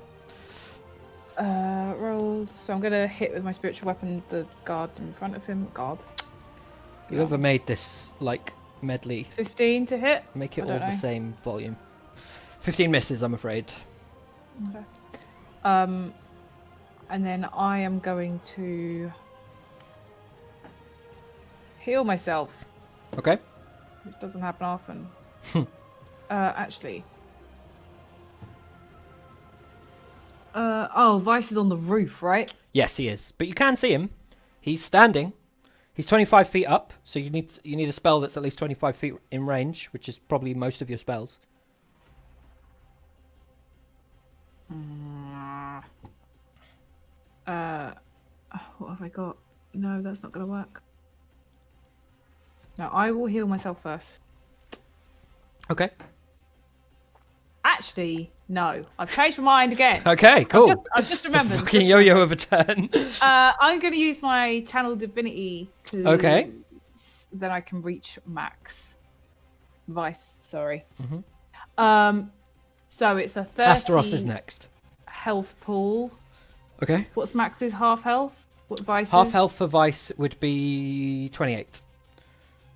rolled. So I'm gonna hit with my spiritual weapon the guard in front of him. Guard. Whoever made this like medley, 15 to hit. make it I all don't the know. same volume. 15 misses, I'm afraid. Okay. And then I am going to heal myself, Okay. which doesn't happen often. Actually. Vice is on the roof, right? Yes, he is. But you can see him. He's standing. He's 25 feet up, so you need a spell that's at least 25 feet in range, which is probably most of your spells. What have I got? No, that's not going to work. No, I will heal myself first. Okay. Actually, no. I've changed my mind again. Okay, cool. I've just remembered. Fucking yo-yo of a turn. I'm going to use my channel divinity to. Okay. Then I can reach max. Vice, sorry. Mhm. So it's a 30. Astaros is next. health pool. Okay. What's Max's half health? What Vice Half is? health for Vice would be 28.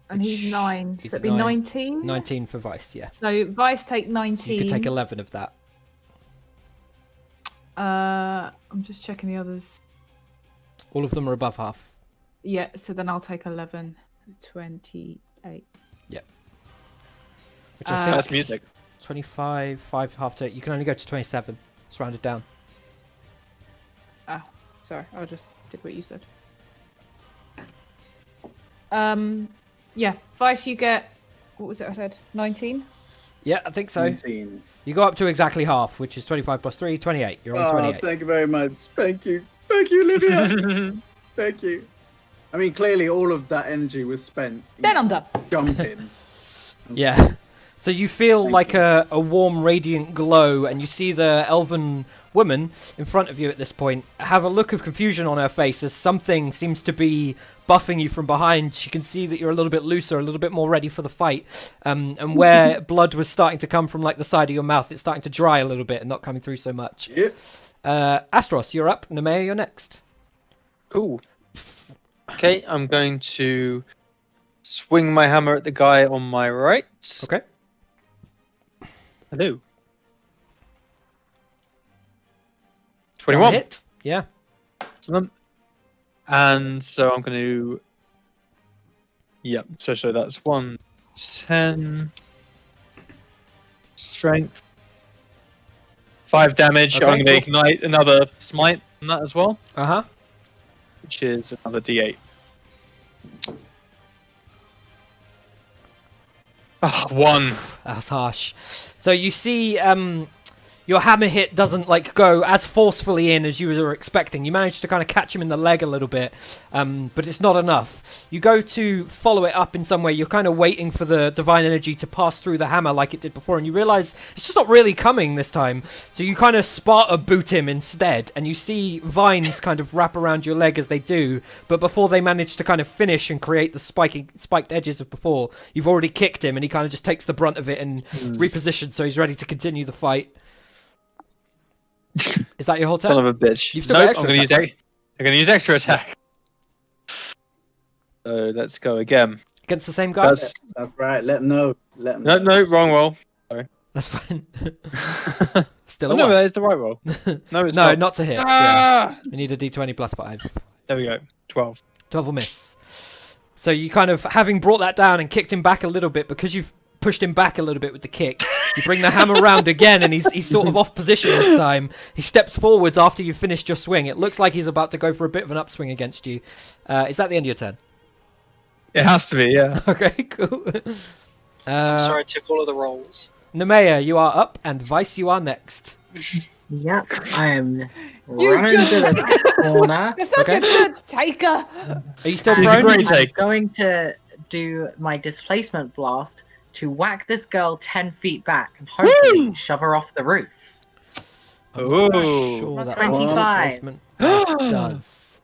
And he's which 9. he's So at it'd be 9. 19? 19 for Vice, yeah. So Vice take 19. You could take 11 of that. I'm just checking the others. All of them are above half. Yeah, so then I'll take 11. 28. Which I think That's music. 25, 5, half to... You can only go to 27. It's rounded down. Oh, sorry. I just did what you said. Yeah. Vice, you get... What was it I said? 19? Yeah, I think so. 19. You go up to exactly half, which is 25 plus 3, 28. You're on 28. Thank you very much. Thank you, Olivia. Thank you. I mean, clearly all of that energy was spent Then I'm done. jumping. Yeah. So you feel Thank like you. a warm, radiant glow, and you see the elven woman in front of you at this point have a look of confusion on her face as something seems to be buffing you from behind. She can see that you're a little bit looser, a little bit more ready for the fight, and where blood was starting to come from like the side of your mouth, it's starting to dry a little bit and not coming through so much. Yep. Astros, you're up. Nemea, you're next. Cool. Okay, I'm going to swing my hammer at the guy on my right. Okay. Hello. Got a 21. hit. Yeah. Excellent. And so I'm going to. Yep. So that's 110 strength, 5 damage. Okay, I'm going to cool. ignite another smite on that as well, Uh-huh. which is another D8. Ah, 1. That's harsh. So you see, your hammer hit doesn't like go as forcefully in as you were expecting. You managed to kind of catch him in the leg a little bit, but it's not enough. You go to follow it up in some way. You're kind of waiting for the divine energy to pass through the hammer like it did before, and you realize it's just not really coming this time. So you kind of Sparta boot him instead, and you see vines kind of wrap around your leg as they do, but before they manage to kind of finish and create the spiked edges of before, you've already kicked him, and he kind of just takes the brunt of it and repositions, so he's ready to continue the fight. Is that your whole turn? Son of a bitch. You've still got Nope, extra I'm going to attack. I'm going to use extra attack. So let's go again. Against the same guy? That's That's right. Let him know. Let him no, know. no, wrong roll. That's fine. Oh, Still a no, one. that is the right roll. No, it's No, not. not to hit. Yeah. Ah! We need a d20 plus 5. There we go. 12. 12 will miss. So you kind of, having brought that down and kicked him back a little bit, because you've pushed him back a little bit with the kick, you bring the hammer round again, and he's sort of off position this time. He steps forwards after you've finished your swing. It looks like he's about to go for a bit of an upswing against you. Is that the end of your turn? It has to be, yeah. Okay, cool. I'm sorry I took all of the rolls. Nemea, you are up, and Vice, you are next. Yep, I am You running to the corner. You're such Okay. a good taker. Are you still and He's a prone? great I'm take. going to do my displacement blast to whack this girl 10 feet back and hopefully shove her off the roof. Ooh. Sure that 25. displacement does.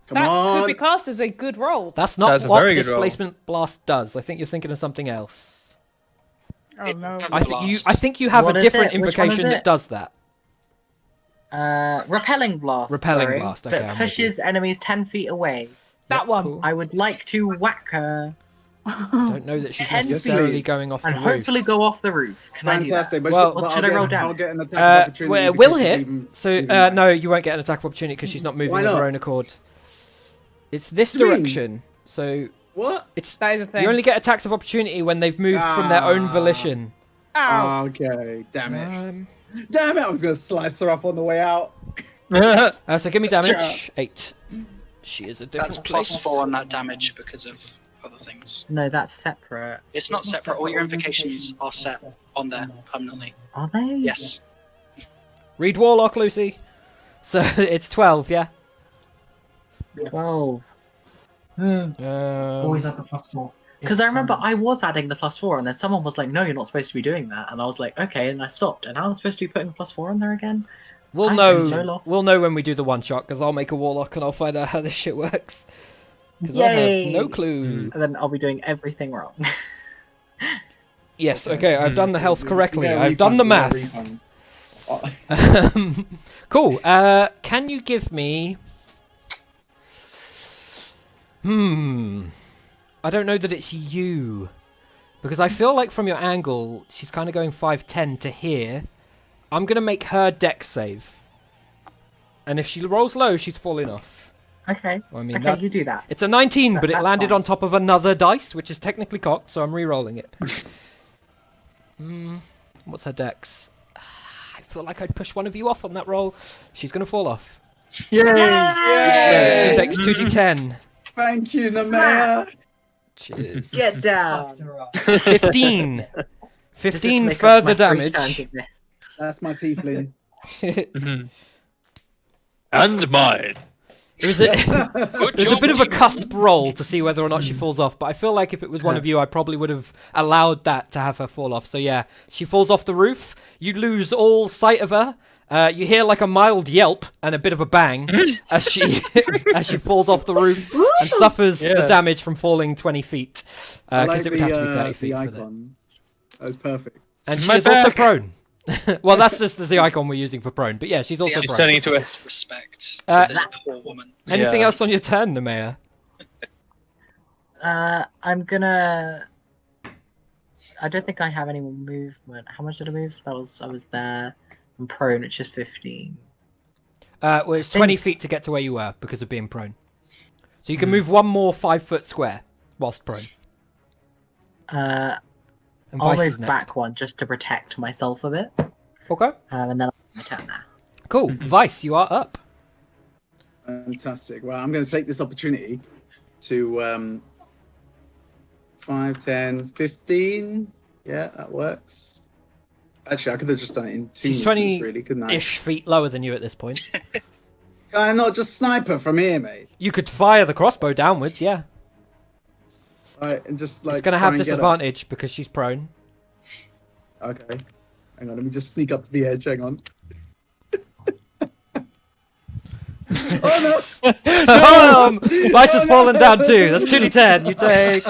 Come That on. could be classed as a good roll. That's not That's a what very good roll. displacement blast does. I think you're thinking of something else. Oh no. I think you have What a is different it? Which one is invocation that it? does that. Repelling blast. Repelling sorry, blast, okay, I'm That with pushes enemies 10 feet away. That Yep, one. cool. I would like to whack her Don't know that she's 10 necessarily feet going off the and roof. hopefully go off the roof. Can I do that? Fantastic. But Well, but what should I'll I roll get- down? I'll get an attack of opportunity. Well, because will she's hit. even So moving back. no, you won't get an attack of opportunity because she's not moving Why of her not? own accord. It's this What do you mean? direction. So What? it's That is a thing. you only get attacks of opportunity when they've moved from their own Ah. volition. Ow. Okay. Damn it. Damn it. I was going to slice her up on the way out. So give me damage. 8. She is a different That's plus place. 4 on that damage because of other things. No, that's separate. It's not separate. All your invocations are set on there permanently. Are they? Yes. Read Warlock, Lucy. So it's 12, yeah. 12. Always at the +4. Because I remember I was adding the +4, and then someone was like, "No, you're not supposed to be doing that." And I was like, "Okay," and I stopped. And I was supposed to be putting the +4 on there again. We'll I'm know. so lost. We'll know when we do the one shot because I'll make a warlock and I'll find out how this shit works. Because I have Yay! no clue. And then I'll be doing everything wrong. Yes. Okay. I've done the health correctly. You get a I've done the refund, math. you get a refund. not. Cool. Can you give me? I don't know that it's you, because I feel like from your angle, she's kind of going 5'10" to here. I'm gonna make her dex save, and if she rolls low, she's falling off. Okay. I mean, Okay, you do that. it's a 19, but it That's landed fine. on top of another dice, which is technically cocked, so I'm re-rolling it. What's her dex? I feel like I'd push one of you off on that roll. She's gonna fall off. Yay! So she takes 2d10. Thank you, Namea. Cheers. Get down. 15. This is to 15 make up further my 3 damage. turns of this. That's my tiefling. And mine. It was a, Good it was a job, bit of a team. cusp roll to see whether or not she falls off, but I feel like if it was one of you, I probably would have allowed that to have her fall off. So yeah, she falls off the roof. You lose all sight of her. You hear like a mild yelp and a bit of a bang as she as she falls off the roof and suffers the damage from falling 20 feet. I Because like it would have to be 30 the feet for that. icon. That was perfect. And she My is also back. prone. Well, that's just the icon we're using for prone. But yeah, she's also Yeah, She's prone. turning into a. Respect to Uh, this poor woman. Anything Yeah. else on your turn, Nemea? I'm gonna. I don't think I have any more movement. How much did I move? I was there. I'm prone, which is 15. Well, it's 20 feet to get to where you were because of being prone. So you can move one more 5-foot square whilst prone. I'll And Vice move is next. back one just to protect myself a bit, Okay. and then I'll my turn now. Cool. Vice, you are up. Fantastic. Well, I'm going to take this opportunity to 5, 10, 15. Yeah, that works. Actually, I could have just done it in 2 She's movements, really, couldn't I? 20-ish feet lower than you at this point. Can I not just sniper from here, mate? You could fire the crossbow downwards, yeah. Right, and just like. It's going to try have and get up. disadvantage because she's prone. Okay. Hang on, let me just sneak up to the edge. Hang on. Oh no! Vice has fallen down too. That's 2d10. You take...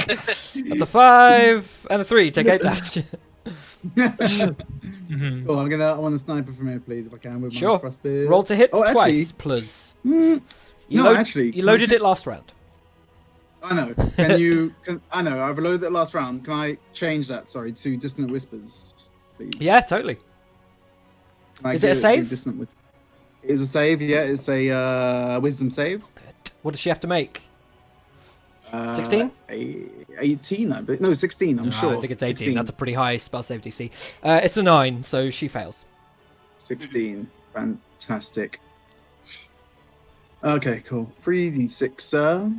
That's a 5 and a 3. Take 8 damage. Cool, I want a sniper from here, please, if I can, with Sure. my crossbow. Roll to hit Oh, actually- twice, please. No, actually, You can loaded I it last round. I know. Can you? I know. I've loaded it last round. Can I change that? Sorry, to Dissonant Whispers, please. Yeah, totally. Can I Is it a give to save? Dissonant Whispers? It is a save. Yeah, it's a Wisdom save. Good. What does she have to make? 16? 18, I believe. No, 16. I'm No, sure. I think it's 18. 16. That's a pretty high spell save DC. It's a 9, so she fails. 16. Fantastic. Okay, cool. 3d6, sir.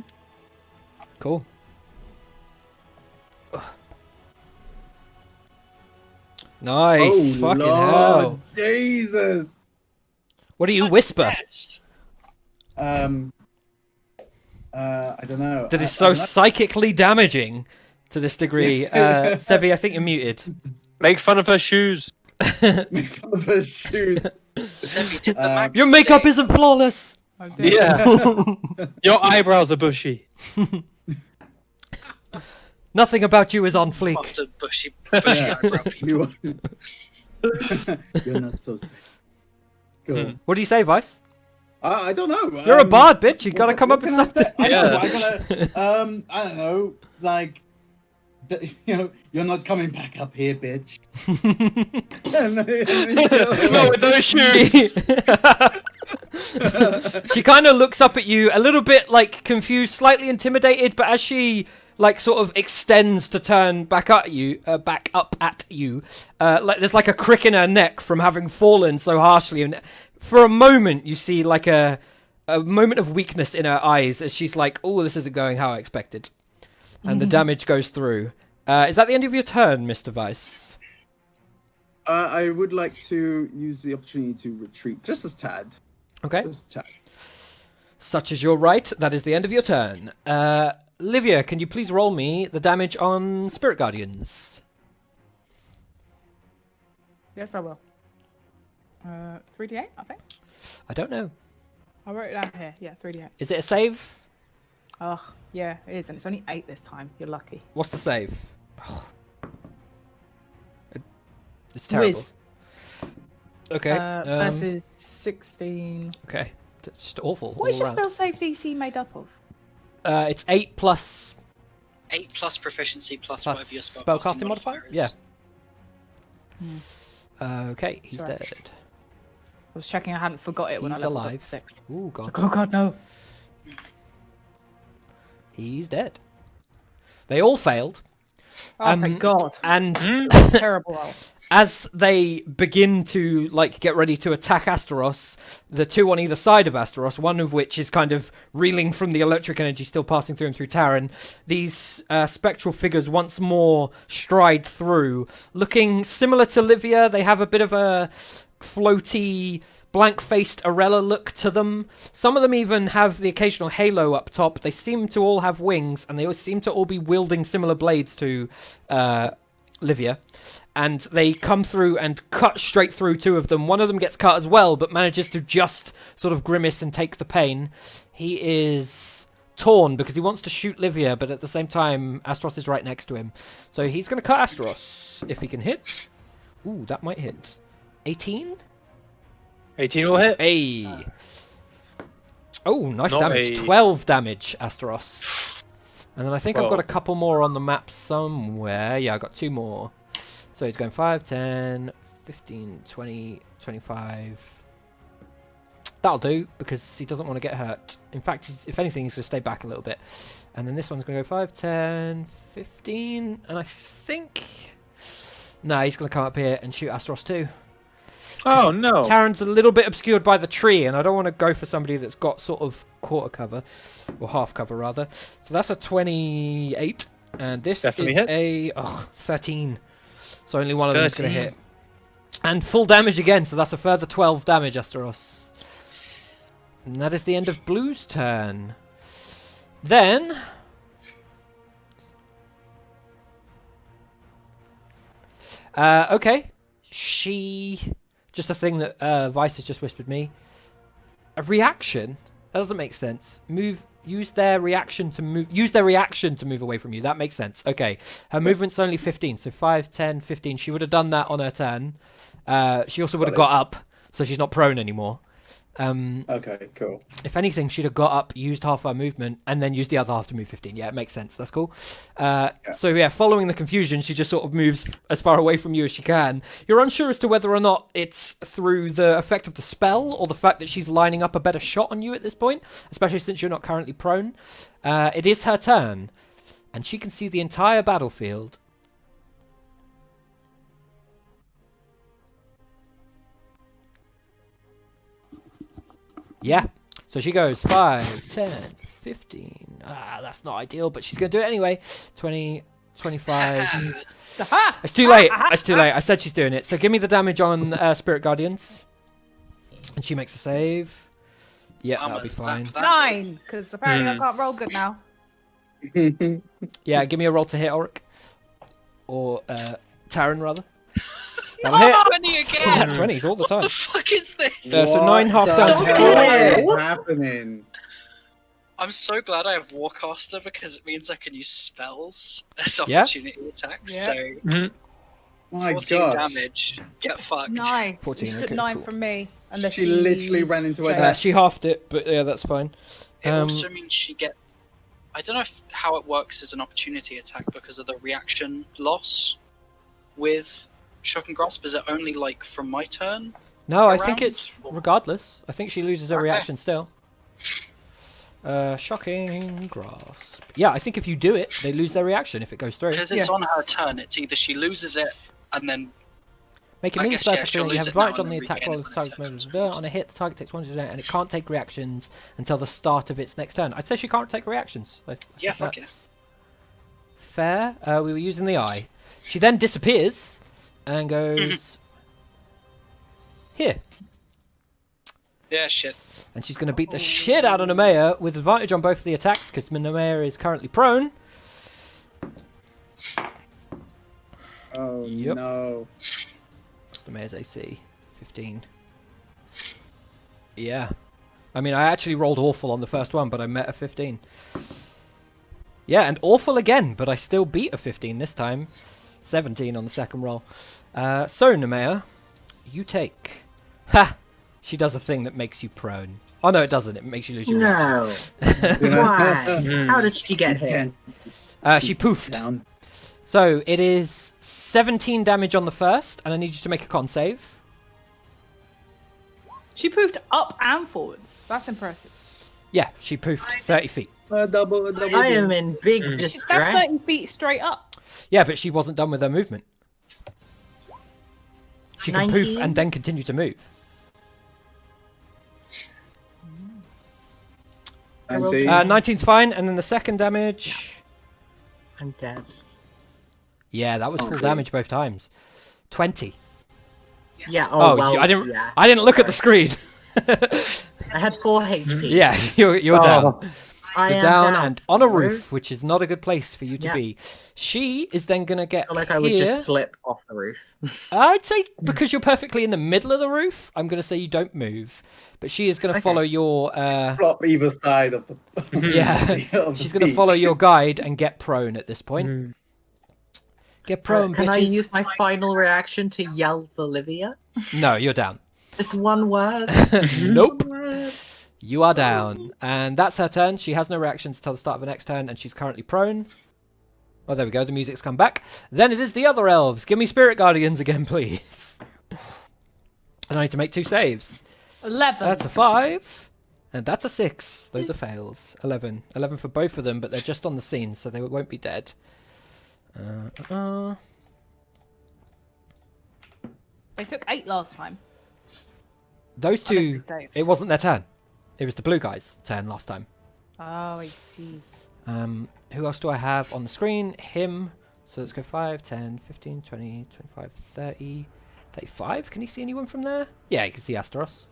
Cool. Nice. Oh, Fucking Lord hell. Jesus. What do you whisper? Yes. I don't know. That is so psychically damaging to this degree. Sevi, I think you're muted. Make fun of her shoes. Make fun of her shoes. Sevi did the max Your makeup today. isn't flawless. Oh, dear. Yeah. Your eyebrows are bushy. Nothing about you is on fleek. After bushy Yeah. eyebrow people. You're not so special. Cool. What do you say, Vice? I don't know. You're a bard, bitch. You gotta come up with what can something. I say? I know, Yeah. I gotta, I don't know. Like, you're not coming back up here, bitch. Not with those shoes. She kind of looks up at you a little bit like confused, slightly intimidated, but as she like sort of extends to turn back up at you, like there's like a crick in her neck from having fallen so harshly, and for a moment you see like a moment of weakness in her eyes as she's like, "Oh, this isn't going how I expected," and the damage goes through. Is that the end of your turn, Mr. Vice? I would like to use the opportunity to retreat, just as tad. Okay. Just tad. Such is your right. That is the end of your turn. Livia, can you please roll me the damage on Spirit Guardians? Yes, I will. 3d8, I think. I don't know. I wrote it down here. Yeah, 3d8. Is it a save? Oh, yeah, it is, and it's only 8 this time. You're lucky. What's the save? It's terrible. Whiz. Okay. Versus 16. Okay. That's just awful. What all is your round. spell save DC made up of? It's 8 plus 8 plus proficiency plus whatever your spellcasting modifier. is. Yeah. Hmm. Okay, he's Sorry. dead. I was checking I hadn't forgot it when He's I leveled alive. up to 6. Ooh, god. Oh god, no. He's dead. They all failed. Oh my god. And Terrible roll. as they begin to like get ready to attack Asteros, the two on either side of Asteros, one of which is kind of reeling from the electric energy still passing through and through Taran, these spectral figures once more stride through, looking similar to Livia. They have a bit of a floaty, blank-faced Arella look to them. Some of them even have the occasional halo up top. They seem to all have wings, and they all seem to all be wielding similar blades to Livia. And they come through and cut straight through two of them. One of them gets cut as well, but manages to just sort of grimace and take the pain. He is torn because he wants to shoot Livia, but at the same time, Asteros is right next to him. So he's going to cut Asteros if he can hit. Ooh, that might hit. 18? 18 will hit. Hey. Oh, nice Not damage. a- 12 damage, Asteros. And then I think I've got Well. a couple more on the map somewhere. Yeah, I got 2 more. So he's going 5, 10, 15, 20, 25. That'll do, because he doesn't want to get hurt. In fact, if anything, he's going to stay back a little bit. And then this one's going to go 5, 10, 15. And I think... No, he's going to come up here and shoot Asteros too. Oh no. Taran's a little bit obscured by the tree, and I don't want to go for somebody that's got sort of quarter cover, or half cover rather. So that's a 28, and this Definitely is hits. a 13. So only one of them is going to 13. hit. And full damage again, so that's a further 12 damage, Asteros. And that is the end of Blue's turn. Then... okay. She... Just a thing that Vice has just whispered me. A reaction? That doesn't make sense. Use their reaction to move away from you. That makes sense. Okay. Her movement's only 15, so 5, 10, 15. She would have done that on her turn. She also would have got up, so she's not prone anymore. Okay, cool. If anything, she'd have got up, used half her movement, and then used the other half to move 15. Yeah, it makes sense. That's cool. So yeah, following the confusion, she just sort of moves as far away from you as she can. You're unsure as to whether or not it's through the effect of the spell or the fact that she's lining up a better shot on you at this point, especially since you're not currently prone. It is her turn, and she can see the entire battlefield. Yeah. So she goes 5, 10, 15. That's not ideal, but she's going to do it anyway. 20, 25. It's too late. It's too late. I said she's doing it. So give me the damage on Spirit Guardians. And she makes a save. Yeah, I'm that'll gonna be zap fine. that. 9, because apparently I can't roll good now. Yeah, give me a roll to hit, Auric. Or Taran, rather. That'll hit. 20 again! 20s all the time. What the fuck is this? So 9 half What down to the 4. hell is happening? I'm so glad I have Warcaster because it means I can use spells as Yeah. opportunity attacks. Yeah. So Mhm. My 14 God. damage. Get fucked. Nice. 14, You took okay, 9 cool. from me. Unless She you literally ran into her say- death. She halved it, but yeah, that's fine. It also means she gets. I don't know how it works as an opportunity attack because of the reaction loss with Shock and Grasp. Is it only like from my turn? No, I think around? it's regardless. I think she loses her Okay. reaction still. Shocking grasp. Yeah, I think if you do it, they lose their reaction if it goes through. Because it's on her turn. It's either she loses it and then Make a I mean guess, spell yeah, attack she'll roll, you lose have it now advantage on and the then attack regain roll it of the when target's it movement. On a hit, the target takes 1 to and it can't take reactions until the start of its next turn. I'd say she can't take reactions. I Yeah, think fuck that's fair. We were using the eye. She then disappears and goes here. yeah, shit. And she's going to beat the shit out of Nemea with advantage on both of the attacks because Nemea is currently prone. Oh Yep. no. What's Nemea's AC? 15. Yeah. I mean, I actually rolled awful on the first one, but I met a 15. Yeah, and awful again, but I still beat a 15 this time. 17 on the second roll. So, Nemea, you take Ha! She does a thing that makes you prone. Oh no, it doesn't. It makes you lose your reaction. No. Why? How did she get here? She poofed. Down. So it is 17 damage on the first, and I need you to make a con save. She poofed up and forwards. That's impressive. Yeah, she poofed 30 feet. Double. I am in big That's distress. 30 feet straight up. Yeah, but she wasn't done with her movement. She can poof 19? and then continue to move. 19. 19's fine, and then the second damage. I'm dead. Yeah, that was full Okay. damage both times. 20. Yeah. Oh, Oh, well. I didn't. Yeah. I didn't look at the screen. I had 4 HP. Yeah, you're down. I You're am down and on a bro. roof, which is not a good place for you to Yeah. be. She is then gonna get I feel like I would here. just slip off the roof. I'd say because you're perfectly in the middle of the roof, I'm gonna say you don't move. But she is gonna Okay. follow your. Flop either side of the. Yeah, of the she's gonna beach. follow your guide and get prone at this point. Get prone, Can bitches. I use my final reaction to yell for Olivia? No, you're down. Just one word. Nope. One word. You are down. And that's her turn. She has no reactions until the start of the next turn, and she's currently prone. Oh, there we go. The music's come back. Then it is the other elves. Give me Spirit Guardians again, please. And I need to make 2 saves. 11. That's a 5. And that's a 6. Those are fails. 11. 11 for both of them, but they're just on the scene, so they won't be dead. They took 8 last time. Those two, Unless they saved. it wasn't their turn. It was the blue guy's turn last time. Oh, I see. Who else do I have on the screen? Him. So let's go 5, 10, 15, 20, 25, 30, 35. Can you see anyone from there? Yeah, you can see Asteros.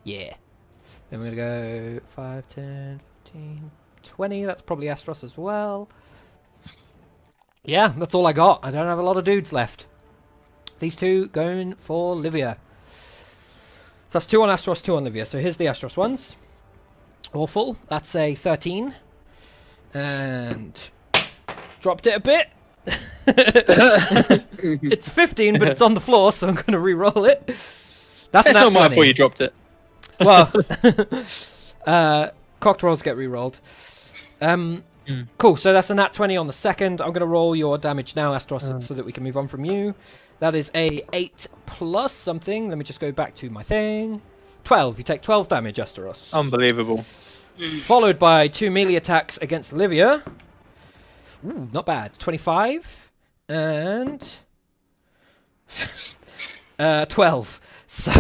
Yeah. Then we're going to go 5, 10, 15, 20. That's probably Asteros as well. Yeah, that's all I got. I don't have a lot of dudes left. These two going for Livia. So that's 2 on Asteros, 2 on Livia. So here's the Asteros ones. Awful. That's a 13. And dropped it a bit. It's 15, but it's on the floor, so I'm going to re-roll it. That's It's an not my 20. fault you dropped it. Well, cocked rolls get re-rolled. Cool, so that's a nat 20 on the second. I'm going to roll your damage now, Astros, so that we can move on from you. That is a 8 plus something. Let me just go back to my thing. 12. You take 12 damage, Asteros. Unbelievable. Followed by 2 melee attacks against Livia. Ooh, not bad. 25. And... 12. So,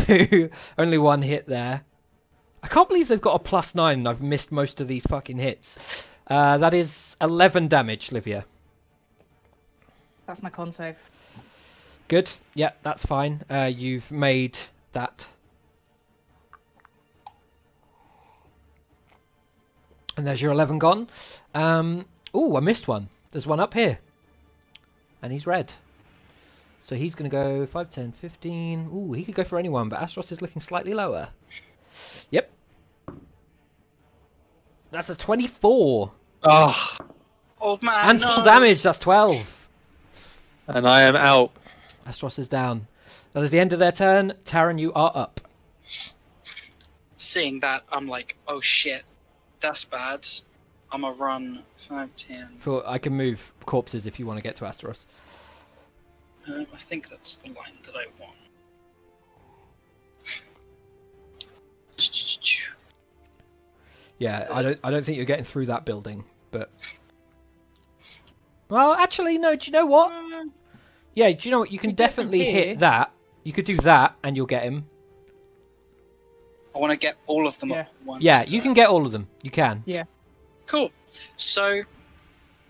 only 1 hit there. I can't believe they've got a +9 and I've missed most of these fucking hits. That is 11 damage, Livia. That's my con save. Good. Yeah, that's fine. You've made that. And there's your 11 gone. Ooh, I missed one. There's one up here. And he's red. So he's going to go 5, 10, 15. Ooh, he could go for anyone, but Astros is looking slightly lower. Yep. That's a 24. Ah, Old man, And no. full damage, that's 12. and I am out. Astros is down. That is the end of their turn. Taran, you are up. Seeing that, I'm like, oh shit, that's bad. I'm gonna run 5, 10. I can move corpses if you want to get to Asteros. I think that's the line that I want. Yeah, I don't think you're getting through that building, but... Well, actually, no, do you know what? Yeah, do you know what? You can We get from definitely here. hit that. You could do that, and you'll get him. I want to get all of them Yeah. up at once. Yeah, you can get all of them. You can. Cool. So,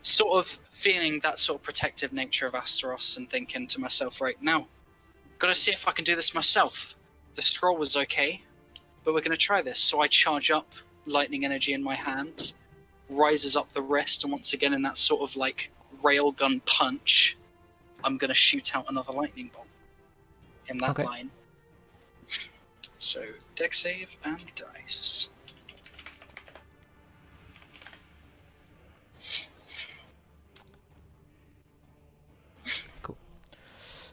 sort of feeling that sort of protective nature of Asteros and thinking to myself right now, gotta see if I can do this myself. The scroll was okay, but we're gonna try this. So I charge up lightning energy in my hand, rises up the wrist, and once again in that sort of like railgun punch, I'm gonna shoot out another lightning bolt in that Okay. line. So dex save and dice.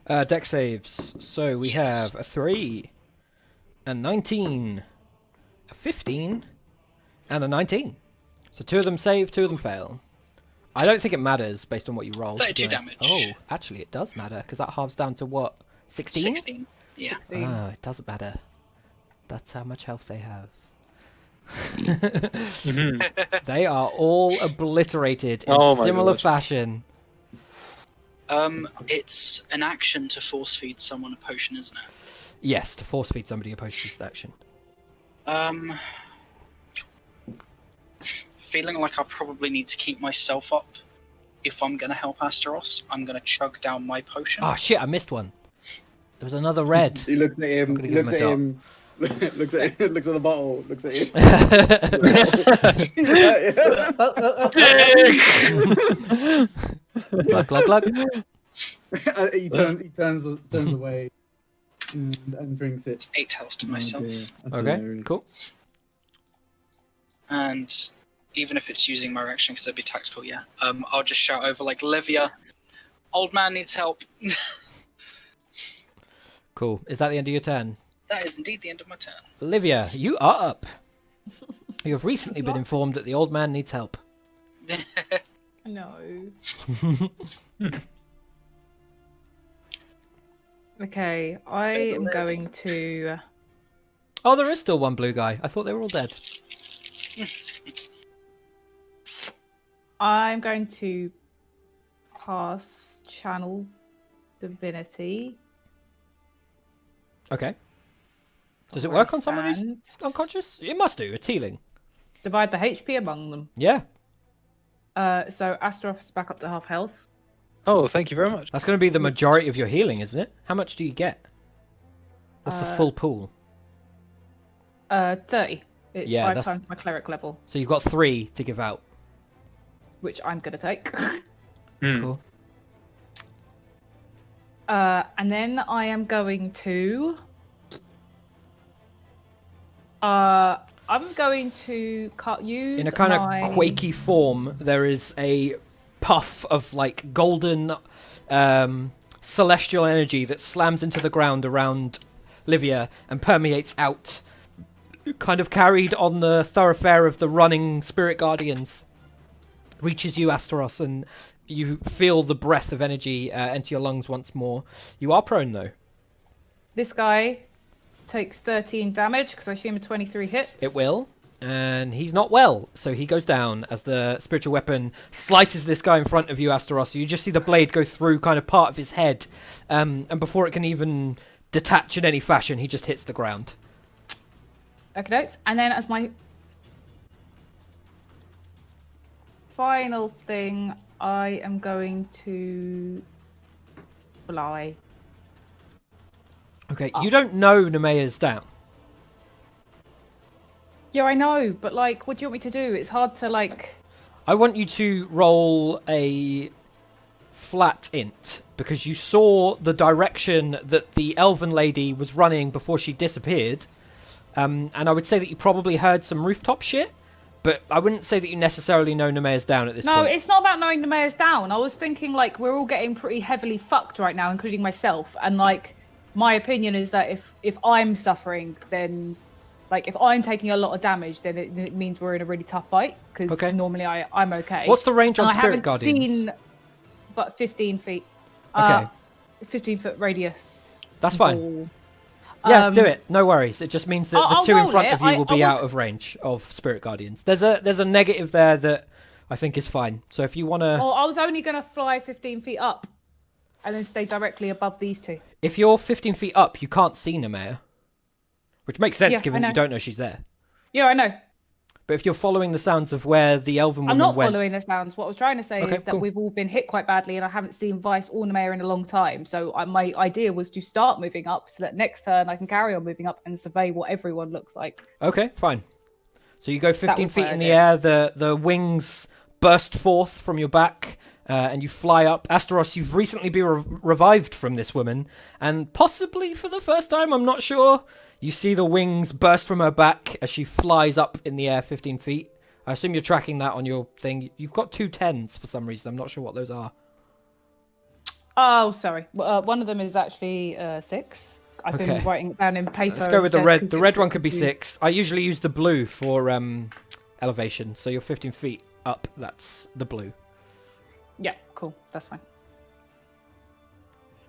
Deck saves. So we have a 3, a 19, a 15, and a 19. So 2 of them save, 2 of them fail. I don't think it matters based on what you roll. 32 damage. Oh, actually it does matter, because that halves down to what? 16? 16. Yeah. Ah, it doesn't matter. That's how much health they have. They are all obliterated in Oh my similar God. fashion. It's an action to force feed someone a potion, isn't it? Yes, to force feed somebody a potion action. Feeling like I probably need to keep myself up. If I'm gonna help Asteros, I'm gonna chug down my potion. Oh shit, I missed one. There was another red. He looks at him. gonna He give looks at him him. Looks at him. Looks at the bottle. Looks at him. Glug, glug, glug. He turns away and drinks it. 8 health to myself. Oh, dear. That's Okay, hilarious. cool. And even if it's using my reaction, because it'd be tactical, yeah. I'll just shout over like, Livia, old man needs help. Cool. Is that the end of your turn? That is indeed the end of my turn. Olivia, you are up. You have recently been informed that the old man needs help. No. Okay, I am going to. Oh, there is still one blue guy. I thought they were all dead. I'm going to pass channel divinity. Okay. Does it work on someone who's and unconscious? It must do. It's healing. divide the HP among them. Yeah. So Astaroth is back up to half health. Oh, thank you very much. That's going to be the majority of your healing, isn't it? How much do you get? What's the full pool? 30. It's Yeah, 5 that's- times my cleric level, So you've got 3 to give out. which I'm gonna take. Cool. And then I am going to. I'm going to use In a kind my... of quaky form, there is a puff of like golden celestial energy that slams into the ground around Livia and permeates out, kind of carried on the thoroughfare of the running spirit guardians. Reaches you, Asteros, and you feel the breath of energy enter your lungs once more. You are prone though. This guy takes 13 damage because I assume a 23 hits. It will. And he's not well, so he goes down as the spiritual weapon slices this guy in front of you, Asteros. You just see the blade go through kind of part of his head, and before it can even detach in any fashion, he just hits the ground. Okay, and then as my final thing, I am going to fly. Okay, you don't know Nemea's down. Yeah, I know, but like, what do you want me to do? It's hard to like. I want you to roll a flat int, because you saw the direction that the elven lady was running before she disappeared. And I would say that you probably heard some rooftop shit, but I wouldn't say that you necessarily know Nemea's down at this No, point. it's not about knowing the mayor's down. I was thinking like we're all getting pretty heavily fucked right now, including myself. And like, my opinion is that if I'm suffering, then like if I'm taking a lot of damage, then it means we're in a really tough fight. Because Okay. normally I'm okay. What's the range on And I Spirit haven't Guardians? seen, but 15 feet. Okay. 15-foot radius. That's fine. ball. Yeah, do it. No worries. It just means that the I'll two in roll front it. of you will be I out of range of Spirit Guardians. There's a negative there that I think is fine. So if you want to... Well, I was only going to fly 15 feet up and then stay directly above these two. If you're 15 feet up, you can't see Nemea. Which makes sense, Yeah, I given that you know. don't know she's there. Yeah, I know. But if you're following the sounds of where the elven woman I'm not went... following the sounds. What I was trying to say Okay, is that cool. we've all been hit quite badly and I haven't seen Vice or Nemea in a long time. So my idea was to start moving up so that next turn I can carry on moving up and survey what everyone looks like. Okay, fine. So you go 15 was my feet in the idea. air, the wings burst forth from your back, and you fly up. Asteros, you've recently been revived from this woman, and possibly for the first time, I'm not sure, you see the wings burst from her back as she flies up in the air 15 feet. I assume you're tracking that on your thing. You've got 2 10s for some reason. I'm not sure what those are. Oh, sorry. One of them is actually 6. I've Okay. been writing it down in paper. Let's go with the instead red. 'cause The it's red one could be confused. 6. I usually use the blue for elevation. So you're 15 feet up. That's the blue. Yeah, cool. That's fine.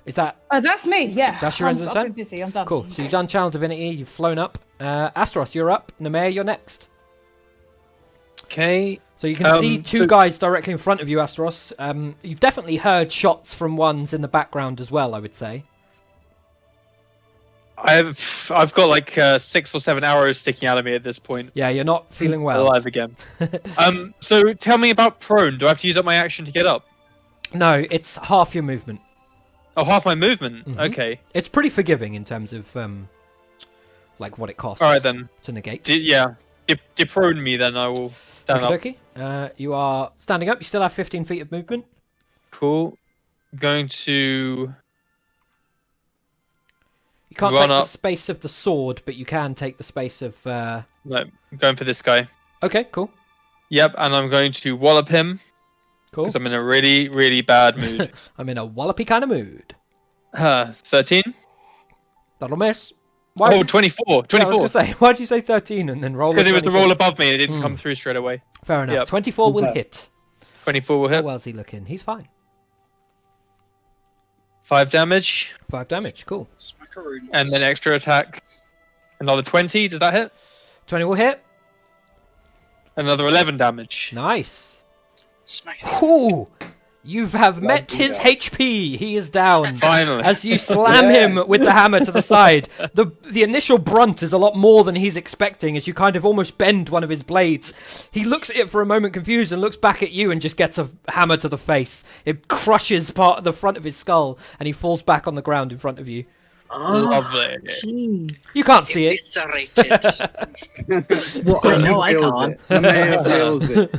Is that That's me. Yeah. That's your end of the I've turn? been busy. I'm done. cool? So you've done Channel Divinity. You've flown up. Astros, you're up. Nemea, you're next. Okay. So you can see two so- guys directly in front of you, Astros. You've definitely heard shots from ones in the background as well, I would say. I've got like 6 or 7 arrows sticking out of me at this point. Yeah, you're not feeling well. Alive again. So tell me about prone. Do I have to use up my action to get up? No, it's half your movement. Oh, half my movement. Mhm. Okay. It's pretty forgiving in terms of like what it costs. All right then. To negate. Deprone me then. I will stand up. Okey-dokey. You are standing up. You still have 15 feet of movement. Cool. Going to. You can't Run take the up. space of the sword, but you can take the space of. No, I'm going for this guy. Okay, cool. Yep, and I'm going to wallop him Cool. because I'm in a really, really bad mood. I'm in a wallopy kind of mood. 13. That'll miss. Oh, 24. Yeah, I was 24. gonna say, why'd you say 13 and then roll? Because it was the 24? roll above me and it didn't come through straight away. Fair enough. Yep. 24 will Okay. hit. 24 will How hit. well's he looking? He's fine. 5 damage. 5 damage. Cool. Smackaroons. And then extra attack. Another 20. Does that hit? 20 will hit. Another 11 damage. Nice. Smackity. Ooh. You have met do his that. HP. He is down. Finally. As you slam him with the hammer to the side, the initial brunt is a lot more than he's expecting as you kind of almost bend one of his blades. He looks at it for a moment confused and looks back at you and just gets a hammer to the face. It crushes part of the front of his skull and he falls back on the ground in front of you. Lovely. Jeez. You can't see it. Eviscerated. Well, I know I Feels can't. it. The mayor feels it.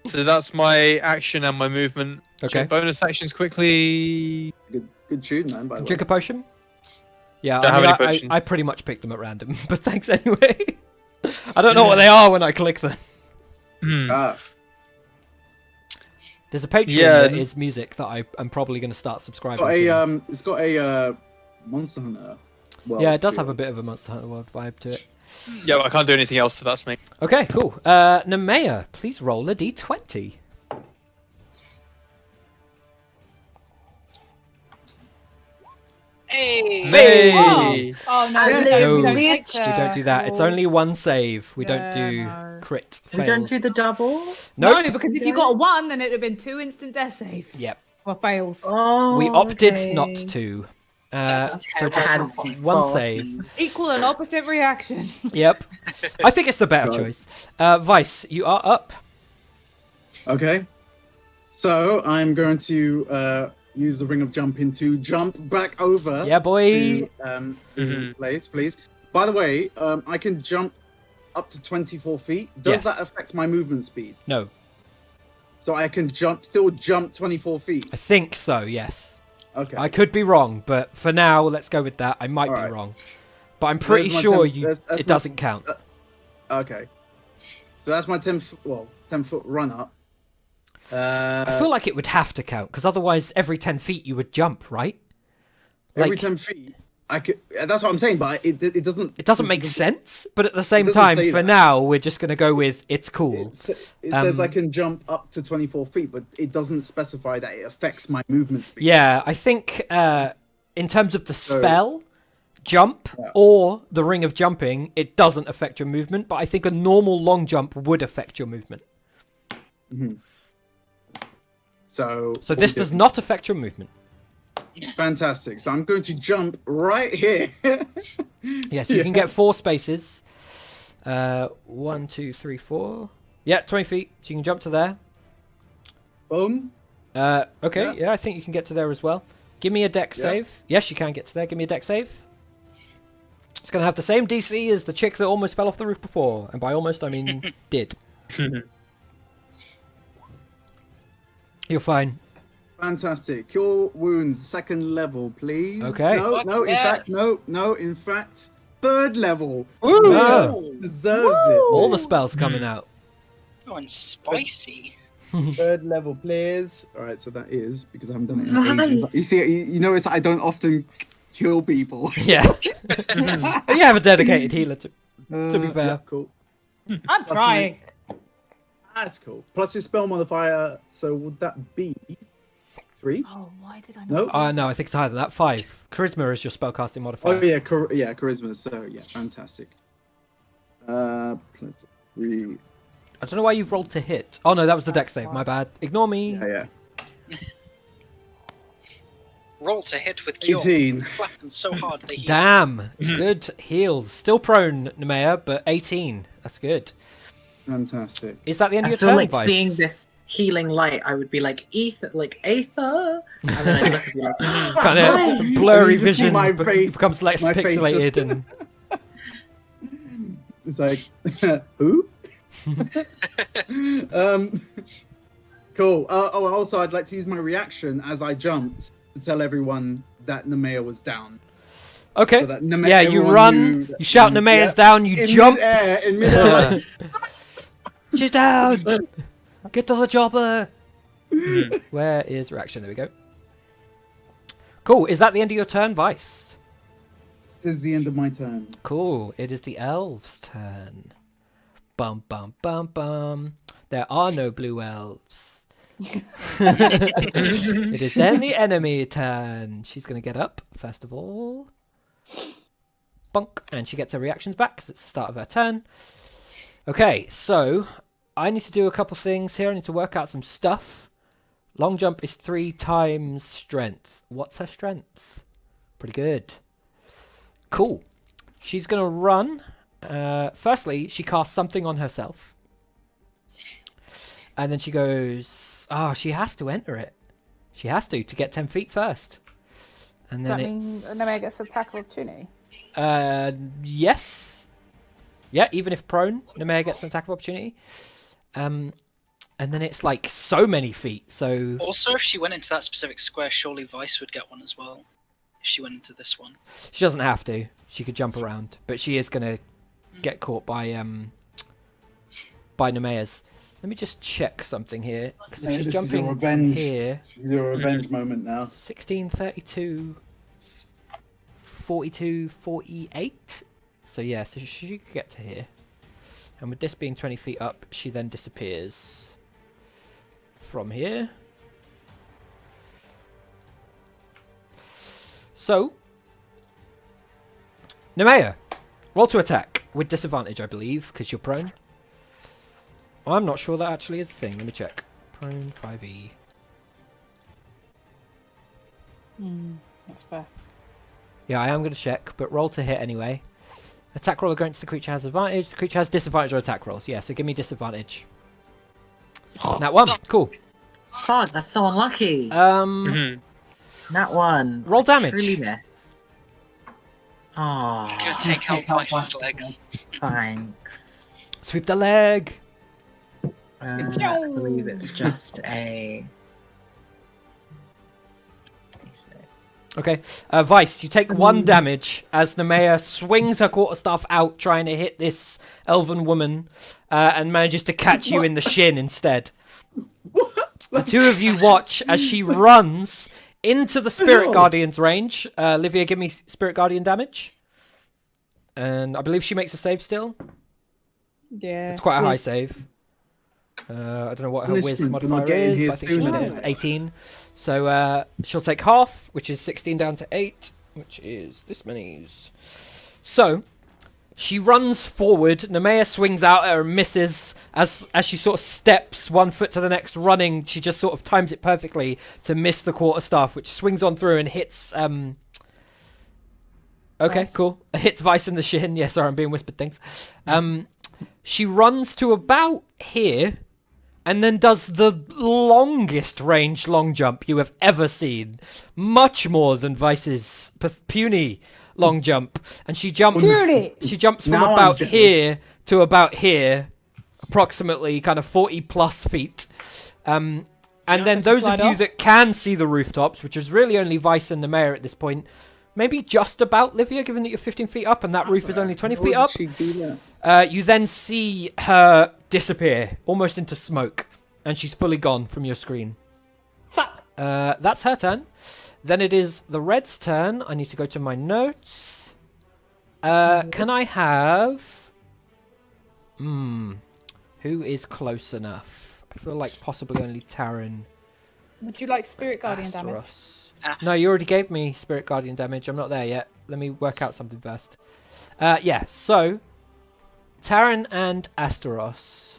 So that's my action and my movement. Okay. Bonus actions quickly. Good tune, man. By the Drink way. a potion? Yeah, Don't I, mean, have any potion. I pretty much picked them at random, but thanks anyway. I don't know what they are when I click them. Ah, There's a Patreon Yeah. that is music that I'm probably going to start subscribing got to. a it's got a Monster Hunter. Well, Yeah, it does have a bit of a Monster Hunter World vibe to it. Yeah, I can't do anything else, so that's me. Okay, cool. Nemea, please roll a d20. Hey. Hey! Oh no, Yeah. No, we don't we take don't do that. It's roll. only one save. We don't Yeah, do no. crit We don't fails. do the double. Nope. No, because if you got a 1, then it'd have been 2 instant death saves. Yep. Or fails. Oh, We opted okay. not to. That's So just Fancy one thought. save. Equal and opposite reaction. Yep. I think it's the better Right. choice. Vice, you are up. Okay. So I'm going to use the ring of jumping to jump back over. Yeah, boy. To, the Mhm. place, please. By the way, I can jump up to 24 feet. Does Yes. that affect my movement speed? No, So I can still jump 24 feet. I think so, yes. Okay. I could be wrong, but for now, let's go with that. I might be Alright. wrong. But I'm pretty There's my sure 10 you that's it my- doesn't count. Okay. So that's my 10-foot run up. I feel like it would have to count, because otherwise every 10 feet you would jump, right? every like- 10 feet. I could. That's what I'm saying, but it doesn't. It doesn't make sense, but at the same doesn't time, say for that. now, we're just going to go with it's cool. It says I Um, can jump up to 24 feet, but it doesn't specify that it affects my movement speed. Yeah, I think in terms of the spell, jump, Yeah. or the ring of jumping, it doesn't affect your movement, but I think a normal long jump would affect your movement. So So this does not affect your movement. Fantastic. So I'm going to jump right here. Yes, you can get 4 spaces. 1, 2, 3, 4. Yeah, 20 feet. So you can jump to there. Boom. Okay, yeah, I think you can get to there as well. Give me a deck Yeah. save. Yes, you can get to there. Give me a deck save. It's going to have the same DC as the chick that almost fell off the roof before. And by almost, I mean did. You're fine. Fantastic. Cure wounds, 2nd level, please. Okay. Fuck No, in fact, 3rd level. Oh. Deserves it. All the spells coming out. Oh, and spicy. Third level players. All right, so that is because I haven't done it in ages. You see, you notice I don't often kill people. Yeah. You have a dedicated healer to be fair. Yeah, cool. I'm trying. That's cool. Plus your spell modifier. So would that be 3? Oh, why did I not? No. No, I think it's higher than that. 5. Charisma is your spellcasting modifier. Oh yeah, charisma. So yeah, fantastic. Plus 3. I don't know why you've rolled to hit. Oh no, that was the dex save. My bad. Ignore me. Yeah. Roll to hit with cure. 18. Slap them so hard they heal. Damn. Good heal. Still prone, Nemea, but 18. That's good. Fantastic. Is that the end of I your feel turn, like Vice? seeing this healing light, I would be like Aether, and then I'd look and be like, Kind of Nice. blurry And you just see vision my but face- becomes less my face pixelated just- and It's like, who? Cool. Also, I'd like to use my reaction as I jumped to tell everyone that Nemea was down. okay. So that Nemea, Yeah, you everyone run, knew that- you shout Nemea's Yeah. down, you in jump. Mid-air, in mid-air. She's down. Get to the chopper. Where is reaction? There we go. Cool. Is that the end of your turn, Vice? This is the end of my turn. Cool. It is the elves' turn. Bum bum bum bum. There are no blue elves. It is then the enemy turn. She's gonna get up first of all. Bunk, and she gets her reactions back because it's the start of her turn. Okay, so I need to do a couple things here. I need to work out some stuff. Long jump is 3 times strength. What's her strength? Pretty good. Cool. She's going to run. Firstly, she casts something on herself. And then she goes... Oh, she has to enter it. She has to get 10 feet first. And Does then that mean it's... Nemea gets attack of opportunity? Yes. Yeah, even if prone, Nemea gets an attack of opportunity. And then it's like so many feet, so... Also, if she went into that specific square, surely Vice would get one as well. If she went into this one. She doesn't have to. She could jump around, but she is going to get caught by Nemea's. Let me just check something here, because if No, she's this is jumping your from revenge. here... Your revenge moment now. 16, 32, 42, 48. So yeah, so she could get to here. And with this being 20 feet up, she then disappears from here. So, Nemea, roll to attack with disadvantage, I believe, because you're prone. I'm not sure that actually is a thing. Let me check. Prone 5e. That's fair. Yeah, I am going to check, but roll to hit anyway. Attack roll against the creature has advantage. The creature has disadvantage on attack rolls. Yeah, so give me disadvantage. That one. Cool. fuck, that's so unlucky. Mhm. That one. Roll I damage. Truly miss. Oh, Gonna take out Vice's legs. thanks. Sweep the leg. I believe it's just a. Okay. Vice, you take 1 damage as Nemea swings her quarterstaff out trying to hit this elven woman and manages to catch you in the shin instead. The two of you watch as she runs into the Spirit Guardian's range. Livia, give me Spirit Guardian damage. And I believe she makes a save still. Yeah. It's quite a high save. I don't know what her whiz Punishment for not modifier getting is, here but I think she sooner. did it. It's 18. So she'll take half, which is 16 down to 8, which is this many's. So she runs forward. Nemea swings out at her and misses as she sort of steps 1 foot to the next, running. She just sort of times it perfectly to miss the quarterstaff, which swings on through and hits. Okay, Vice. cool. Hits Vice in the shin. Yeah, sorry, I'm being whispered things. She runs to about here. And then does the longest range long jump you have ever seen. Much more than Vice's puny long jump. And she jumps Puny. She jumps from Now I'm about jealous. here to about here. Approximately kind of 40 plus feet. And then those of slide you off. that can see the rooftops, which is really only Vice and Nemea at this point, maybe just about Livia, given that you're 15 feet up and that roof is only 20 How feet would up. she do that? You then see her disappear, almost into smoke. and she's fully gone from your screen. Fuck. That's her turn. Then it is the red's turn. I need to go to my notes. Can I have... who is close enough? I feel like possibly only Taryn. Would you like Spirit Guardian damage? Asteros. No, you already gave me Spirit Guardian damage. I'm not there yet. Let me work out something first. Yeah, so... Taryn and Asteros.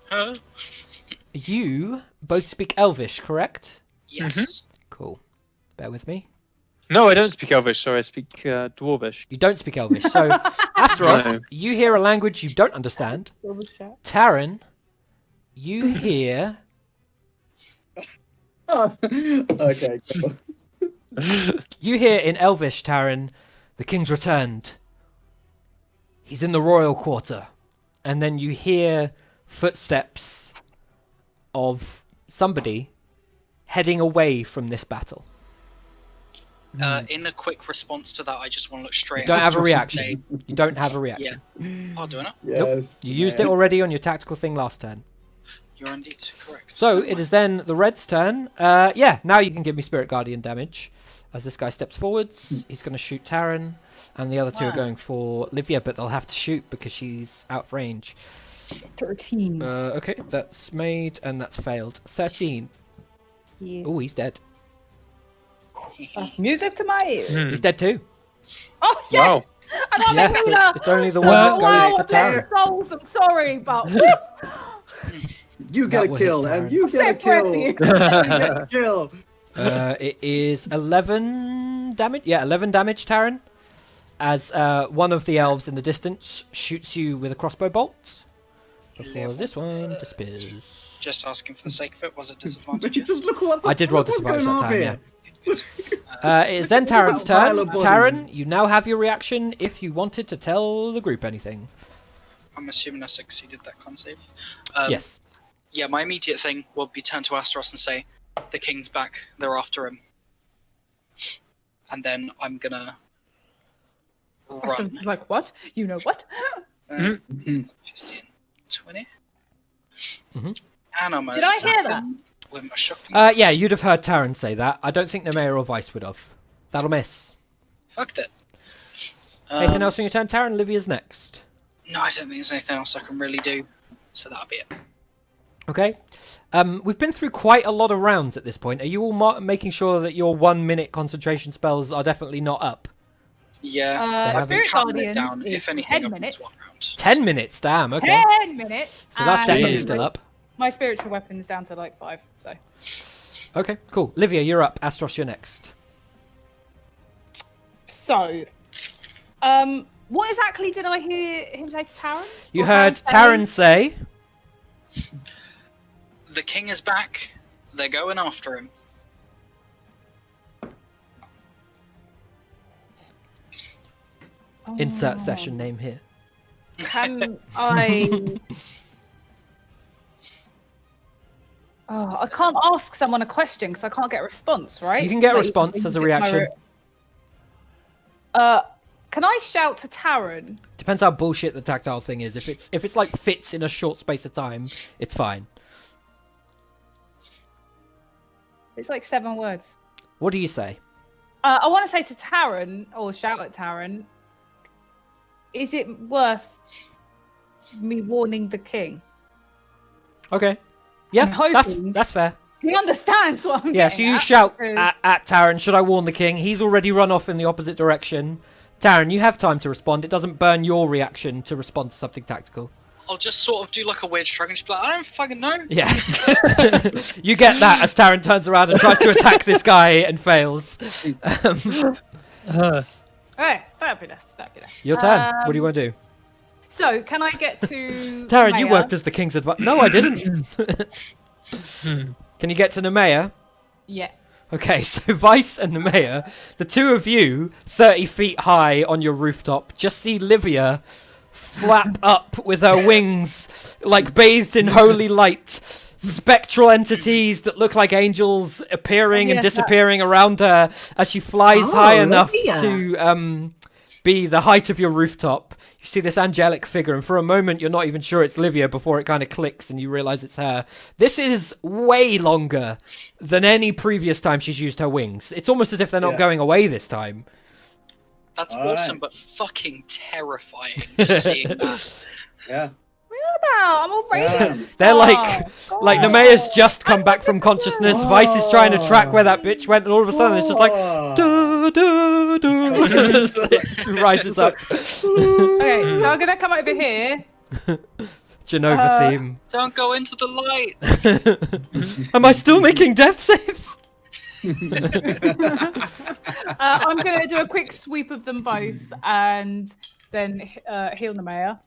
Huh? You both speak Elvish, correct? Yes. Cool. Bear with me. No, I don't speak Elvish. Sorry, I speak Dwarvish. You don't speak Elvish. So, Asteros, No. you hear a language you don't understand. Silver chat. Taryn, you hear... Okay, cool. You hear in Elvish, Taryn, the king's returned. He's in the royal quarter. And then you hear footsteps of somebody heading away from this battle. In a quick response to that, I just want to look straight. You don't at have a Josh and reaction. You don't have a reaction. say, "Oh, do I not? Yes. You used it already on your tactical thing last turn. You're indeed correct." So it is then the red's turn. Yeah, now you can give me Spirit Guardian damage. As this guy steps forwards, he's going to shoot Taryn. And the other two are going for Livia, but they'll have to shoot because she's out of range. 13. Okay, that's made and that's failed. 13. Yeah. Oh, he's dead. That's music to my ears. He's dead too. Oh, yes! Wow. And I'm Yeah, a so healer! it's only the one that wow, goes for bless Taryn. your souls, I'm sorry, but... You get That a will kill, hit and Taryn. you get a Set prayer kill. for You you. get a kill. It is 11 damage. Yeah, 11 damage, Taryn. As one of the elves in the distance shoots you with a crossbow bolt. Before this one disappears. Just asking for the sake of it, was it disadvantageous? Just look what's I did roll look what's disadvantage going that on time, here. yeah. It is then Look at Taryn's that pile turn. of bodies. Taryn, you now have your reaction if you wanted to tell the group anything. I'm assuming I succeeded that con save. Yes. Yeah, my immediate thing will be turn to Asteros and say, "The king's back. They're after him." And then I'm gonna run. It's like, what? You know what? 15, 20. Mhm. And I'm Did I hear that? with my shotgun. Yeah, you'd have heard Taryn say that. I don't think the mayor or vice would have. That'll miss. Fucked it. Anything else on your turn, Taryn? Livia's next. No, I don't think there's anything else I can really do. So that'll be it. Okay. We've been through quite a lot of rounds at this point. Are you all making sure that your 1 minute concentration spells are definitely not up? Yeah. haven't Spirit counted it Guardians down. is If anything, 10 up is minutes. 1 round. 10 minutes, damn, okay. 10 minutes! So that's and definitely still up. My spiritual weapon's down to like 5, so... Okay, cool. Livia, you're up. Astros, you're next. So... what exactly did I hear him say to Taryn? You Or heard Taryn say... The king is back. They're going after him. Insert session name here. Can I... Oh, I can't ask someone a question because I can't get a response, right? You can get a Like, response you as a can my reaction. Can I shout to Taryn? Depends how bullshit the tactile thing is. If it's like fits in a short space of time, it's fine. It's like 7 words. What do you say? I want to say to Taryn, or shout at Taryn, is it worth me warning the king? Okay. Yeah, I'm hoping- that's fair. He understands what I'm Yeah, so getting you at, shout because- at Taryn, should I warn the king? He's already run off in the opposite direction. Taryn, you have time to respond. It doesn't burn your reaction to respond to something tactical. I'll just sort of do like a weird shrug and just be like, I don't fucking know. Yeah. You get that as Taryn turns around and tries to attack this guy and fails. Alright, fabulous. Your turn. What do you want to do? So, can I get to Taryn, you Nemea? worked as the king's advisor. No, I didn't. Can you get to Nemea? Yeah. Okay, so Vice and Nemea, the two of you, 30 feet high on your rooftop, just see Livia flap up with her wings, like bathed in holy light. Spectral entities that look like angels appearing and yes, disappearing around her as she flies high enough Livia. to be the height of your rooftop. You see this angelic figure, and for a moment you're not even sure it's Livia before it kind of clicks and you realize it's her. This is way longer than any previous time she's used her wings. It's almost as if they're not going away this time. That's awesome, but fucking terrifying just seeing that. Yeah. I'm all radiant. They're like Nemea's just come back from consciousness. Vice is trying to track where that bitch went, and all of a sudden it's just like do do do. Rises up. Okay, so I'm gonna come over here. Genova theme. Don't go into the light. Am I still making death saves? I'm gonna do a quick sweep of them both, and then heal Nemea.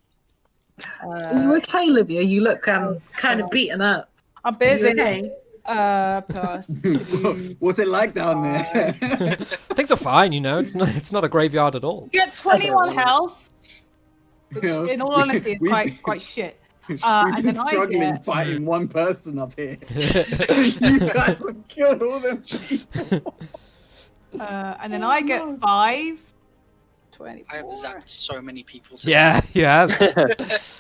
Are you okay, Livia? You look kind of beaten up. I'm Are you busy. okay? Plus 2. What's it like down there? Things are fine, you know. It's not a graveyard at all. You get 21 health, which, You know, in all honesty, is we- quite shit. We've And been then I struggling get, fighting one person up here. You guys have killed all them people. and then I get 5. 24. I have zapped so many people today. Yeah, you have.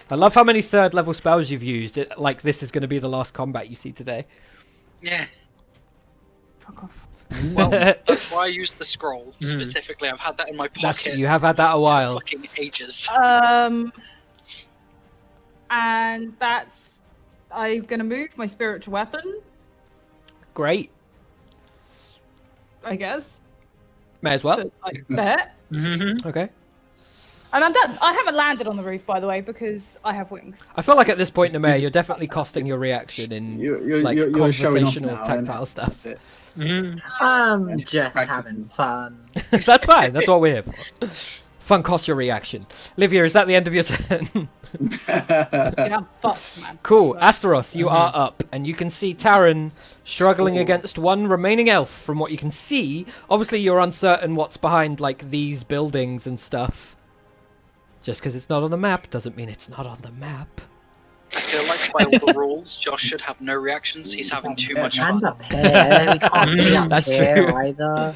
I love how many 3rd level spells you've used. Like this is going to be the last combat you see today. Yeah. Fuck off. Well, that's why I used the scroll specifically. I've had that in my pocket. You have had that a for while. Fucking ages. And that's I'm gonna move my spiritual weapon, Great. I guess. May as well. So, like there. Okay. And I'm done. I haven't landed on the roof, by the way, because I have wings. I feel like at this point, Nemea, you're definitely costing your reaction in You're like showing off conversational, now, tactile and stuff. that's it. I'm just practicing. having fun. That's fine. That's what we're here for. Fun costs your reaction. Livia, is that the end of your turn? Yeah, I'm fucked, man. Cool. Asteros, you are up, and you can see Taran struggling against one remaining elf from what you can see. Obviously, you're uncertain what's behind, like, these buildings and stuff. Just because it's not on the map doesn't mean it's not on the map. I feel like by all the rules, Josh should have no reactions. He's having too much And fun. up here, we can't be up That's here true. either.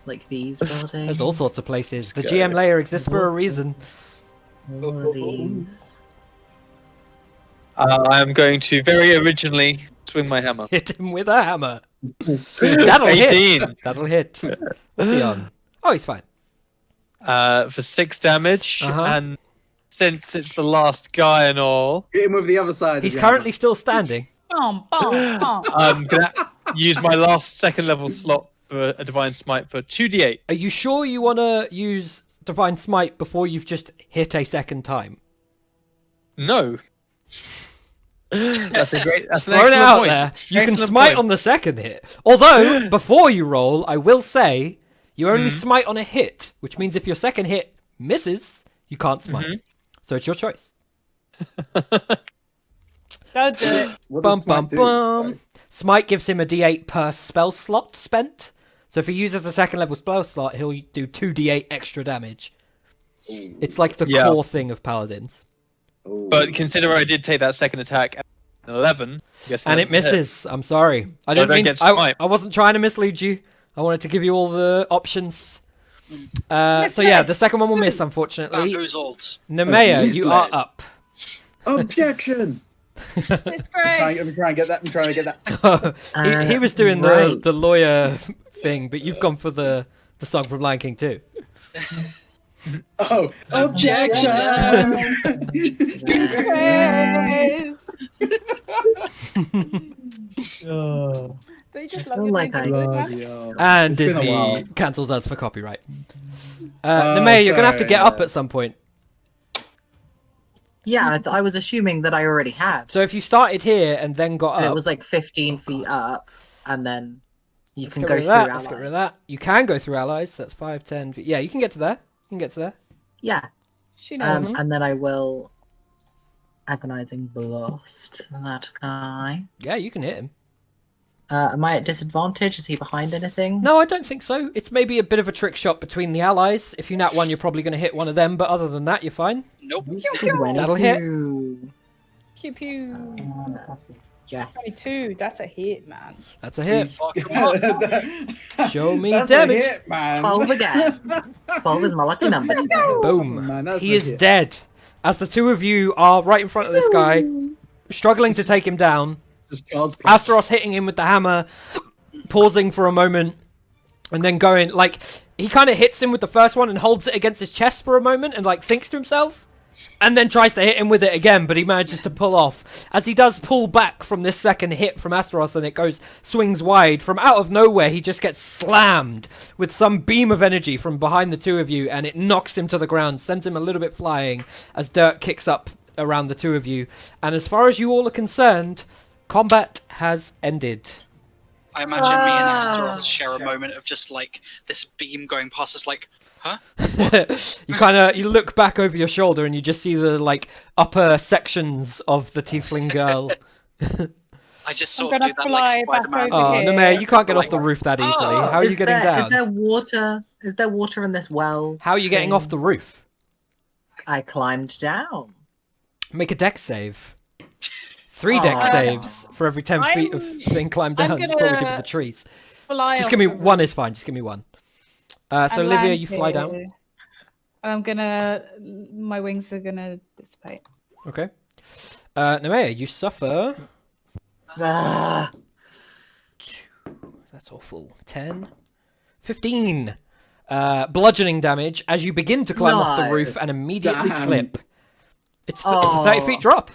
Like these buildings. There's all sorts of places. The go. GM layer exists for a reason. All of these. I am going to very originally swing my hammer. Hit him with a hammer. That'll 18. hit. That'll hit. What's he on? Oh, he's fine. For 6 damage, Uh-huh. and since it's the last guy and all, Hit him with the other side. He's of the currently still standing. Bum, bum, bum. I'm gonna use my last 2nd level slot for a divine smite for 2d8. Are you sure you want to use Divine Smite before you've just hit a second time? No. That's an Throwing excellent it out point. there. You can Excellent smite point. on the second hit. Although, before you roll, I will say, you only smite on a hit, which means if your second hit misses, you can't smite. So it's your choice. Don't do it. What Bum does Smite bum do? bum. Smite gives him a d8 per spell slot spent. So if he uses a 2nd level spell slot, he'll do 2d8 extra damage. It's like the Yeah. core thing of paladins. Ooh. But consider I did take that 2nd attack at 11. I guess And it that's a hit. misses. I'm sorry. I So didn't don't mean. get smite. I wasn't trying to mislead you. I wanted to give you all the options. So yeah, the second one will miss, unfortunately. Bamboozled. Nemea, you are Misled. up. Objection! It's I'm great. trying to get that. I'm trying to get that. he was doing right. the lawyer thing, but you've gone for the song from Lion King too. Oh, objection! Yes. They just love Oh you. my don't God. they? Bloody hell. And It's been a Disney while. cancels us for copyright. Nemea, you're gonna have to sorry, get up yeah. at some point. Yeah, I was assuming that I already had. So if you started here and then got And up, it was like 15 feet up, and then you let's can get go rid of through that. allies. Let's get rid of that. You can go through allies. So that's 5, 10. Yeah, you can get to there. You can get to there. Yeah, She knows. Mhm. and then I will agonizing blast that guy. Yeah, you can hit him. Am I at disadvantage? Is he behind anything? No, I don't think so. It's maybe a bit of a trick shot between the allies. If you nat one, you're probably going to hit one of them, but other than that, you're fine. Nope. That'll hit. Pew pew. Yes. 22. That's a hit, man. That's a hit. Fuck 'em up. Show me That's damage. A hit, man. 12 again. 12 is my lucky number today. Boom. Man, that's He a is hit. dead. As the two of you are right in front of this guy, struggling to take him down. Just child's play. Astaros hitting him with the hammer, pausing for a moment, and then going, like, he kind of hits him with the first one and holds it against his chest for a moment and, like, thinks to himself, and then tries to hit him with it again, but he manages to pull off. As he does pull back from this second hit from Astaros and it swings wide, from out of nowhere, he just gets slammed with some beam of energy from behind the two of you, and it knocks him to the ground, sends him a little bit flying as dirt kicks up around the two of you. And as far as you all are concerned, combat has ended. I imagine me and Astaroth share a moment of just like this beam going past us, like, huh? You look back over your shoulder and you just see the like upper sections of the tiefling girl. I just I'm sort of gonna do that fly like back Spider-Man. over Oh, here. Nemea, you can't get off the roof that easily. Oh. How are you getting down? Is there water? Is there water in this well? How are you getting thing? off the roof? I climbed down. Make a dex save. 3 dex Oh. saves for every 10 feet of thing climbed I'm down, just what we did with gonna the trees. Fly Just off give me the roof one is fine, just give me one. So and Olivia, land you fly down. here. And my wings are gonna dissipate. Okay. Nemea, you suffer. Ah, That's awful. 10. 15. Bludgeoning damage as you begin to climb off the No. roof and immediately Damn. slip. It's a 30 feet Oh. drop.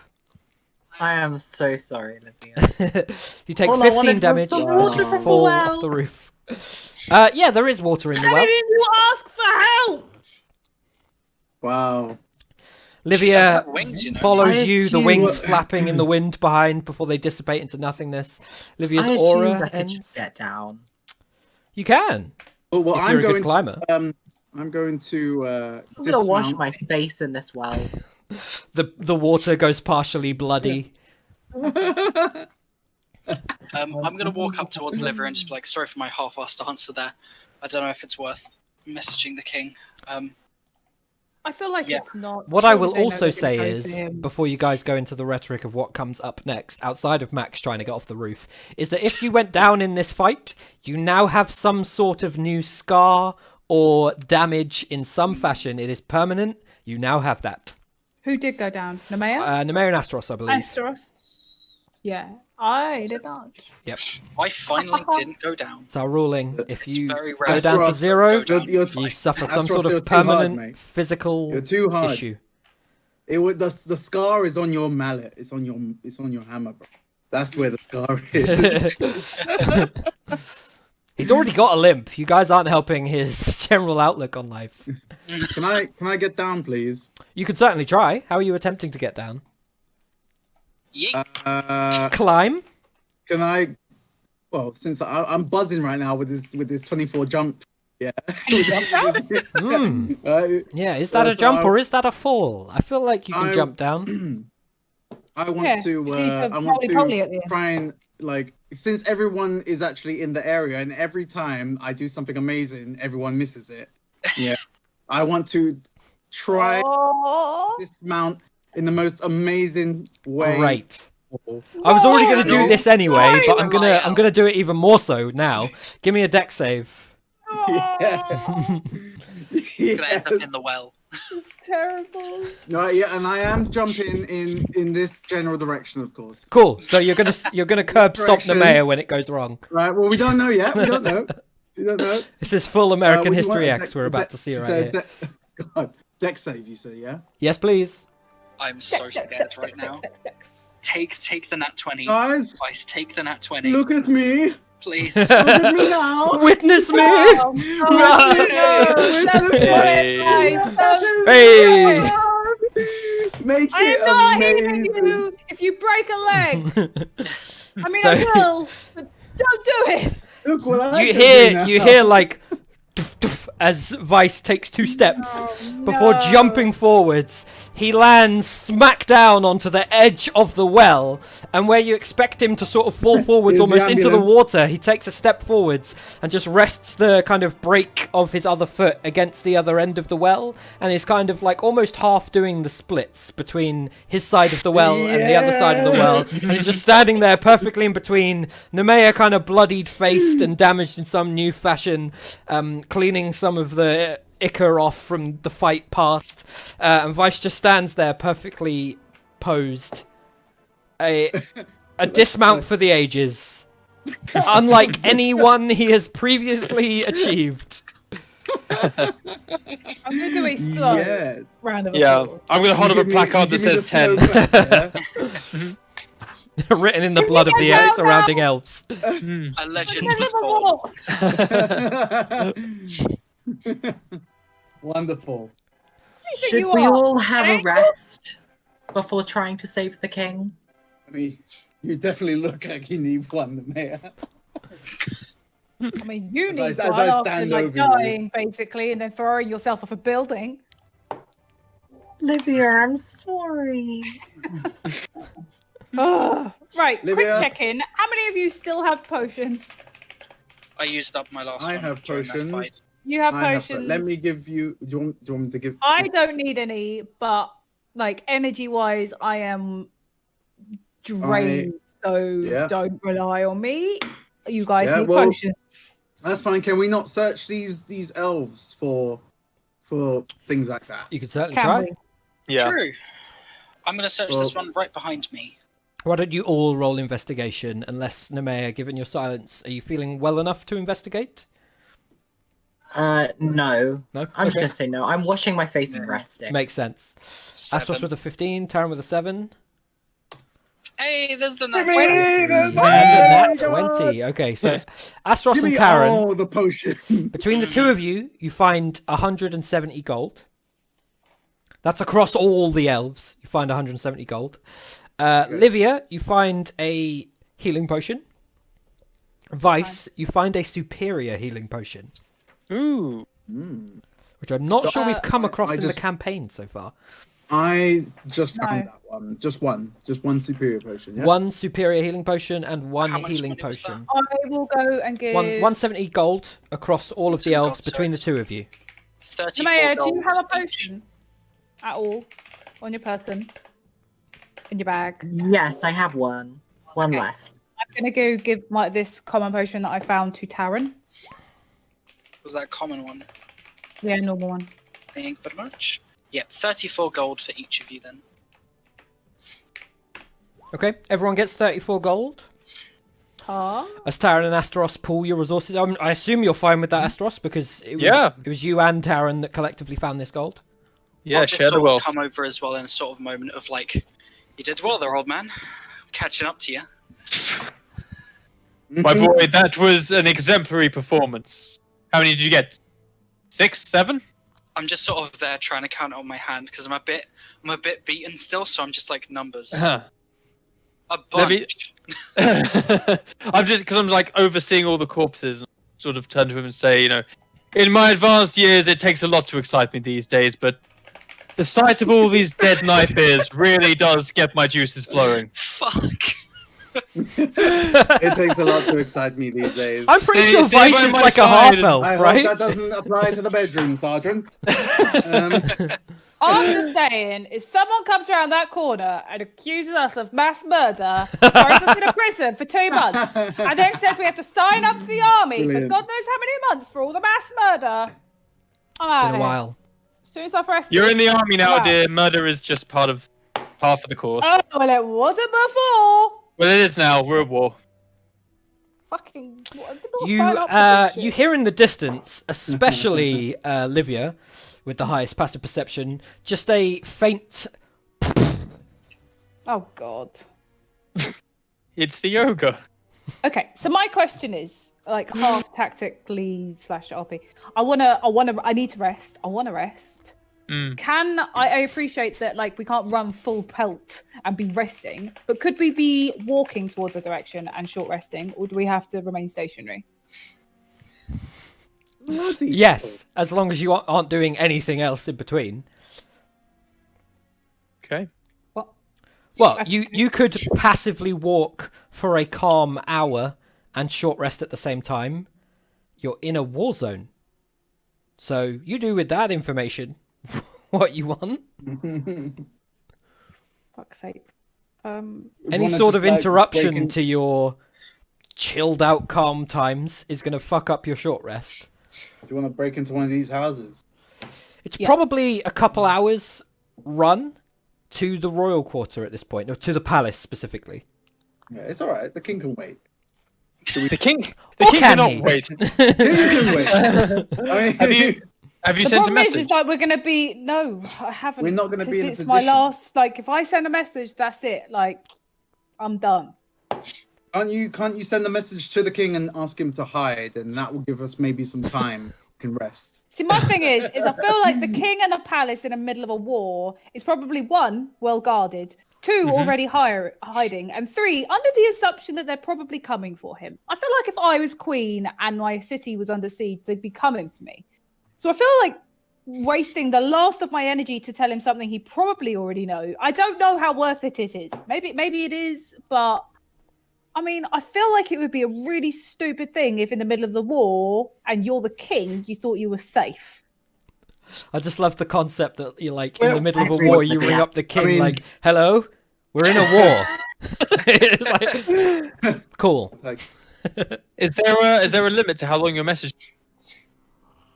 I am so sorry, Olivia. You take All I 15 wanted was damage some as water you from the fall well. off the roof. Yeah, there is water in the Why well. didn't you ask for help? Wow. She does Livia have wings, you know. follows I you, the assume- wings flapping in the wind behind before they dissipate into nothingness. Livia's I assumed aura I could just ends. get down. You can, Well, if I'm you're a going good climber. I'm going to I'm gonna wash dismount. my face in this well. The water goes partially bloody. I'm gonna walk up towards Liver and just be like, sorry for my half-assed answer there. I don't know if it's worth messaging the king. I feel like Yeah. it's not. What I surely will they know also that it's say going is, for him. before you guys go into the rhetoric of what comes up next, outside of Max trying to get off the roof, is that if you went down in this fight, you now have some sort of new scar or damage in some fashion. It is permanent. You now have that. Who did go down? Nemea? Nemea and Astaros, I believe. Asteros? Yeah, I did not. Yep. I finally didn't go down. It's our ruling. If It's you very go rare. down to Astaros, 0, go down. you suffer some Astaros, sort you're of too hard, permanent mate. physical You're too hard. issue. It would the scar is on your mallet. It's on your hammer, bro. That's where the scar is. He's already got a limp. You guys aren't helping his general outlook on life. Can I get down, please? You could certainly try. How are you attempting to get down? Yeet. Climb? Can I? Well, since I'm buzzing right now with this 24 jump. Yeah. Hmm. Right? Yeah, is that a So jump or is that a fall? I feel like you can I- jump down. I want Yeah, to. you need to I want roly-poly at the to end. try and like since everyone is actually in the area, and every time I do something amazing, everyone misses it. Yeah. I want to try Oh. dismount in the most amazing way. Great. I was already going to do No. this anyway, but I'm Why? gonna do it even more so now. Give me a deck save. Yeah. I'm gonna end up in the well. This is terrible. No, yeah, and I am jumping in this general direction, of course. Cool. So you're gonna curb stop the Correction. mayor when it goes wrong. Right. Well, we don't know yet. We don't know. We don't know. This is full American What do you History want? X we're about to see So right here. God, deck save, you say, yeah? Yes, please. I'm so scared right now. Take the nat 20. Guys, Guys, take the nat 20. look at me. Please. Look at me now. Witness me. Oh, Hey. Hey. Make I am it not hitting amazing. you if you break a leg. I mean, So- I will, but don't do it. Look what I You can hear do you now. hear like doof, doof, as Vice takes 2 steps Oh, before no. jumping forwards, he lands smack down onto the edge of the well, and where you expect him to sort of fall forwards Here's the almost into the ambulance. water, he takes a step forwards and just rests the kind of break of his other foot against the other end of the well, and is kind of like almost half doing the splits between his side of the well and the other side of the well, and he's just standing there perfectly in between. Nemea kind of bloodied faced and damaged in some new fashion, cleaning some of the ichor off from the fight past, and Vice just stands there perfectly posed. A dismount for the ages, unlike anyone he has previously achieved. I'm gonna do a slow Yes. round of Yeah, applause. I'm gonna hold up a placard that says 10. Written in the blood of the surrounding elves. A legend Give was him a born. wall. Wonderful. Should you we are. all have a Thank rest before trying to save the king? I mean, you definitely look like you need one, the mayor. I mean, you need As I one after stand like over you. dying, basically, and then throwing yourself off a building. Livia, I'm sorry. Ugh. Right, quick Livia. check-in. How many of you still have potions? I used up my last I one. have during that potions. fight. You have I potions. Let me give you. Do you want me to give? I don't need any, but like energy-wise, I am drained, so Yeah. don't rely on me. You guys Yeah, need well, potions. That's fine. Can we not search these elves for things like that? You could certainly Can try. we? Yeah. True. I'm going to search this one right behind me. Why don't you all roll investigation, unless Nemea, given your silence, are you feeling well enough to investigate? No. No? I'm just Okay. gonna say no. I'm washing my face and resting. Makes sense. 7. Astros with a 15, Taran with a 7. Hey, there's the nut. And a nat 20. Okay, so Astros Give and me Taran, all the potion. between the two of you, you find 170 gold. That's across all the elves. You find 170 gold. Livia, you find a healing potion. Vice, you find a superior healing potion, Ooh. which I'm not sure we've come across I in the just- campaign so far. I just found No. that one. Just one superior potion. Yeah. One superior healing potion and one How much healing money was that? potion. I will go and give. 170 gold across all of the 170 elves gold, so between the it's- two of you. 34 Nemea, do you gold have a each. potion at all on your person? In your bag? Yes, I have one. One Okay. left. I'm gonna go give this common potion that I found to Taran. Was that a common one? Yeah, normal one. Thank you very much. Yeah, 34 gold for each of you then. Okay, everyone gets 34 gold. As Taran and Asteros pool your resources, I assume you're fine with that, Asteros, because it was you and Taran that collectively found this gold. Yeah, I'll just share the sort of wealth. come over as well in a sort of moment of like, you did well there, old man. Catching up to you. My boy, that was an exemplary performance. How many did you get? 6, 7? I'm just sort of there trying to count it on my hand because I'm a bit beaten still, so I'm just like numbers. Uh-huh. A Let me- bunch. I'm just because I'm like overseeing all the corpses, and sort of turn to him and say, you know, in my advanced years, it takes a lot to excite me these days, but the sight of all these dead knife ears really does get my juices flowing. Fuck. It takes a lot to excite me these days. I'm pretty Stay- sure stay Vice by is my like a side. half-elf, I hope right? that doesn't apply to the bedroom, Sergeant. I'm just saying, if someone comes around that corner and accuses us of mass murder, throws us in a prison for 2 months, and then says we have to sign up to the army Brilliant. for God knows how many months for all the mass murder, I'm out Been a here. while. As soon as I've rested. You're in the army now, Wow. dear. Murder is just part of the course. Oh, well, it wasn't before. Well, it is now. We're at war. Fucking. I did not sign up for this You shit. hear in the distance, especially Livia, with the highest passive perception, just a faint. Oh God. It's the yoga. Okay, so my question is, like, half tactically / RP. I need to rest. I want to rest. Mm. I appreciate that, like, we can't run full pelt and be resting, but could we be walking towards a direction and short resting, or do we have to remain stationary? Bloody Yes, as long as you aren't doing anything else in between. Okay. What? Well, you could passively walk for a calm hour and short rest at the same time. You're in a war zone. So you do with that information what you want. Fuck's sake. Any sort of interruption to your chilled out calm times is going to fuck up your short rest. Do you want to break into one of these houses? It's probably a couple hours run to the royal quarter at this point, or to the palace specifically. Yeah, it's all right. The king can wait. The king Or can cannot he? wait. The king can wait. I mean, Have you The sent a problem message? is like we're gonna be no, I haven't. We're not gonna be in a It's my position. last. Like, if I send a message, that's it. Like, I'm done. Can't you send a message to the king and ask him to hide, and that will give us maybe some time. We can rest. See, my thing is I feel like the king and the palace in the middle of a war is probably one, well guarded, 2 already hiding, and 3 under the assumption that they're probably coming for him. I feel like if I was queen and my city was under siege, they'd be coming for me. So I feel like wasting the last of my energy to tell him something he probably already know. I don't know how worth it is. Maybe it is, but I mean, I feel like it would be a really stupid thing if in the middle of the war and you're the king, you thought you were safe. I just love the concept that you're like, in Well, the middle of a agree war, with you that. ring up the king mean- like, hello, we're in a war. It's like, cool. Like, Is there a limit to how long your message?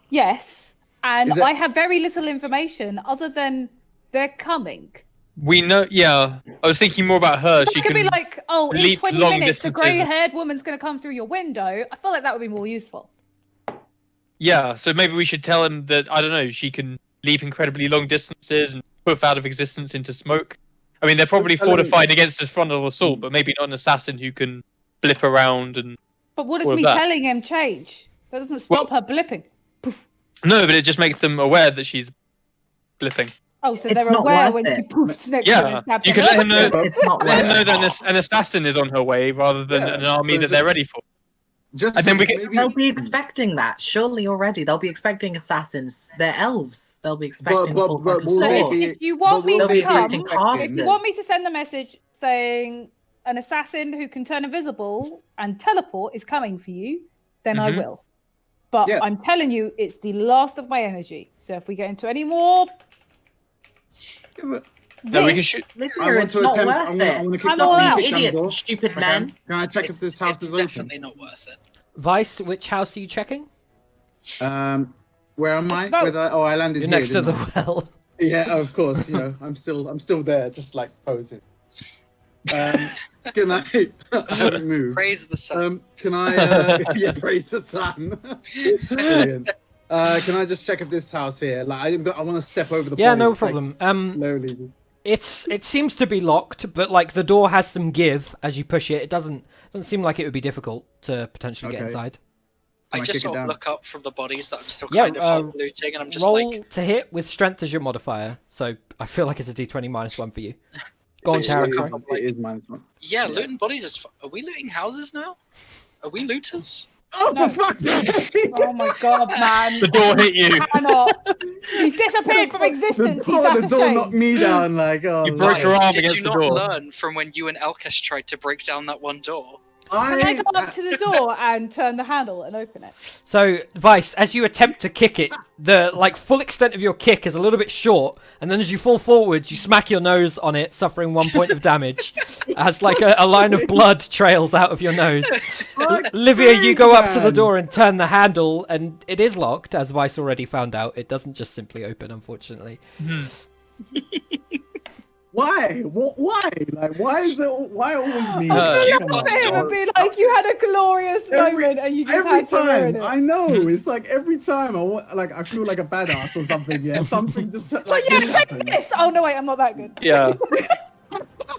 Yes, and Is it- I have very little information other than they're coming. We know. Yeah, I was thinking more about her. It She could can be like, oh, in leap 20 long minutes, the distances. grey-haired woman's going to come through your window. I feel like that would be more useful. Yeah, so maybe we should tell him that, I don't know, she can leap incredibly long distances and poof out of existence into smoke. I mean, they're probably Just tell him- fortified against a frontal assault, but maybe not an assassin who can blip around and... But what does All of me that. telling him change? That doesn't stop her blipping. Poof. No, but it just makes them aware that she's blipping. Oh, so It's they're not aware worth when she it. poofs next to him Yeah, and stabs you her. can let him know, It's not let him worth know it. that an assassin is on her way rather than Yeah, an army so that they're ready for. just And then we can- maybe, They'll be expecting that, surely already. They'll be expecting assassins. They're elves. They'll be expecting but full frontal will So they swords. be- if you want but me will to they be come, expecting if you want me to casters? send a message saying an assassin who can turn invisible and teleport is coming for you, then I Mhm. will. But Yeah. I'm telling you, it's the last of my energy. So if we get into any more, No, we can this- shoot. I Lydia, want it's to not attempt. worth I want to it. kick I'm down all the out. kick down the Idiot, door. stupid Okay. man. Can I check if this house it's is open? definitely not worth it. Vice, which house are you checking? Where am I? No. I landed You're here. next to didn't the well. I? Yeah, of course. You know, I'm still there, just like posing. Can I? I haven't moved. Praise the sun. Can I? Yeah, praise the sun. Brilliant. Can I just check if this house here? Like, I want to step over the. Yeah, body, no just, like, problem. slowly. It seems to be locked, but like the door has some give as you push it. It doesn't seem like it would be difficult to potentially get Okay. inside. I Can I just kick it sort of down? look up from the bodies that I'm still Yeah, kind of half looting, and I'm just Roll like, to hit with strength as your modifier. So I feel like it's a d20 -1 for you. Go on, Just Tarek. look sorry. up. It is -1. yeah, Yeah. looting bodies is. Are we looting houses now? Are we looters? Oh, No. for fuck's sake! oh my god, man! The door hit you. Cannot. He's disappeared from existence. He's that The door knocked ashamed. me down. Like, oh, You broke Lord. your arm Did against you the not door. learn from when you and Elkesh tried to break down that one door? Can I go up to the door and turn the handle and open it? So, Vice, as you attempt to kick it, the like full extent of your kick is a little bit short, and then as you fall forwards, you smack your nose on it, suffering 1 point of damage, as like a line of blood trails out of your nose. Livia, you go up to the door and turn the handle, and it is locked, as Vice already found out. It doesn't just simply open, unfortunately. Why? Why? Like, why is it? Why always me? You Come must on. It would be like you had a glorious moment and you just Every had to ruin time, it. I know. It's like every time I feel like a badass or something. Yeah, something just like But yeah, this take happens. this! Oh no, wait, I'm not that good. Yeah.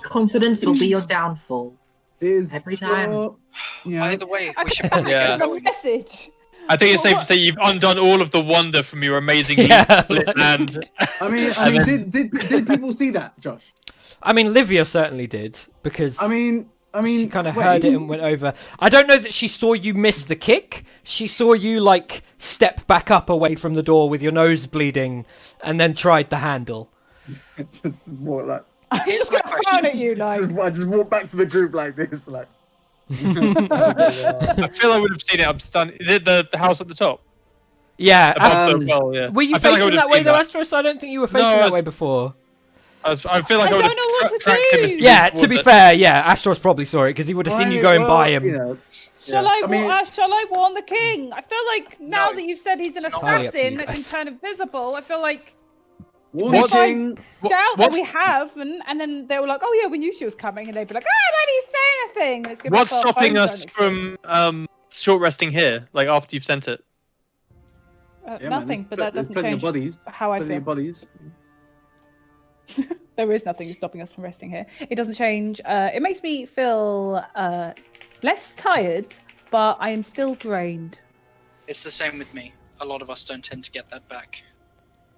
Confidence will be your downfall. Is Every time. Yeah. Either way, we Okay, should back probably Yeah. get to the going. message. I think it's safe to say you've undone all of the wonder from your amazing Yeah. split hand. I mean, And did people see that, Josh? I mean, Livia certainly did, because I mean, she kind of wait. heard it and went over. I don't know that she saw you miss the kick. She saw you, like, step back up away from the door with your nose bleeding and then tried the handle. Just walk like. I'm just my gonna frown question. at you, like. I just walk back to the group like this, like. I feel I would have seen it. I'm stunned. Is it the house at the top? Yeah. Above the well, yeah. Were you I feel like I facing would have that way seen though, that. Astros? I don't think you were facing No, I that was- way before. I feel like I I would don't know what have to tracked him as do. he Yeah, was to be towards it. fair, yeah, Astros probably saw it because he would have seen you going by him. You know, Shall Yeah. I, I mean- shall I warn the king? I feel like now No, that you've said he's an it's not entirely up to assassin you that can guys. turn invisible, I feel like Warn the What- king. What- doubt that what's- we have, and then they were like, "Oh yeah, we knew she was coming," and they'd be like, "Ah, why didn't you say anything?" Let's give What's her our stopping phone us phone from short resting here? Like after you've sent it? Yeah, man, nothing, but that there's doesn't plenty change of bodies. how I Plenty feel. of bodies. There is nothing stopping us from resting here. It doesn't change. It makes me feel less tired, but I am still drained. It's the same with me. A lot of us don't tend to get that back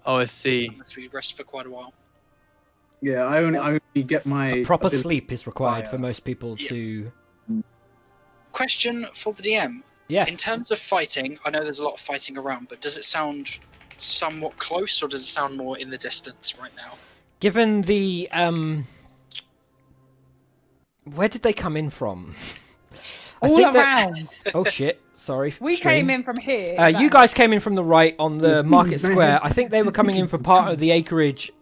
Oh, I see. unless we rest for quite a while. Yeah, I only get my Proper ability- sleep is required fire. for most people Yeah. to. Question for the DM. Yes. In terms of fighting, I know there's a lot of fighting around, but does it sound somewhat close or does it sound more in the distance right now? Given the where did they come in from? I All think that- around. Oh shit! Sorry. We stream. came in from here. You guys came in from the right on the market square. I think they were coming in for part of the acreage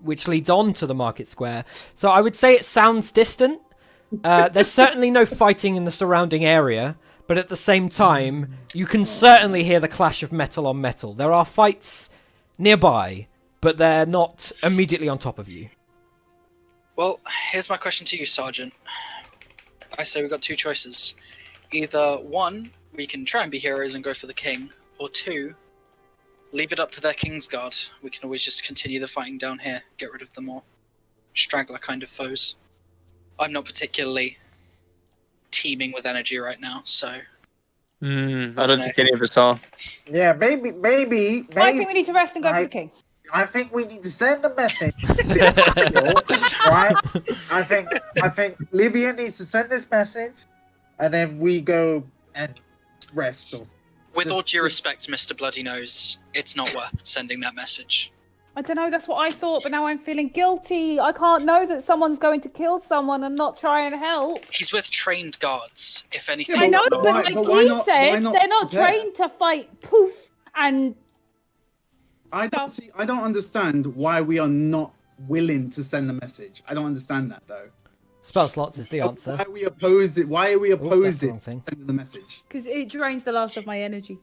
which leads on to the market square. So I would say it sounds distant. There's certainly no fighting in the surrounding area, but at the same time, you can certainly hear the clash of metal on metal. There are fights nearby, but they're not immediately on top of you. Well, here's my question to you, Sergeant. I say we've got two choices. Either one, we can try and be heroes and go for the king, or two, leave it up to their Kingsguard. We can always just continue the fighting down here, get rid of the more straggler kind of foes. I'm not particularly teeming with energy right now, so I don't think any of us are. Yeah, maybe. I think we need to rest and go for I- the king. I think we need to send a message. Right? I think Livia needs to send this message, and then we go and rest. with all due Just- respect, Mr. Bloody Nose, it's not worth sending that message. I don't know, that's what I thought, but now I'm feeling guilty. I can't know that someone's going to kill someone and not try and help. He's with trained guards. If anything, Yeah, I know, but but why- like but why he not- said, why not they're not prepare? trained to fight poof and I don't stuff. see. I don't understand why we are not willing to send the message. I don't understand that though. Spell slots is the answer. Why are we opposed it? Why are we Oh, that's the opposed wrong it? thing. Sending the message. Because it drains the last of my energy.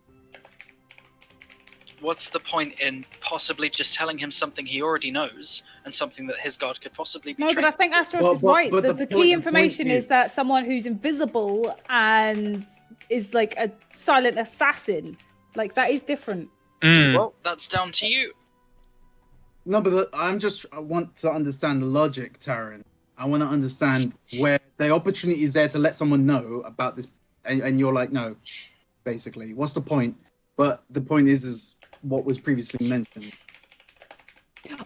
what's the point in possibly just telling him something he already knows and something that his guard could possibly be No, but trained? I think Astros Well, is but- right. but The, the key point information is is- that someone who's invisible and is like a silent assassin, like that is different. Well, that's down to you. No, but I want to understand the logic, Taryn. I want to understand where the opportunity is there to let someone know about this, and you're like, no, basically. What's the point? But the point is what was previously mentioned.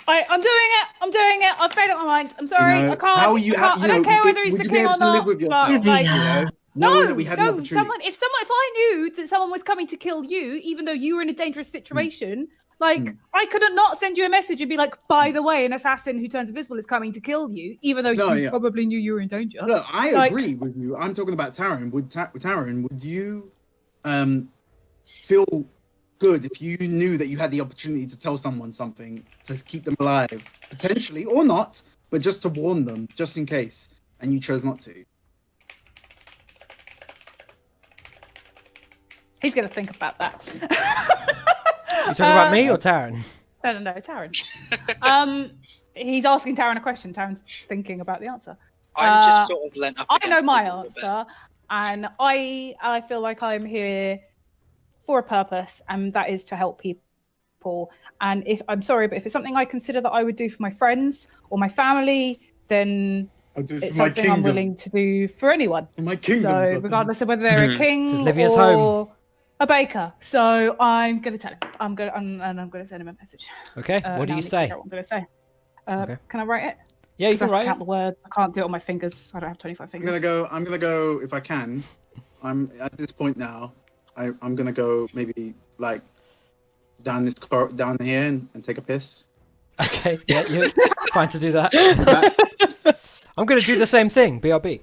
I'm doing it. I've made up my mind. I'm sorry. You know, I can't. how you I, can't, you I don't know, care whether he's would the you be king able or to live not. with But yourself? like, You know, no, knowing that we had an no. opportunity. If I knew that someone was coming to kill you, even though you were in a dangerous situation, like I couldn't not send you a message and be like, by the way, an assassin who turns invisible is coming to kill you, even though No, you yeah. probably knew you were in danger. Look, I Like- agree with you. I'm talking about Taryn. Taryn, would you feel good if you knew that you had the opportunity to tell someone something to keep them alive, potentially or not, but just to warn them, just in case, and you chose not to? He's gonna think about that. You talking about me or Taryn? No, Taryn. He's asking Taryn a question. Taryn's thinking about the answer. I'm just sort of lent up. I know against my it a little bit. answer, and I feel like I'm here for a purpose, and that is to help people. And if I'm sorry, but if it's something I consider that I would do for my friends or my family, then I'll do it it's for my something kingdom. I'm willing to do for anyone. For my kingdom. So goddamn. regardless of whether they're a king This is Livia's or home. a baker, so I'm gonna tell him. I'm gonna send him a message. Okay. Now What do I you need to say? figure out what I'm gonna say. Okay. Can I write it? Yeah, you 'Cause I can have to write count it. the words. I can't do it on my fingers. I don't have 25 I'm fingers. gonna go if I can. I'm at this point now. I'm gonna go maybe like down here and take a piss. Okay, yeah, you're fine to do that. I'm going to do the same thing, BRB.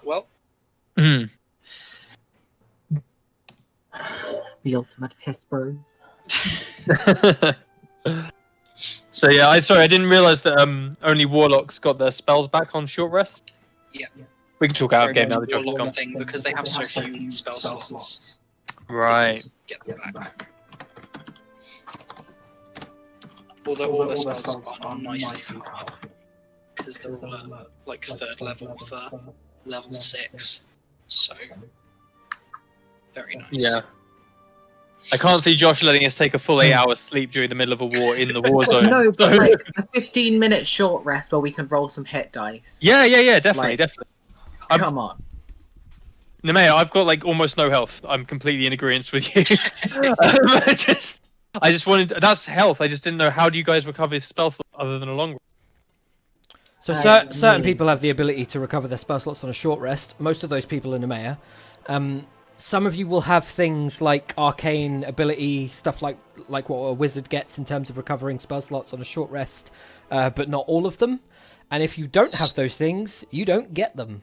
Well, The ultimate piss bros. So yeah, I didn't realize that only warlocks got their spells back on short rest. Yeah. We can talk out of very game now. The much job's warlock gone. thing because they have so few spell slots. Right. Get them back. Although all the spells are nicely powerful because they're all at like 3rd level for level 6. So very nice. Yeah. I can't see Josh letting us take a full 8 hours sleep during the middle of a war in the war zone. No, but So- like a 15-minute short rest where we can roll some hit dice. Yeah, definitely, Like- definitely. Come on. Nemea, I've got like almost no health. I'm completely in agreement with you. I just wanted that's health. I just didn't know how do you guys recover spell slots other than a long rest? So certain people have the ability to recover their spell slots on a short rest. Most of those people are Nemea. Some of you will have things like arcane ability, stuff like what a wizard gets in terms of recovering spell slots on a short rest, but not all of them. And if you don't have those things, you don't get them.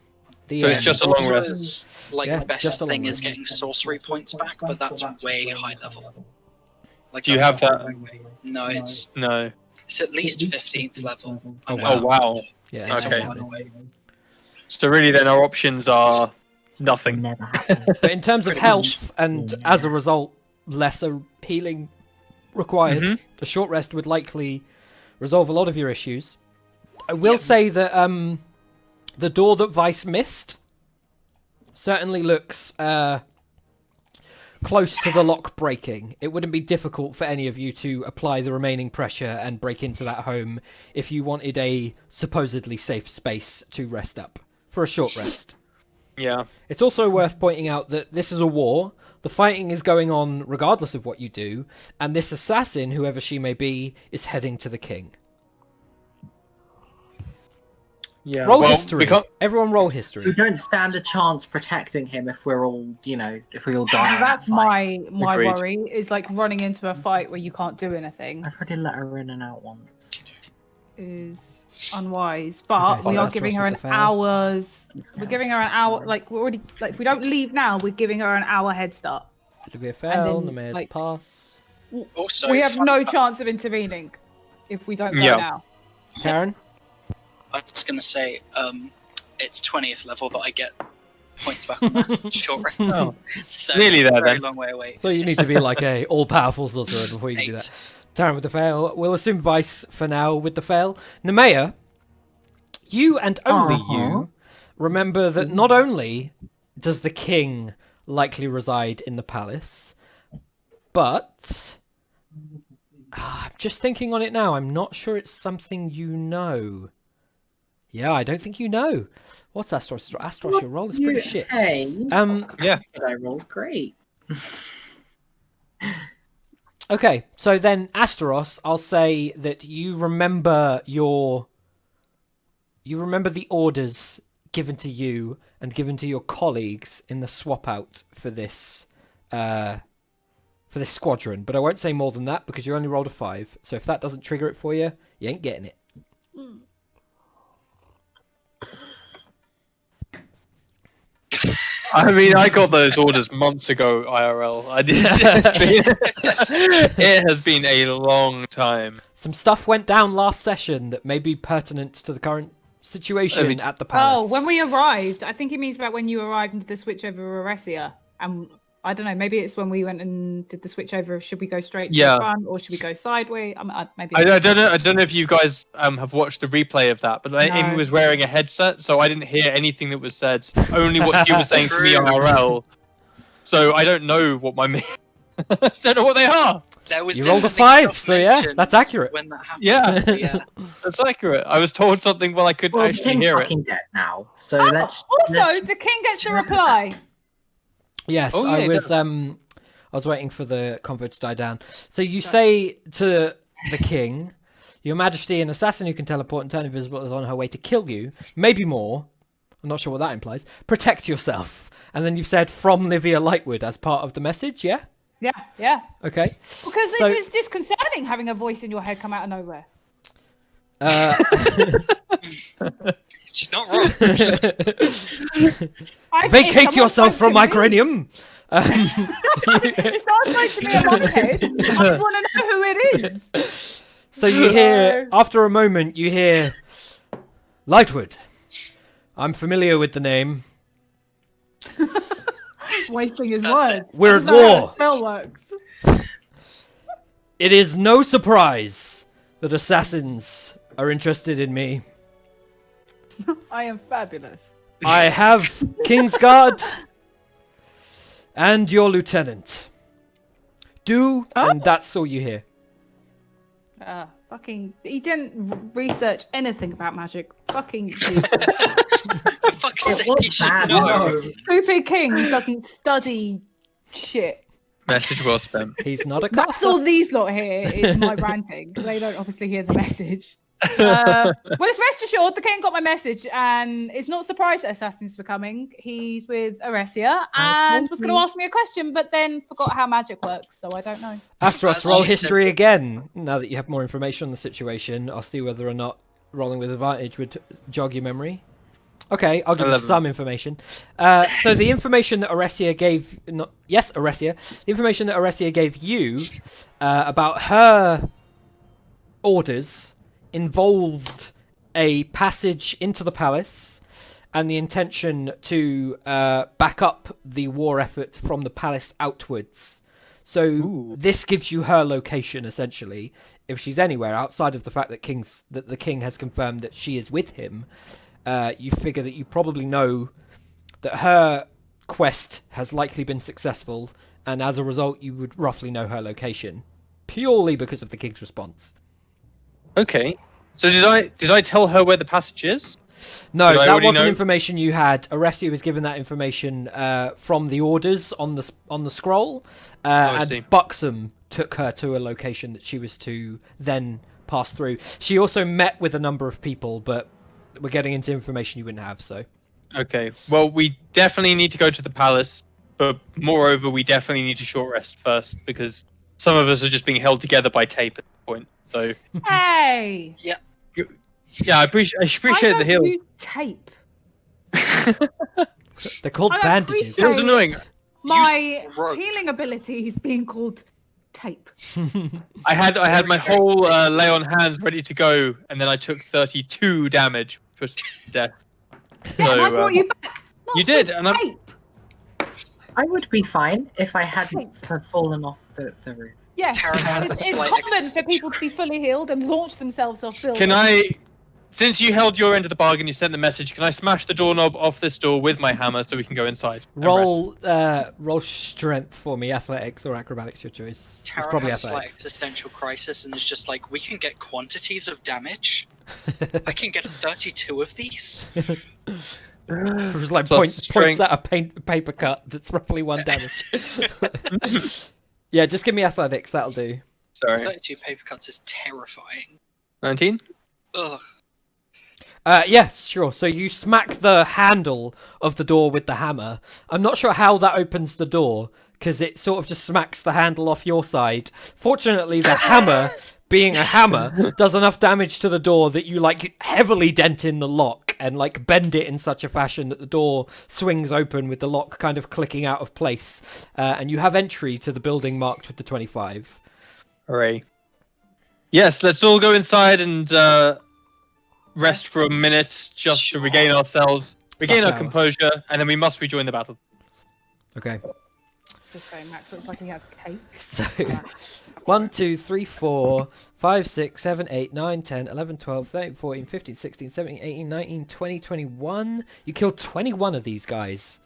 So it's just a long rest. Like Yeah, the best just a long thing is rest. getting sorcery points back, but that's way high level. Like, Do you that's have that? No, it's No. at least 15th level. I know. Oh wow. Yeah, It's Okay. a while away. So really, then our options are nothing. Never happened. But in terms of Pretty health, and as a result, lesser healing required, Mhm. a short rest would likely resolve a lot of your issues. I will say that the door that Vice missed certainly looks close to the lock breaking. It wouldn't be difficult for any of you to apply the remaining pressure and break into that home if you wanted a supposedly safe space to rest up for a short rest. Yeah. It's also worth pointing out that this is a war. The fighting is going on regardless of what you do, and this assassin, whoever she may be, is heading to the king. Yeah. Roll well, history. we can't. Everyone roll We history. don't stand a chance protecting him if we're all, if we all die. in that That's fight. my Agreed. worry is like running into a fight where you can't do anything I've already let her in and out once. is unwise. But Okay, so we are that's giving Ross her with an the fail. hour's. We're giving her an hour. Like we're already like if we don't leave now, we're giving her an hour head start. It'll be a fail. then, The mayor's like- pass. Also, we have fun no fact- chance of intervening if we don't go Yeah. now. Taryn? I was gonna say, it's 20th level, but I get points back on that short rest. Oh. So Nearly there, very then. long way away. So you need to be like a all-powerful sorcerer before you can do 8. that. Taryn with the fail. We'll assume Vice for now with the fail. Nemea, you and only you remember that not only does the king likely reside in the palace, but I'm just thinking on it now. I'm not sure it's something you know. Yeah, I don't think you know. What's Astros? Astros, your roll is pretty shit. Hey, Yeah. but I rolled great. Okay, so then Asteros, I'll say that you remember the orders given to you and given to your colleagues in the swap out for this squadron, but I won't say more than that because you only rolled a 5. So if that doesn't trigger it for you, you ain't getting it. I mean, I got those orders months ago, IRL. It has been a long time. Some stuff went down last session that may be pertinent to the current situation I mean- at the palace. Oh, when we arrived, I think it means about when you arrived and did the switch over Oresia. And I don't know, maybe it's when we went and did the switch over of should we go straight to Yeah. the front or should we go sideways? Maybe I don't know. I don't know if you guys have watched the replay of that, but Amy was wearing a headset, so I didn't hear anything that was said. Only what she was saying to me True. IRL. So I don't know what my. I don't know what they are. There was You rolled a definitely 5, stuff so yeah, mentioned that's accurate. when that happened. Yeah, So, yeah. that's accurate. I was told something while I couldn't Well, the actually king's hear it. fucking dead now, so Oh, let's. also, the king gets to reply. Yes, Oh, yeah, I it was I was waiting for the convo to die down. So you say to the king, "Your Majesty, an assassin who can teleport and turn invisible is on her way to kill you. Maybe more. I'm not sure what that implies. Protect yourself." And then you've said from Livia Lightwood as part of the message, yeah? Yeah. Okay. Because So- it's disconcerting having a voice in your head come out of nowhere. She's not wrong. Vacate If someone yourself spoke from to my me- cranium. If someone spoke to me in my head, I want to know who it is. So you hear, after a moment, you hear, Lightwood. I'm familiar with the name. Wasting his That's words. We're That's at not how war. the spell works. It is no surprise that assassins are interested in me. I am fabulous. I have Kingsguard and your lieutenant. And that's all you hear. Fucking. He didn't research anything about magic. Fucking. Jesus. For fuck's It sake, was you should bad, know. no. Stupid king doesn't study shit. Message well spent. He's not a That's caster. all these lot hear is my ranting. They don't obviously hear the message. Well, it's rest assured, the king got my message and is not surprised that assassins were coming. He's with Aresia and was going to ask me a question, but then forgot how magic works, so I don't know. Astros, That's roll useless. history again. Now that you have more information on the situation, I'll see whether or not rolling with advantage would jog your memory. Okay, I'll give you 11. some information. So the information that Aresia gave... Aresia. The information that Aresia gave you about her orders involved a passage into the palace and the intention to back up the war effort from the palace outwards. So this gives you her location, essentially. If she's anywhere outside of the fact that the king has confirmed that she is with him, you figure that you probably know that her quest has likely been successful, and as a result, you would roughly know her location, purely because of the king's response. Okay. So did I tell her where the passage is? No, Did I that already wasn't know? information you had. Aresia was given that information from the orders on the scroll, I see. and Buxom took her to a location that she was to then pass through. She also met with a number of people, but we're getting into information you wouldn't have, so... Okay. Well, we definitely need to go to the palace, but moreover, we definitely need to short rest first because some of us are just being held together by tape at this point. So Hey! yeah, I appreciate I the don't heals. use tape. They're called I bandages. appreciate- It was annoying. My rope. healing ability is being called tape. I had my whole lay on hands ready to go, and then I took 32 damage, which was death. Yeah, and I So brought you back. Not you did, with and I'm- tape. I would be fine if I hadn't fallen off the roof. Yes, Taryn has a it's slight common for existential people to be fully healed and launch themselves off buildings. can I? Since you held your end of the bargain, you sent the message. Can I smash the doorknob off this door with my hammer so we can go inside? and rest? Roll strength for me, athletics or acrobatics, your choice. It's Taryn probably has a slight athletics. existential crisis and is just like, we can get quantities of damage. I can get 32 of these. Just like Plus points strength. at a paper cut that's roughly 1 damage. Yeah, just give me athletics, that'll do. Sorry, 32 paper cuts is terrifying. 19. Ugh. Yes, sure. So you smack the handle of the door with the hammer. I'm not sure how that opens the door, because it sort of just smacks the handle off your side. Fortunately, the hammer, being a hammer, does enough damage to the door that you, like, heavily dent in the lock and, like, bend it in such a fashion that the door swings open with the lock kind of clicking out of place. And you have entry to the building marked with the 25. Hooray! Yes, let's all go inside and rest for a minute, just to regain ourselves, regain Flat our hour. composure, and then we must rejoin the battle. Okay. Just saying, Max looks like he has cake. So, 1, 2, 3, 4, 5, 6, 7, 8, 9, 10, 11, 12, 13, 14, 15, 16, 17, 18, 19, 20, 21. You killed 21 of these guys.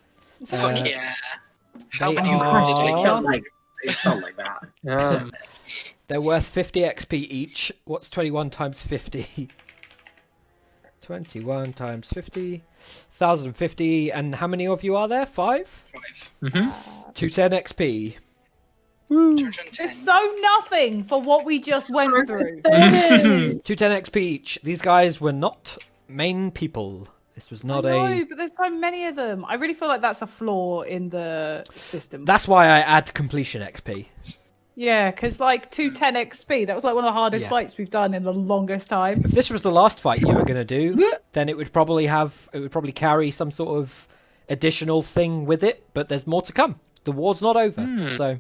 Fuck yeah. How They many are- rounds did I It kill? felt like that. They're worth 50 XP each. What's 21 times 50? 21 times 50. 1,050. And how many of you are there? 5? 5. 210 XP. 210. It's so nothing for what we just went through. 210 XP each. These guys were not main people. This was not No, but there's so many of them. I really feel like that's a flaw in the system. That's why I add completion XP. Yeah, because like 210 XP, that was like one of the hardest Yeah. fights we've done in the longest time. If this was the last fight you were going to do, then it would probably carry some sort of additional thing with it, but there's more to come. The war's not over, so...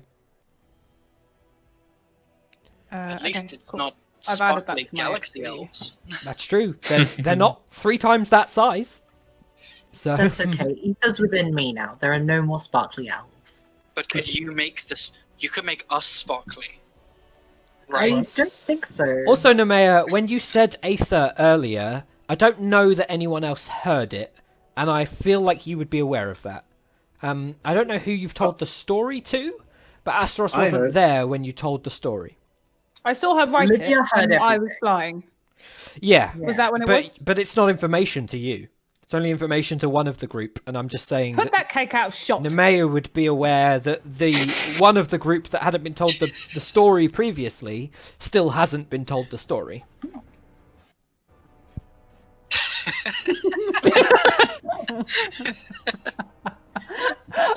At least okay, it's cool. not I've added that sparkly to my galaxy XP. elves. That's true. They're not 3 times that size. So That's okay. Ether's within me now. There are no more sparkly elves. But could you make this? You could make us sparkly, I right? don't think so. Also, Nemea, when you said Aether earlier, I don't know that anyone else heard it, and I feel like you would be aware of that. I don't know who you've told the story to, but Asteros I wasn't heard. there when you told the story. I saw her write Olivia it, heard and I was everything. flying. Yeah, Was that when it but was? but it's not information to you. It's only information to one of the group, and I'm just saying Put that cake out of shot. Nemea would be aware that the one of the group that hadn't been told the story previously still hasn't been told the story.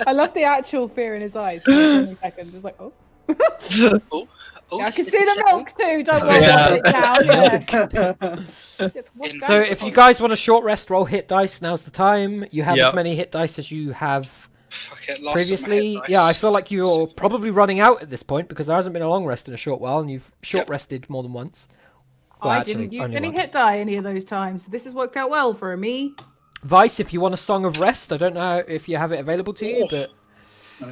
I love the actual fear in his eyes for so many seconds. It's like, oh. Oh, Yeah, I can see six- the milk too. Don't worry Yeah. about it down. Yeah. It's what's In- So going if you on? guys want a short rest, roll hit dice. Now's the time. You have Yep. as many hit dice as you have Fuck it, lost some previously. hit dice. Yeah, I feel like you're probably running out at this point because there hasn't been a long rest in a short while, and you've short Yep. rested more than once. Well, I actually, didn't use only any once. hit die any of those times. So this has worked out well for me. Vice, if you want a song of rest, I don't know if you have it available to you, but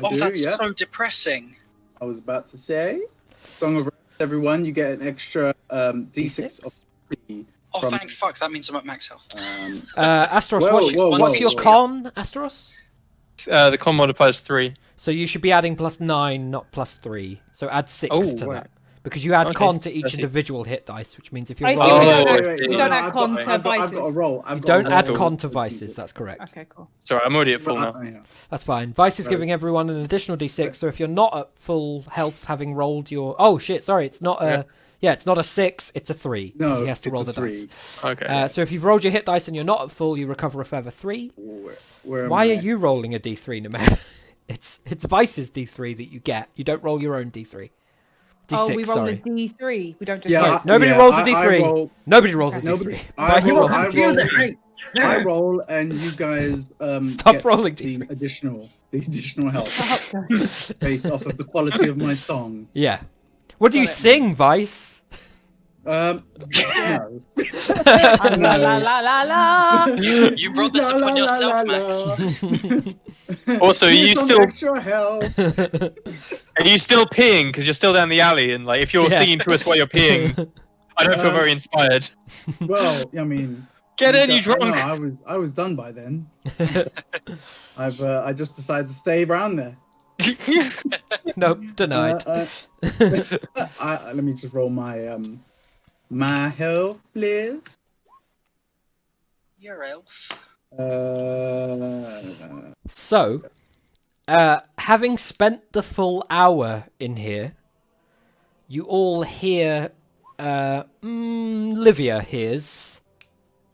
Oh, that's yeah. so depressing. I was about to say, Song of Rest, everyone, you get an extra D6 of 3. Oh, From- thank fuck. That means I'm at max health. Asteros, Whoa, what's whoa, your whoa. con, Asteros? The con modifier is 3. So you should be adding +9, not +3. So add 6 Oh, to right. that. Because you add Okay, con to each 30. individual hit dice, which means if you're I see rolling... we Oh, don't I add, see. we don't add I've con got, to I've got a vices. roll. You don't That's add cool. con to vices, that's correct. Okay, cool. Sorry, I'm already at full now. Yeah. That's fine. Vice is Right. giving everyone an additional d6, so if you're not at full health having rolled your... Oh, shit, sorry, it's not a... Yeah, it's not a 6, it's a 3, because No, he has to it's roll a the 3. dice. Okay. So if you've rolled your hit dice and you're not at full, you recover a further 3. Where am Why I? are you rolling a d3, Nemea? It's Vice's d3 that you get. You don't roll your own d3. D6, Oh, we roll sorry. a D3. We don't just Yeah, roll. No, nobody rolls a d3. roll, Nobody rolls a d3. Nobody- Vice I rolls a roll- d3. I roll, and you guys Stop get rolling the d3. additional help Stop, guys. based off of the quality of my song. Yeah. What do you Got it. sing, Vice? No. Ah, la la la la la. You brought this upon yourself, Max. Also, are you Some still extra help? are you still peeing? Because you're still down the alley, and like if you're Yeah. singing to us while you're peeing, I don't feel very inspired. Well, I mean, Get in, you I drunk! know, I was done by then. I just decided to stay around there. Nope, denied. Let me just roll my my health, please. You're elf. So, having spent the full hour in here, you all hear, Livia hears,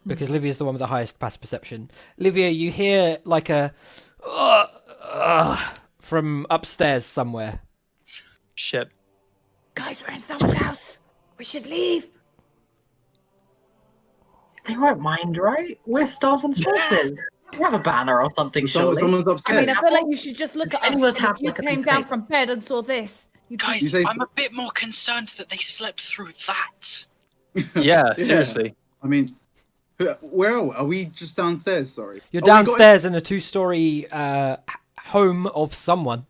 because Livia's the one with the highest passive perception. Livia, you hear like a, from upstairs somewhere. Shit. Guys, we're in someone's house. We should leave. They won't mind, right? We're starving stresses. We have a banner or something, surely. Someone's I upstairs. mean, I feel like you should just look at Any us. of us and have, if you like, a came piece of down paper. from bed and saw this, you'd Guys, You say- I'm a bit more concerned that they slept through that. Yeah, seriously. I mean, where are we? Just downstairs? Sorry. You're Oh, we got- downstairs in a 2-story home of someone.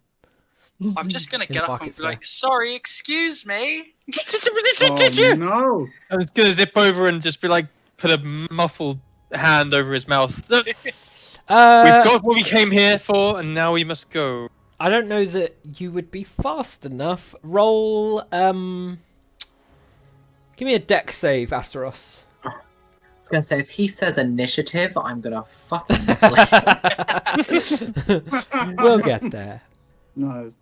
I'm just gonna In get up Market and be Square. like, sorry, excuse me. Oh, no. I was gonna zip over and just be like, put a muffled hand over his mouth. Look, we've got what we came here for, and now we must go. I don't know that you would be fast enough. Roll, give me a deck save, Asteros. I was gonna say, if he says initiative, I'm gonna fucking flip. We'll get there. No.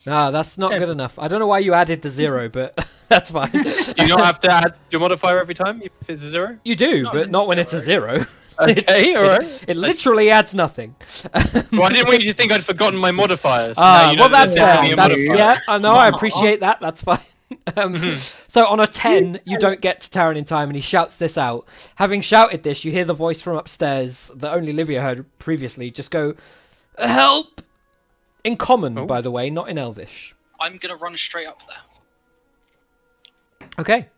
No, that's not good enough. I don't know why you added the 0, but that's fine. Do you not have to add your modifier every time if it's a 0? You do, Not but if not it's when it's a 0. Okay, all right. It literally adds nothing. Well, I didn't want you to think I'd forgotten my modifiers. Well, that's fair. Me a That's, modifier. yeah, I know. I appreciate that. That's fine. So on a 10, you don't get to Taran in time, and he shouts this out. Having shouted this, you hear the voice from upstairs that only Livia heard previously. Just go, help! In common, by the way, not in Elvish. I'm gonna run straight up there. Okay.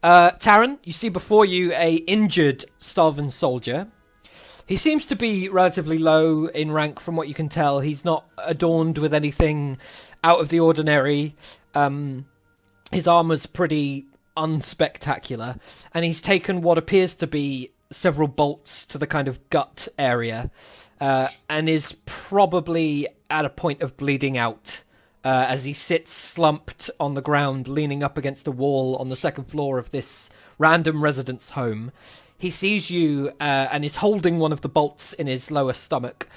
Taran, you see before you a injured Starvan soldier. He seems to be relatively low in rank from what you can tell. He's not adorned with anything out of the ordinary. His armor's pretty unspectacular, and he's taken what appears to be several bolts to the kind of gut area, and is probably at a point of bleeding out as he sits slumped on the ground, leaning up against a wall on the second floor of this random resident's home. He sees you and is holding one of the bolts in his lower stomach,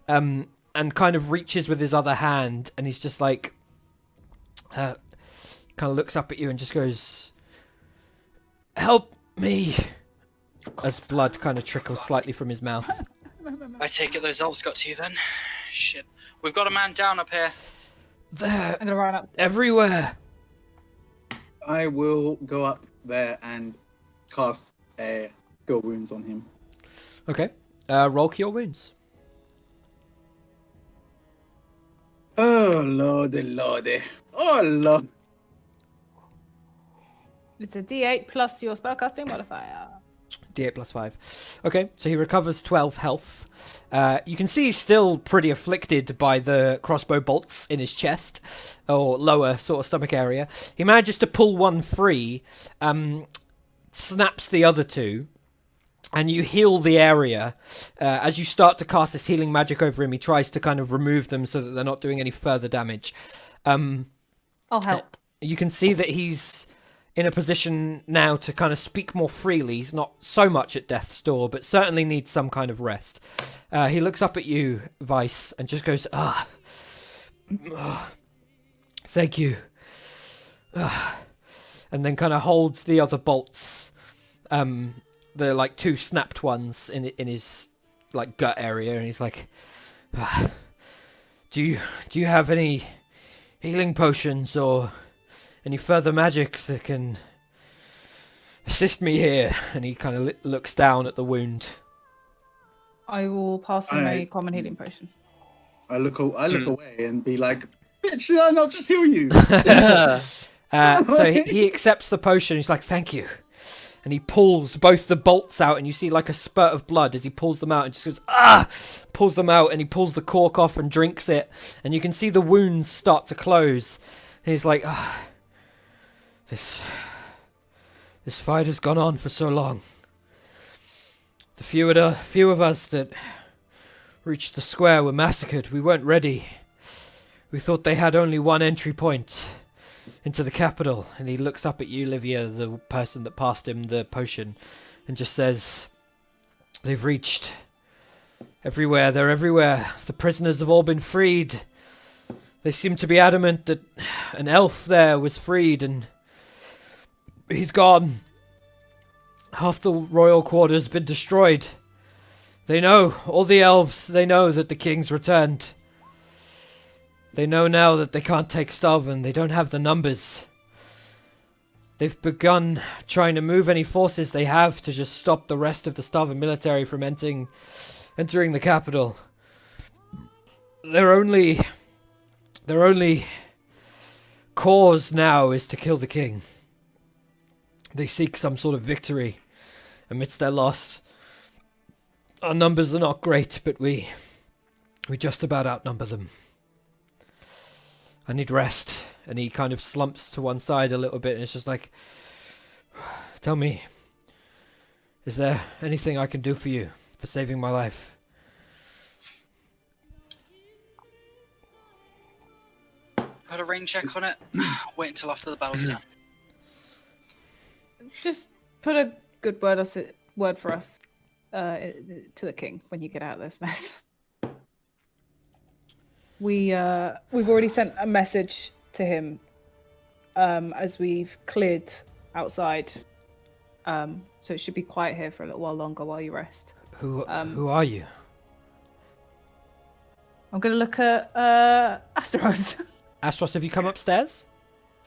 and kind of reaches with his other hand, and he's just like, kind of looks up at you and just goes, help me, as blood kind of trickles slightly from his mouth. I take it those elves got to you then? Shit. We've got a man down up here. They're I'm gonna run up. everywhere. I will go up there and cast Cure Wounds on him. Okay. Roll Cure Wounds. Oh, lordy. Oh, Lord. It's a D8 plus your spellcasting modifier. D8 plus 5. Okay, so he recovers 12 health. You can see he's still pretty afflicted by the crossbow bolts in his chest, or lower sort of stomach area. He manages to pull one free, snaps the other two, and you heal the area. As you start to cast this healing magic over him, he tries to kind of remove them so that they're not doing any further damage. I'll help. You can see that he's in a position now to kind of speak more freely. He's not so much at death's door, but certainly needs some kind of rest. He looks up at you, Vice, and just goes, thank you. And then kind of holds the other bolts, the like two snapped ones in his like gut area, and he's like, do you have any healing potions or any further magics that can assist me here? And he kind of looks down at the wound. I will pass him a common healing potion. I look away and be like, bitch, did I not just heal you? So he accepts the potion. He's like, thank you. And he pulls both the bolts out, and you see like a spurt of blood as he pulls them out and just goes, pulls them out, and he pulls the cork off and drinks it. And you can see the wounds start to close. And he's like, This fight has gone on for so long. The few of us that reached the square were massacred. We weren't ready. We thought they had only one entry point into the capital. And he looks up at you, Livia, the person that passed him the potion, and just says, they've reached everywhere. They're everywhere. The prisoners have all been freed. They seem to be adamant that an elf there was freed, and he's gone. Half the royal quarter's been destroyed. They know, all the elves, they know that the king's returned. They know now that they can't take Starvan. They don't have the numbers. They've begun trying to move any forces they have to just stop the rest of the Starvan military from entering the capital. Their only cause now is to kill the king. They seek some sort of victory amidst their loss. Our numbers are not great, but we just about outnumber them. I need rest. And he kind of slumps to one side a little bit, and it's just like, tell me, is there anything I can do for you, for saving my life? Put a rain check on it. Wait until after the battle's done. Just put a good word for us to the king when you get out of this mess. We've already sent a message to him as we've cleared outside. So it should be quiet here for a little while longer while you rest. Who are you? I'm gonna look at Asteros. Astros, have you come upstairs?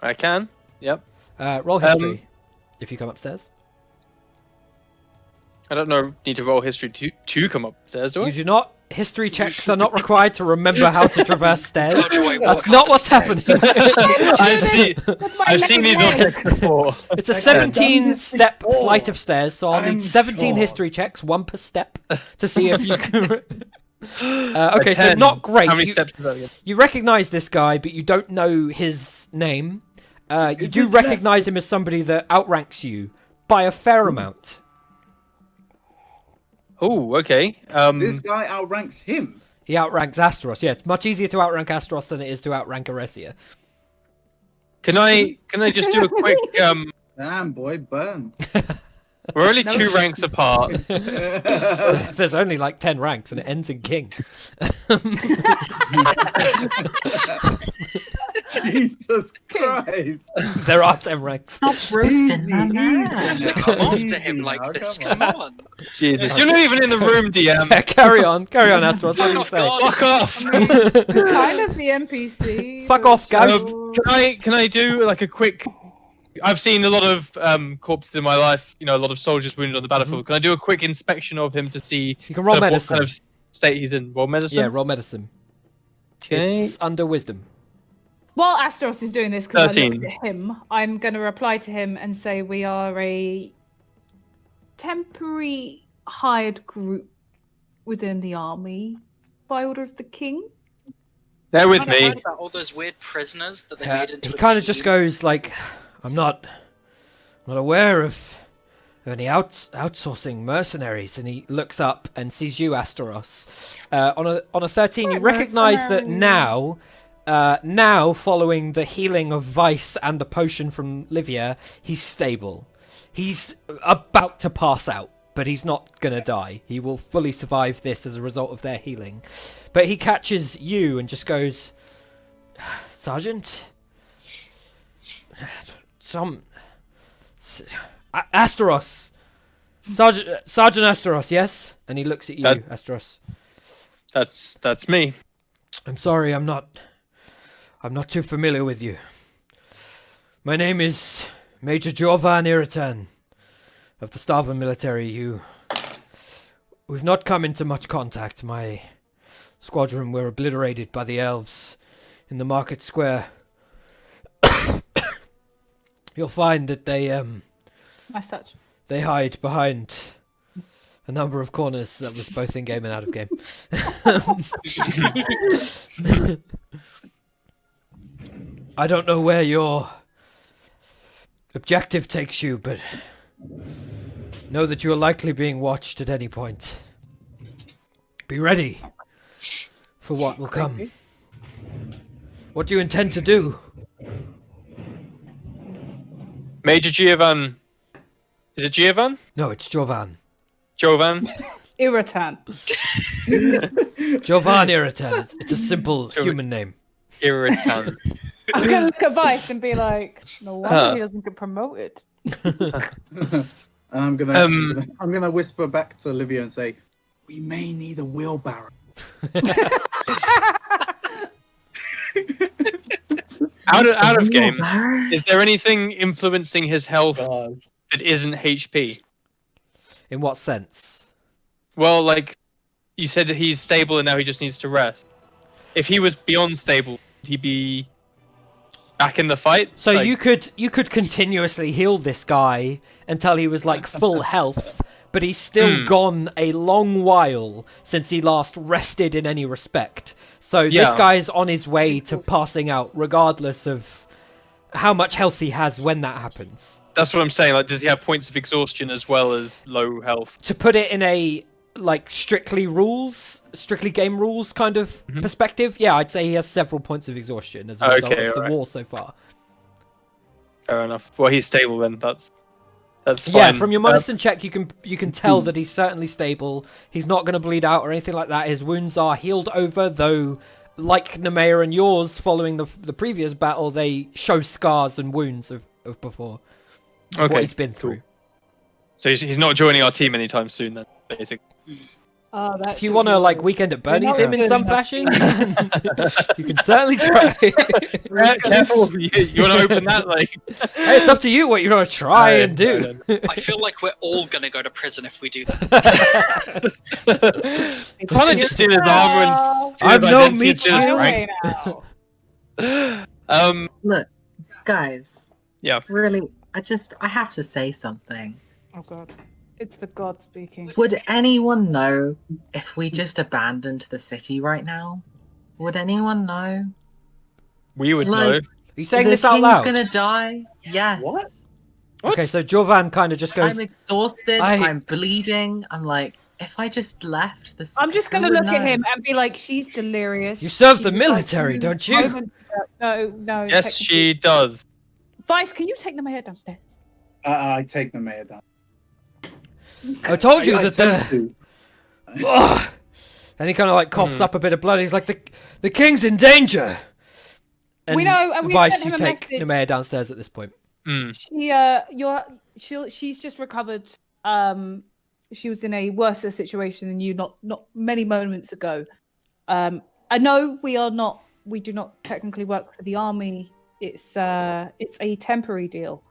I can. Yep. Roll history if you come upstairs. I don't know. Need to roll history to come upstairs, do I? You do not. History checks are not required to remember how to traverse stairs. How do I walk That's up not the what's stairs? happening. I've seen these objects before. It's a 17-step flight of stairs, so I'll need 17 history checks, one per step, to see if you can. Okay, so 10. not great. How many steps is that again? You recognize this guy, but you don't know his name. You Is do it recognize him as somebody that outranks you by a fair amount. Oh, okay. This guy outranks him. He outranks Asteros. Yeah, it's much easier to outrank Asteros than it is to outrank Aresia. Can I just do a quick? Damn, boy, burn. We're only 2 ranks apart. There's only like 10 ranks and it ends in king. Jesus Christ. There are 10 ranks. Stop roasting my man. Come after him like this. Come on. Jesus, you're not even in the room, DM. Yeah, carry on, Asteros. What do you say? Fuck off. Kind of the NPC. Fuck off, guys. Can I do like a quick? I've seen a lot of corpses in my life. You know, a lot of soldiers wounded on the battlefield. Can I do a quick inspection of him to see? You can roll what medicine. kind of state he's in? Roll medicine. Yeah, roll medicine. Okay. It's under wisdom. While Asteros is doing this, because I 13. looked at him, I'm going to reply to him and say we are a temporary hired group within the army by order of the king. They're with Kind of me. heard about all those weird prisoners that they made into He a kind of just team. goes like, I'm not aware of any outsourcing mercenaries, and he looks up and sees you, Asteros. On a 13, you recognise that now following the healing of Vice and the potion from Livia, he's stable. He's about to pass out, but he's not gonna die. He will fully survive this as a result of their healing. But he catches you and just goes, Sergeant? Asteros! Sergeant Asteros, yes? And he looks at you, Asteros. That's me. I'm sorry, I'm not too familiar with you. My name is Major Jovan Iritan of the Starvan military. We've not come into much contact. My squadron were obliterated by the elves in the market square. You'll find that Nice touch. they hide behind a number of corners. That was both in game and out of game. I don't know where your objective takes you, but know that you are likely being watched at any point. Be ready for what will come. What do you intend to do? Major Giovan. Is it Giovan? No, it's Jovan. Jovan? Irritant. Jovan Iritan. It's a simple human name. Irritant. I'm going to look at Vice and be like, no wonder he doesn't get promoted. And I'm gonna whisper back to Olivia and say, we may need a wheelbarrow. Out of game. Is there anything influencing his health that isn't HP? In what sense? Well, like you said that he's stable and now he just needs to rest. If he was beyond stable, would he be back in the fight? So Like, you could continuously heal this guy until he was like full health, but he's still gone a long while since he last rested in any respect. So this guy's on his way to passing out regardless of how much health he has when that happens. That's what I'm saying. Like, does he have points of exhaustion as well as low health? To put it in a like strictly game rules kind of perspective, yeah, I'd say he has several points of exhaustion as a result of the war so far. Fair enough. Well, he's stable then. That's fine. Yeah, from your medicine check, you can tell that he's certainly stable. He's not going to bleed out or anything like that. His wounds are healed over, though, like Nemea and yours, following the previous battle, they show scars and wounds of before. What he's been through. So he's not joining our team anytime soon then. basically. If you want to like weekend at Bernie's him in some fashion, you can certainly try. Careful, you want to open that? Like, Hey, it's up to you what you want to try and do. I feel like we're all gonna go to prison if we do that. Can't I just steal his armor and I'm his no identity meat and steal his shield. rank? Look, guys. Yeah. Really, I have to say something. Oh god. It's the god speaking. Would anyone know if we just abandoned the city right now? Would anyone know? We would Like, know. Are you saying the this out king's loud? gonna die? Yes. What? Okay, so Jovan kind of just goes. I'm exhausted. I- I'm bleeding. I'm like, if I just left the city, I'm just gonna who would look at know? him and be like, she's delirious. You serve She the was like military, two don't you? moments ago. No. Yes, technically. she does. Vice, can you take the mayor downstairs? I take the mayor down. I told you I that tend the. to. Ugh. And he kind of like coughs up a bit of blood. He's like, the king's in danger. And We know, and we Vice, sent you him a take message. the mayor downstairs at this point. She's just recovered. She was in a worse situation than you not many moments ago. I know we do not technically work for the army. It's a temporary deal.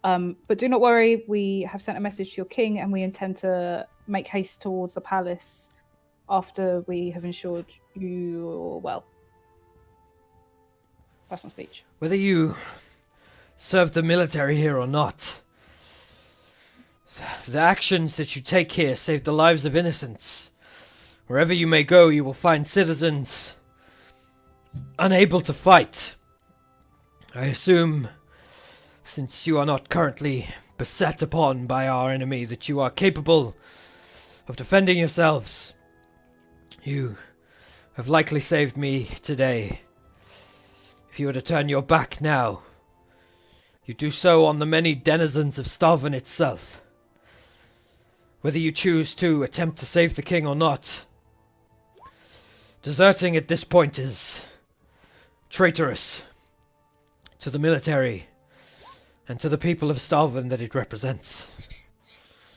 But do not worry, we have sent a message to your king and we intend to make haste towards the palace after we have ensured you well. That's my speech. Whether you serve the military here or not, the actions that you take here save the lives of innocents. Wherever you may go, you will find citizens unable to fight. I assume, since you are not currently beset upon by our enemy, that you are capable of defending yourselves. You have likely saved me today. If you were to turn your back now, you do so on the many denizens of Stalvin itself. Whether you choose to attempt to save the king or not, deserting at this point is traitorous to the military and to the people of Stalvin that it represents.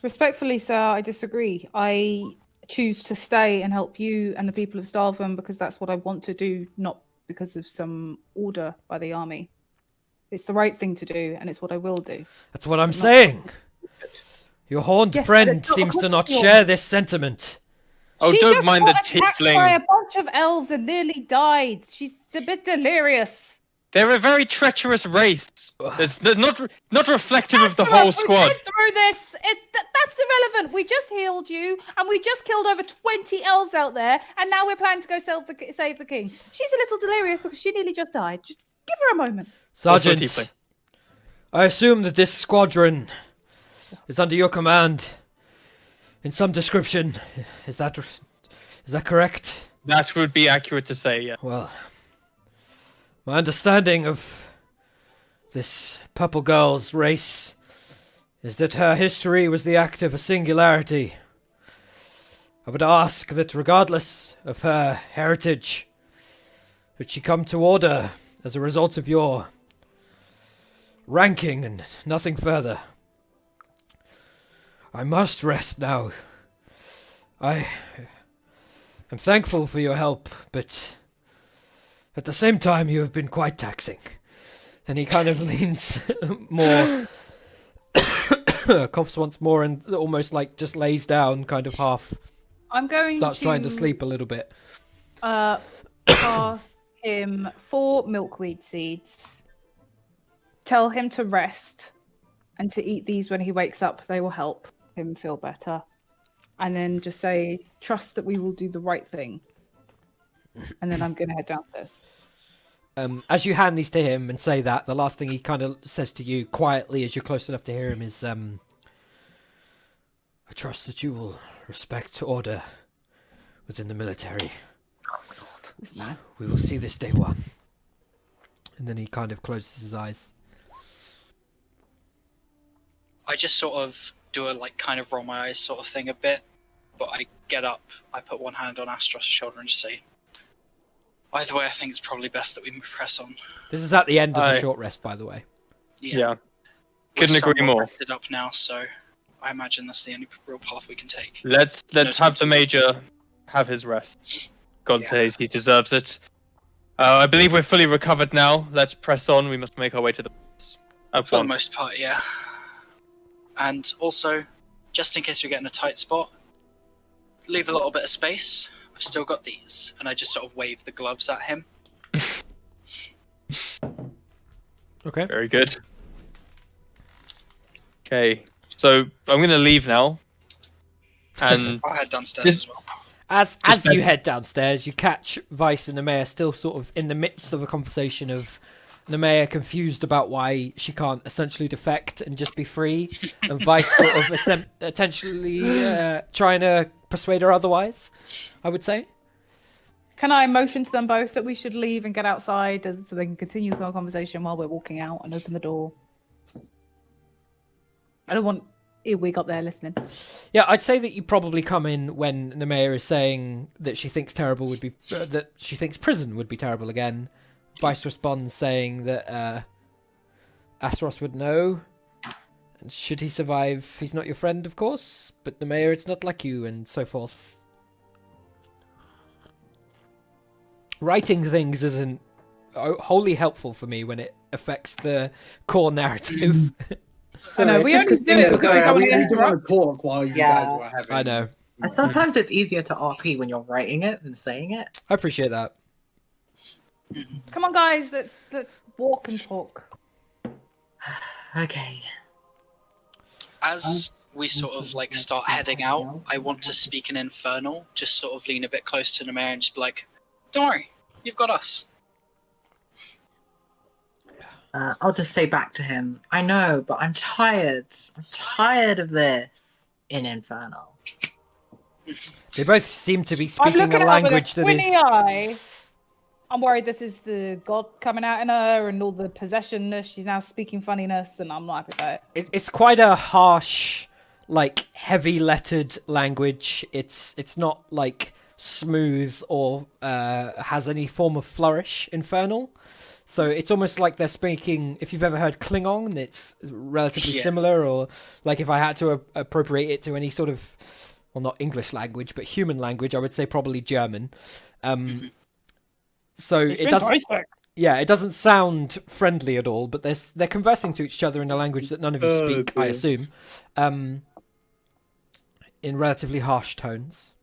Respectfully, sir, I disagree. I choose to stay and help you and the people of Stalvin because that's what I want to do, not because of some order by the army. It's the right thing to do, and it's what I will do. That's what I'm saying. Your horned Yes, but friend it's not seems to not acceptable. share this sentiment. Oh, She don't just mind the got attacked by a tiefling. bunch of elves and nearly died. She's a bit delirious. They're a very treacherous race. They're not reflective of the Rest of whole us, squad. We've been through this. That's irrelevant. We just healed you, and we just killed over 20 elves out there, and now we're planning to go save the king. She's a little delirious because she nearly just died. Just give her a moment. Also a Sergeant, tiefling. I assume that this squadron is under your command in some description. Is that correct? That would be accurate to say, yeah. Well, my understanding of this purple girl's race is that her history was the act of a singularity. I would ask that regardless of her heritage, that she come to order as a result of your ranking and nothing further. I must rest now. I am thankful for your help, but at the same time you have been quite taxing. And he kind of leans more, coughs once more, and almost like just lays down, kind of half, I'm going starts to trying to sleep a little bit. pass him 4 milkweed seeds. Tell him to rest and to eat these when he wakes up. They will help him feel better. And then just say, trust that we will do the right thing. And then I'm going to head downstairs. As you hand these to him and say that, the last thing he kind of says to you quietly as you're close enough to hear him is, I trust that you will respect order within the military. Oh my god, this man. We will see this day one. And then he kind of closes his eyes. I just sort of do a kind of roll my eyes sort of thing a bit, but I get up, I put one hand on Astros' shoulder and just say, either way, I think it's probably best that we press on. This is at the end of the short rest, by the way. Yeah. We're Couldn't agree somewhat more. rested up now, so I imagine that's the only real path we can take. Let's No have the time. Major have his rest. God Yeah. says he deserves it. I believe we're fully recovered now. Let's press on. We must make our way to the boss at For the once. most part, yeah. And also, just in case we get in a tight spot, leave a little bit of space. I've still got these, and I just sort of wave the gloves at him. Okay. Very good. Okay, so I'm gonna leave now. And I'll head downstairs as well. As Just you bed- head downstairs, you catch Vice and Nemea still sort of in the midst of a conversation of Nemea confused about why she can't essentially defect and just be free, and Vice sort of potentially trying to persuade her otherwise, I would say. Can I motion to them both that we should leave and get outside so they can continue our conversation while we're walking out and open the door? I don't want Earwig up there listening. Yeah, I'd say that you probably come in when Nemea is saying that she thinks that she thinks prison would be terrible again. Vice responds saying that Astaros would know, and should he survive, he's not your friend, of course. But Nemea, it's not like you, and so forth. Writing things isn't wholly helpful for me when it affects the core narrative. I know, we Just only 'cause- do it because we don't want we to didn't want interrupt. to talk while you Yeah. guys were having. I know. And sometimes it's easier to RP when you're writing it than saying it. I appreciate that. Come on, guys, let's walk and talk. Okay. As we sort of like start heading out, I want to speak in Infernal, just sort of lean a bit close to Nemea and just be like, "Don't worry, you've got us." I'll just say back to him, I know, but I'm tired. I'm tired of this in Infernal. They both seem to be I'm speaking looking a at her with language a that squinty is. eye. I'm worried this is the god coming out in her and all the possessionness. She's now speaking funniness, and I'm not happy about it. It's quite a harsh, like heavy lettered language. It's not like smooth or has any form of flourish. Infernal. So it's almost like they're speaking. If you've ever heard Klingon, it's relatively Yeah. similar. Or like if I had to appropriate it to any sort of, well, not English language, but human language, I would say probably German. So it doesn't. Yeah, it doesn't sound friendly at all. But they're conversing to each other in a language that none of you speak, I dear. assume, in relatively harsh tones.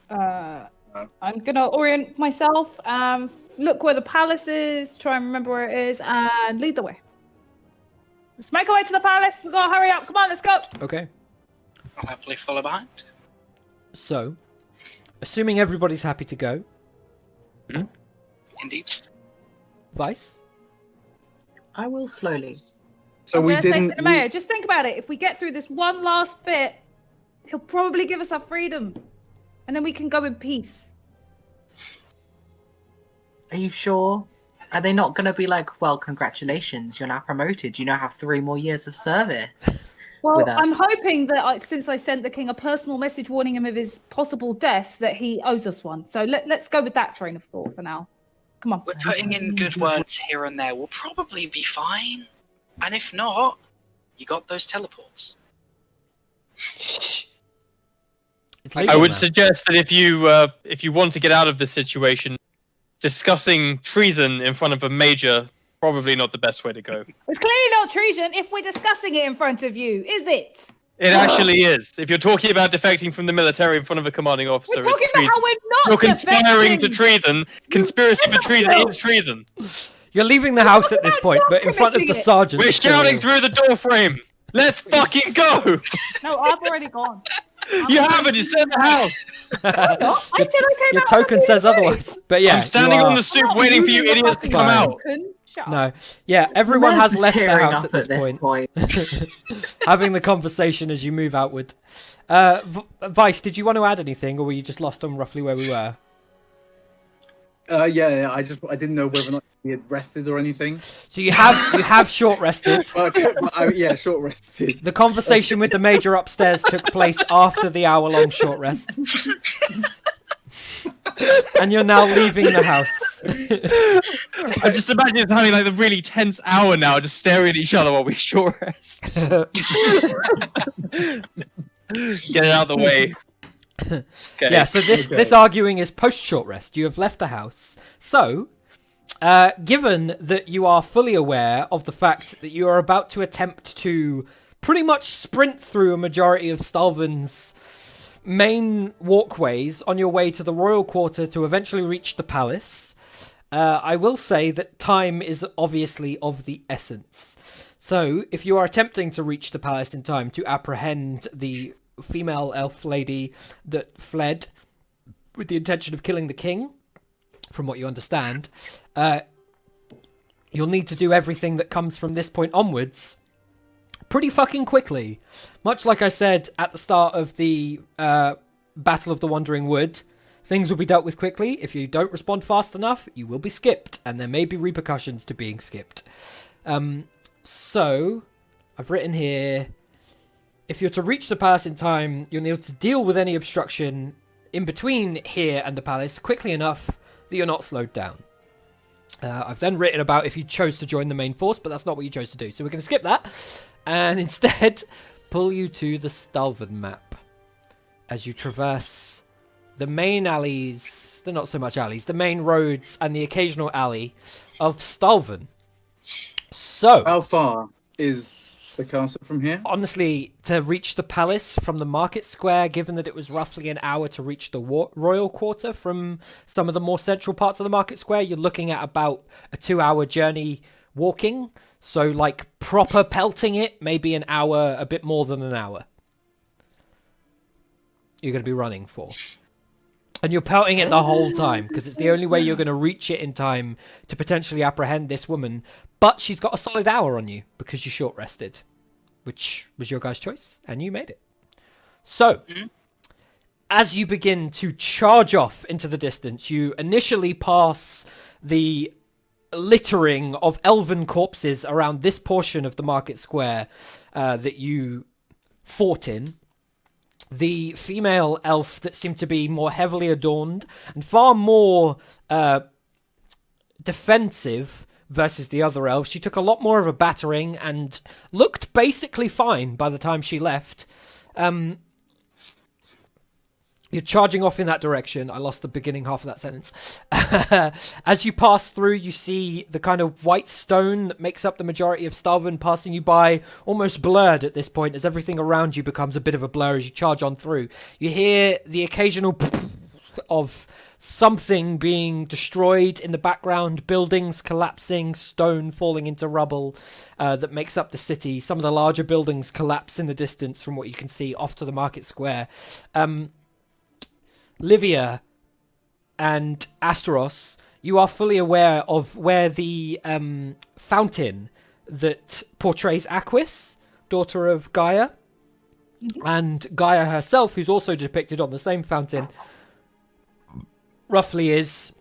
I'm gonna orient myself, look where the palace is, try and remember where it is, and lead the way. Let's make our way to the palace. We gotta hurry up. Come on, let's go. Okay. I'll happily follow behind. So, assuming everybody's happy to go, Indeed. Vice. I will slowly. So I'm we gonna say didn't. to the mayor, just think about it. If we get through this one last bit, he'll probably give us our freedom, and then we can go in peace. Are you sure? Are they not going to be like, well, congratulations, you're now promoted. You now have 3 more years of service. Well, with I'm us. hoping that since I sent the king a personal message warning him of his possible death, that he owes us one. So let's go with that train of thought for now. Come on. We're putting in good words here and there. We'll probably be fine. And if not, you got those teleports. It's I legal would now. suggest that if you want to get out of this situation, discussing treason in front of a major probably not the best way to go. It's clearly not treason if we're discussing it in front of you, is it? It actually is. If you're talking about defecting from the military in front of a commanding officer, We're talking it's about treason. how we're You're not conspiring to defecting. treason. Conspiracy for treason imbecile. is treason. You're leaving the house at this about point, not but in front of the committing it. sergeant. We're still. shouting through the door frame. Let's fucking go! No, I've already gone. You haven't. You said the house. I said I came Your out token happy says and ready. otherwise. But yeah, I'm standing you on are- the stoop waiting for you Using the idiots to fucking come Fine. out. token. Shut up. No, yeah, everyone Mez has is left the tearing house up at this point, having the conversation as you move outward. Vice, did you want to add anything, or were you just lost on roughly where we were? Yeah, I didn't know whether or not we had rested or anything. So you have short rested. Yeah, short rested. The conversation with the major upstairs took place after the hour-long short rest. And you're now leaving the house. I just imagine it's having like the really tense hour now, just staring at each other while we short rest. Get it out of the way. Okay. Yeah, so this arguing is post short rest. You have left the house. So, given that you are fully aware of the fact that you are about to attempt to pretty much sprint through a majority of Stalvan's main walkways on your way to the royal quarter to eventually reach the palace, I will say that time is obviously of the essence. So, if you are attempting to reach the palace in time to apprehend the female elf lady that fled with the intention of killing the king, from what you understand, you'll need to do everything that comes from this point onwards pretty fucking quickly. Much like I said at the start of the Battle of the Wandering Wood, things will be dealt with quickly. If you don't respond fast enough, you will be skipped, and there may be repercussions to being skipped. So, I've written here, if you're to reach the palace in time, you'll need to deal with any obstruction in between here and the palace quickly enough that you're not slowed down. I've then written about if you chose to join the main force, but that's not what you chose to do. So we're going to skip that and instead pull you to the Stalvan map as you traverse the main alleys, the not so much alleys, the main roads and the occasional alley of Stalvan. So, how far is the castle from here? Honestly, to reach the palace from the market square, given that it was roughly an hour to reach the royal quarter from some of the more central parts of the market square, you're looking at about a 2-hour journey walking. So, like, proper pelting it, maybe an hour, a bit more than an hour. You're going to be running for. And you're pelting it the whole time, because it's the only way you're going to reach it in time to potentially apprehend this woman. But she's got a solid hour on you, because you short rested. Which was your guys' choice, and you made it. So, as you begin to charge off into the distance, you initially pass the littering of elven corpses around this portion of the market square that you fought in. The female elf that seemed to be more heavily adorned and far more defensive versus the other elves. She took a lot more of a battering and looked basically fine by the time she left. You're charging off in that direction. I lost the beginning half of that sentence. As you pass through, you see the kind of white stone that makes up the majority of Stalvan passing you by, almost blurred at this point, as everything around you becomes a bit of a blur as you charge on through. You hear the occasional of something being destroyed in the background, buildings collapsing, stone falling into rubble that makes up the city. Some of the larger buildings collapse in the distance from what you can see off to the market square. Livia and Asteros, you are fully aware of where the fountain that portrays Aquis, daughter of Gaia, and Gaia herself, who's also depicted on the same fountain, roughly is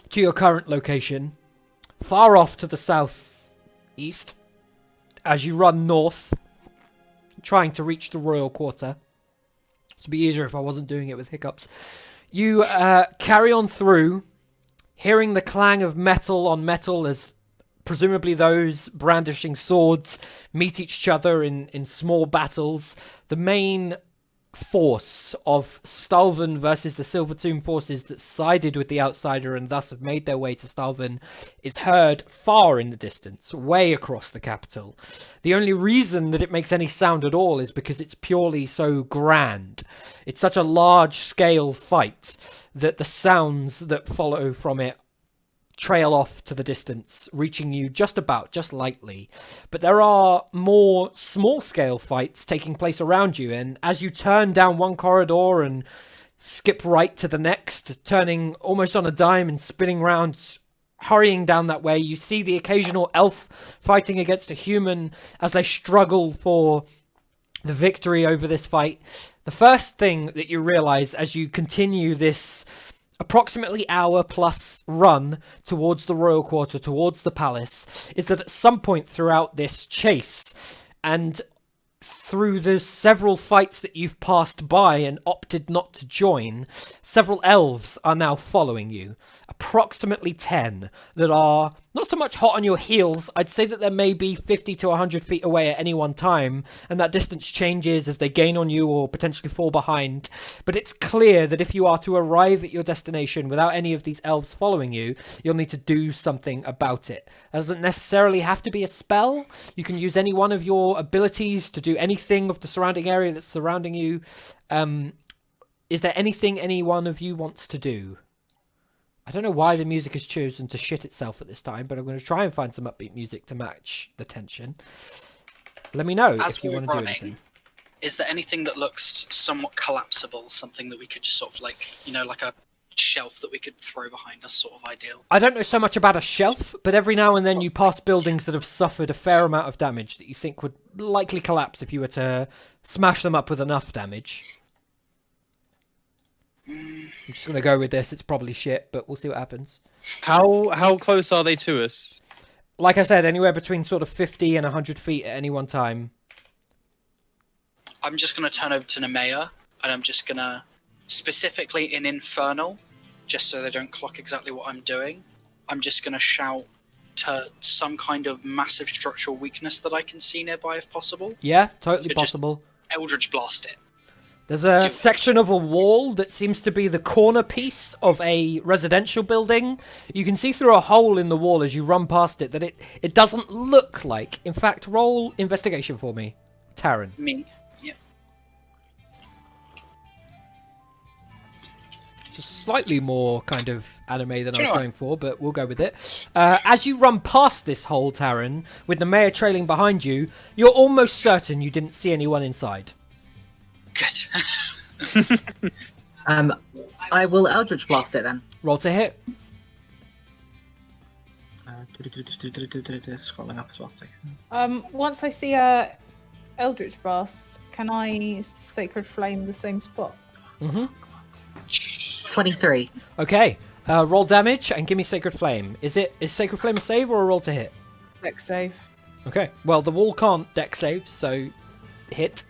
to your current location, far off to the southeast, as you run north, trying to reach the royal quarter. It'd be easier if I wasn't doing it with hiccups. You carry on through, hearing the clang of metal on metal as presumably those brandishing swords meet each other in small battles. The main force of Stalvan versus the Silver Tomb forces that sided with the outsider and thus have made their way to Stalvan is heard far in the distance, way across the capital. The only reason that it makes any sound at all is because it's purely so grand. It's such a large-scale fight that the sounds that follow from it trail off to the distance, reaching you just lightly. But there are more small-scale fights taking place around you, and as you turn down one corridor and skip right to the next, turning almost on a dime and spinning round, hurrying down that way, you see the occasional elf fighting against a human as they struggle for the victory over this fight. The first thing that you realize as you continue this approximately hour-plus run towards the royal quarter, towards the palace, is that at some point throughout this chase, and through the several fights that you've passed by and opted not to join, several elves are now following you. Approximately 10 that are not so much hot on your heels. I'd say that there may be 50 to 100 feet away at any one time, and that distance changes as they gain on you or potentially fall behind. But it's clear that if you are to arrive at your destination without any of these elves following you, you'll need to do something about it. That doesn't necessarily have to be a spell. You can use any one of your abilities to do anything of the surrounding area that's surrounding you. Is there anything any one of you wants to do? I don't know why the music has chosen to shit itself at this time, but I'm going to try and find some upbeat music to match the tension. Let me know if you want to do anything. Is there anything that looks somewhat collapsible? Something that we could just sort of like, like a shelf that we could throw behind us, sort of ideal? I don't know so much about a shelf, but every now and then you pass buildings that have suffered a fair amount of damage that you think would likely collapse if you were to smash them up with enough damage. I'm just going to go with this. It's probably shit, but we'll see what happens. How close are they to us? Like I said, anywhere between sort of 50 and 100 feet at any one time. I'm just going to turn over to Nemea, and I'm just going to, specifically in Infernal, just so they don't clock exactly what I'm doing, I'm just going to shout to some kind of massive structural weakness that I can see nearby if possible. Yeah, totally possible. Just Eldritch Blast it. There's a section of a wall that seems to be the corner piece of a residential building. You can see through a hole in the wall as you run past it that it doesn't look like. In fact, roll investigation for me, Taryn. Me. Yep. It's slightly more kind of anime than I was going for, but we'll go with it. As you run past this hole, Taryn, with the mayor trailing behind you, you're almost certain you didn't see anyone inside. Good. I will Eldritch Blast it then. Roll to hit. Scrolling up as well. So. Once I see Eldritch Blast, can I Sacred Flame the same spot? 23. Okay. Roll damage and give me Sacred Flame. Is Sacred Flame a save or a roll to hit? Dex save. Okay. Well, the wall can't dex save, so hit.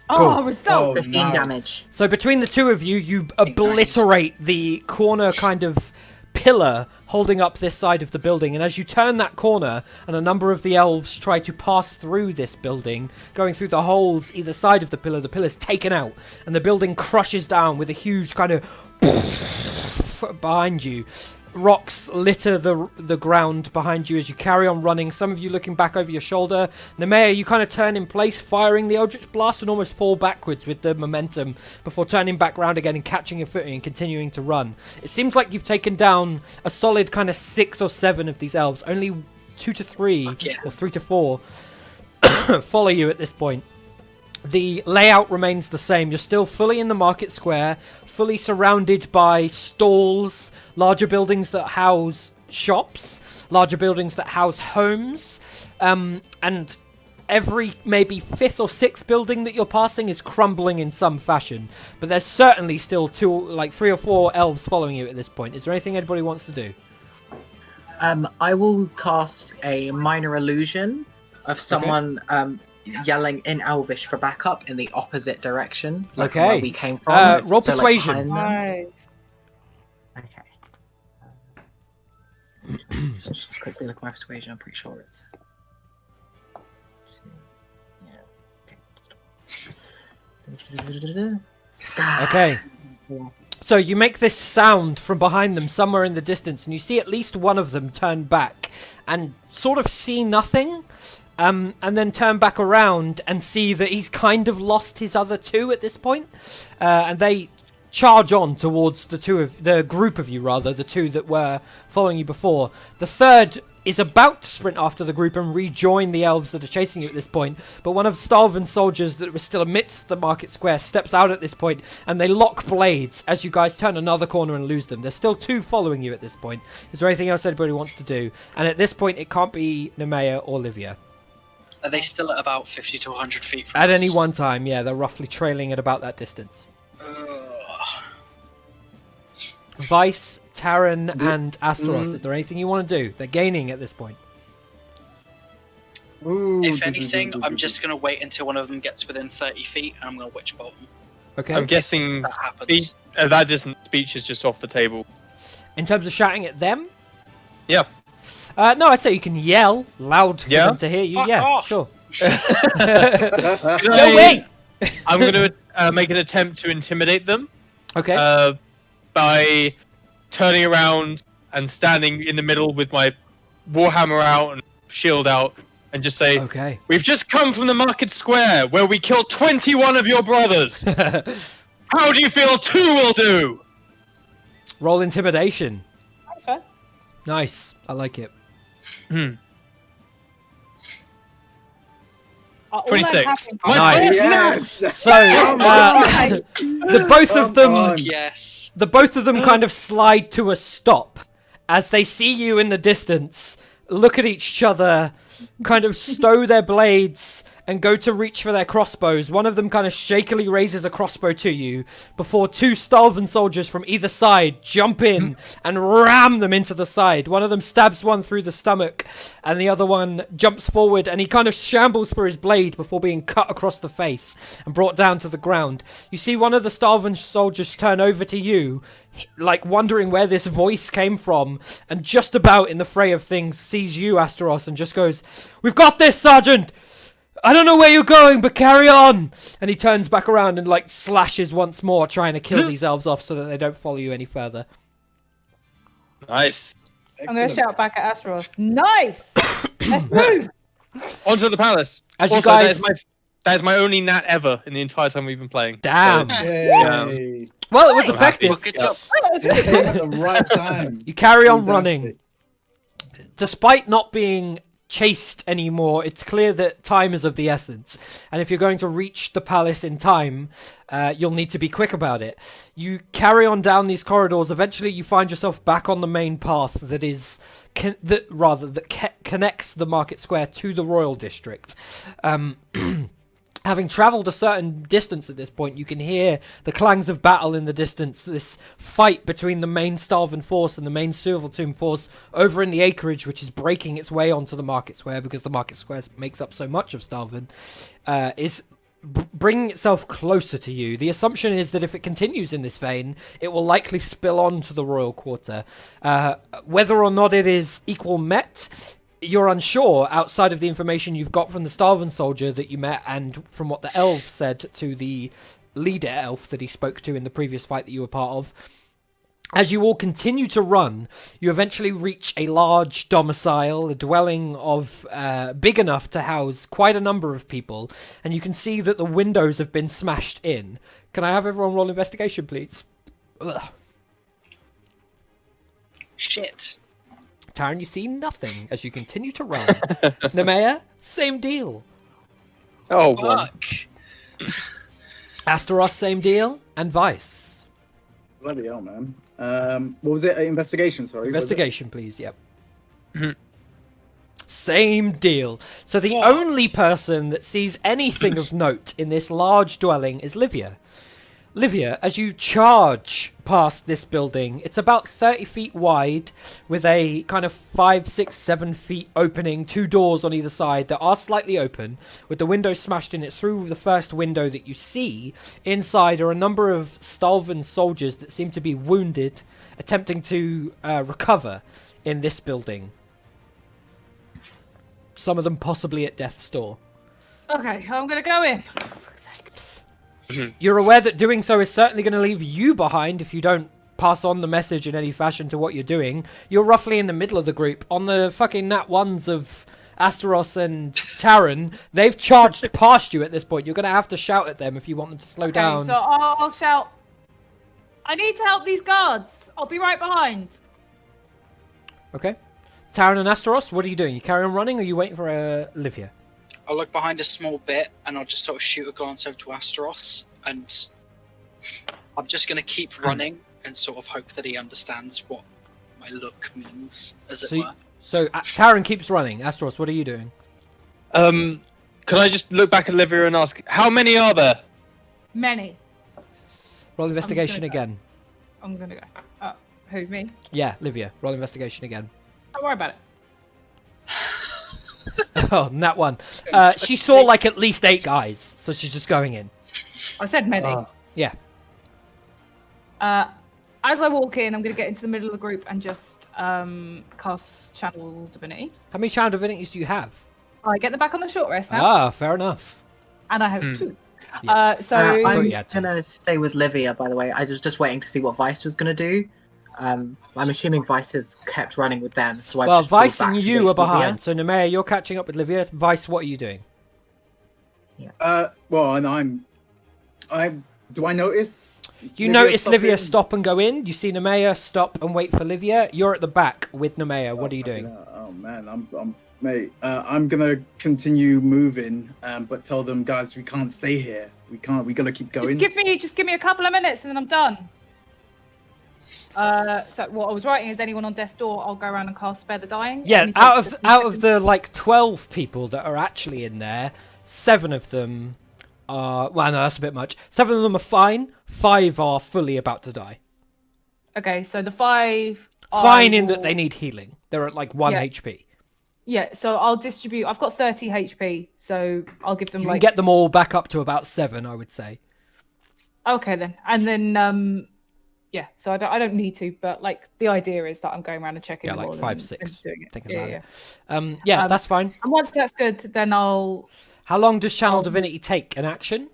Oh, result! 15 damage. So between the two of you, you obliterate the corner kind of pillar holding up this side of the building. And as you turn that corner, and a number of the elves try to pass through this building, going through the holes either side of the pillar's taken out, and the building crushes down with a huge kind of behind you. Rocks litter the ground behind you as you carry on running, some of you looking back over your shoulder. Nemea, you kind of turn in place, firing the Eldritch Blast, and almost fall backwards with the momentum before turning back round again and catching your footing and continuing to run. It seems like you've taken down a solid kind of 6 or 7 of these elves. Only 2 to 3 or 3 to 4 follow you at this point. The layout remains the same. You're still fully in the market square, fully surrounded by stalls, larger buildings that house shops, larger buildings that house homes, and every maybe 5th or 6th building that you're passing is crumbling in some fashion. But there's certainly still 3 or 4 elves following you at this point. Is there anything anybody wants to do? I will cast a minor illusion of someone yelling in Elvish for backup in the opposite direction, like from where we came from. Roll persuasion. Nice. Okay. So let's just quickly look at my persuasion. I'm pretty sure it's. Okay. So you make this sound from behind them somewhere in the distance, and you see at least one of them turn back and sort of see nothing. And then turn back around and see that he's kind of lost his other 2 at this point. And they charge on towards the group of you, the 2 that were following you before. The third is about to sprint after the group and rejoin the elves that are chasing you at this point. But one of Stalvin's soldiers that was still amidst the market square steps out at this point, and they lock blades as you guys turn another corner and lose them. There's still 2 following you at this point. Is there anything else anybody wants to do? And at this point, it can't be Nemea or Livia. Are they still at about 50 to 100 feet from At us? any one time, yeah, they're roughly trailing at about that distance. Vice, Taryn, and Asteros, is there anything you want to do? They're gaining at this point. Ooh, If anything, I'm just going to wait until one of them gets within 30 feet, and I'm going to witch bolt them. Okay. I'm guessing That happens. that distant speech is just off the table. In terms of shouting at them? Yeah. No, I'd say you can yell loud for Yeah? them to hear you. Fuck Yeah, off. sure. No, No, wait! I'm going to make an attempt to intimidate them Okay. by turning around and standing in the middle with my warhammer out and shield out and just say, Okay. "We've just come from the market square where we killed 21 of your brothers. How do you feel 2 will do?" Roll intimidation. That's fair. Nice. I like it. All I'm 26. having- My Nice. Yes. So, Come on. the both of them, Come on. Yes. the both of them kind of slide to a stop as they see you in the distance, look at each other, kind of stow their blades and go to reach for their crossbows. One of them kind of shakily raises a crossbow to you before 2 Stalvan soldiers from either side jump in and ram them into the side. One of them stabs one through the stomach and the other one jumps forward and he kind of shambles for his blade before being cut across the face and brought down to the ground. You see one of the Stalvan soldiers turn over to you, like wondering where this voice came from, and just about in the fray of things sees you, Asteros, and just goes, "We've got this, Sergeant! I don't know where you're going, but carry on!" And he turns back around and like slashes once more, trying to kill these elves off so that they don't follow you any further. Nice. I'm going to shout back at Asteros. Nice! Let's move! Onto the palace. As you Also, guys- that is my only nat ever in the entire time we've been playing. Damn. Yay. Well, it was I'm effective. Well, good job. Oh, that was really good. At the right time. You carry on Fantastic. running. Despite not being chased anymore, it's clear that time is of the essence. And if you're going to reach the palace in time, you'll need to be quick about it. You carry on down these corridors. Eventually, you find yourself back on the main path that is that connects the market square to the royal district. Having travelled a certain distance at this point, you can hear the clangs of battle in the distance, this fight between the main Stalvan force and the main Silvertomb force over in the acreage, which is breaking its way onto the market square because the market square makes up so much of Stalvan, is bringing itself closer to you. The assumption is that if it continues in this vein, it will likely spill on to the royal quarter. Whether or not it is equal met, you're unsure outside of the information you've got from the Stalvan soldier that you met and from what the elf said to the leader elf that he spoke to in the previous fight that you were part of. As you all continue to run, you eventually reach a large domicile, a dwelling of big enough to house quite a number of people, and you can see that the windows have been smashed in. Can I have everyone roll investigation, please? Ugh. Shit. Taran, you see nothing as you continue to run. Nemea, same deal. Oh, one. Fuck. Asteros, same deal. And Vice. Bloody hell, man. What was it? Investigation, sorry. was it? Investigation, please. Yep. Mhm. Same deal. So the What? only person that sees anything of note in this large dwelling is Livia. Livia, as you charge past this building, it's about 30 feet wide with a kind of 5, 6, 7 feet opening, 2 doors on either side that are slightly open with the windows smashed in. It's through the first window that you see. Inside are a number of Stalvan soldiers that seem to be wounded, attempting to recover in this building. Some of them possibly at death's door. Okay, I'm going to go in. For fuck's sake. You're aware that doing so is certainly going to leave you behind if you don't pass on the message in any fashion to what you're doing. You're roughly in the middle of the group. On the fucking nat ones of Asteros and Taran, they've charged past you at this point. You're going to have to shout at them if you want them to slow down. Okay, so I'll shout, I need to help these guards. I'll be right behind. Okay. Taran and Asteros, what are you doing? You carry on running or are you waiting for Livia? I'll look behind a small bit and I'll just sort of shoot a glance over to Asteros, and I'm just going to keep running and sort of hope that he understands what my look means, as it were. So Taran keeps running. Asteros, what are you doing? Can I just look back at Livia and ask, how many are there? Many. Roll investigation gonna go. again. I'm going to go. Who, me? Yeah, Livia. Roll investigation again. Don't worry about it. Oh, that one. She saw like at least 8 guys, so she's just going in. I said many. Yeah. As I walk in, I'm going to get into the middle of the group and just cast Channel Divinity. How many Channel Divinities do you have? I get them back on a short rest now. Ah, fair enough. And I have 2. Yes. So I'm yeah, too. gonna stay with Livia, by the way. I was just waiting to see what Vice was gonna do. I'm assuming Vice has kept running with them, so I Well, just pulled Vice back and to you wait are for Livia. behind. So, Nemea, you're catching up with Livia. Vice, what are you doing? Well, and do I notice? You notice Livia stopping? stop and go in. You see Nemea stop and wait for Livia. You're at the back with Nemea. What are you doing? Oh man, I'm gonna continue moving, but tell them, guys, we can't stay here. We can't. We gotta keep going. just give me a couple of minutes and then I'm done. So what I was writing is anyone on death's door, I'll go around and cast Spare the Dying. Yeah, Only out takes of the like 12 people that are actually in there, 7 of them are, well, no, that's a bit much. 7 of them are fine. 5 are fully about to die. Okay, so the 5 Fine in that they need healing. They're at like 1 Yeah. HP. Yeah, so I'll distribute. I've got 30 HP, so I'll give them You like. can get them all back up to about 7, I would say. Okay then, and then yeah. So I don't need to, but like the idea is that I'm going around and checking. Yeah, them like all 5, and 6. doing it. Thinking Yeah, about yeah. it. Yeah, that's fine. And once that's good, then I'll. How long does Channel Divinity take? An action?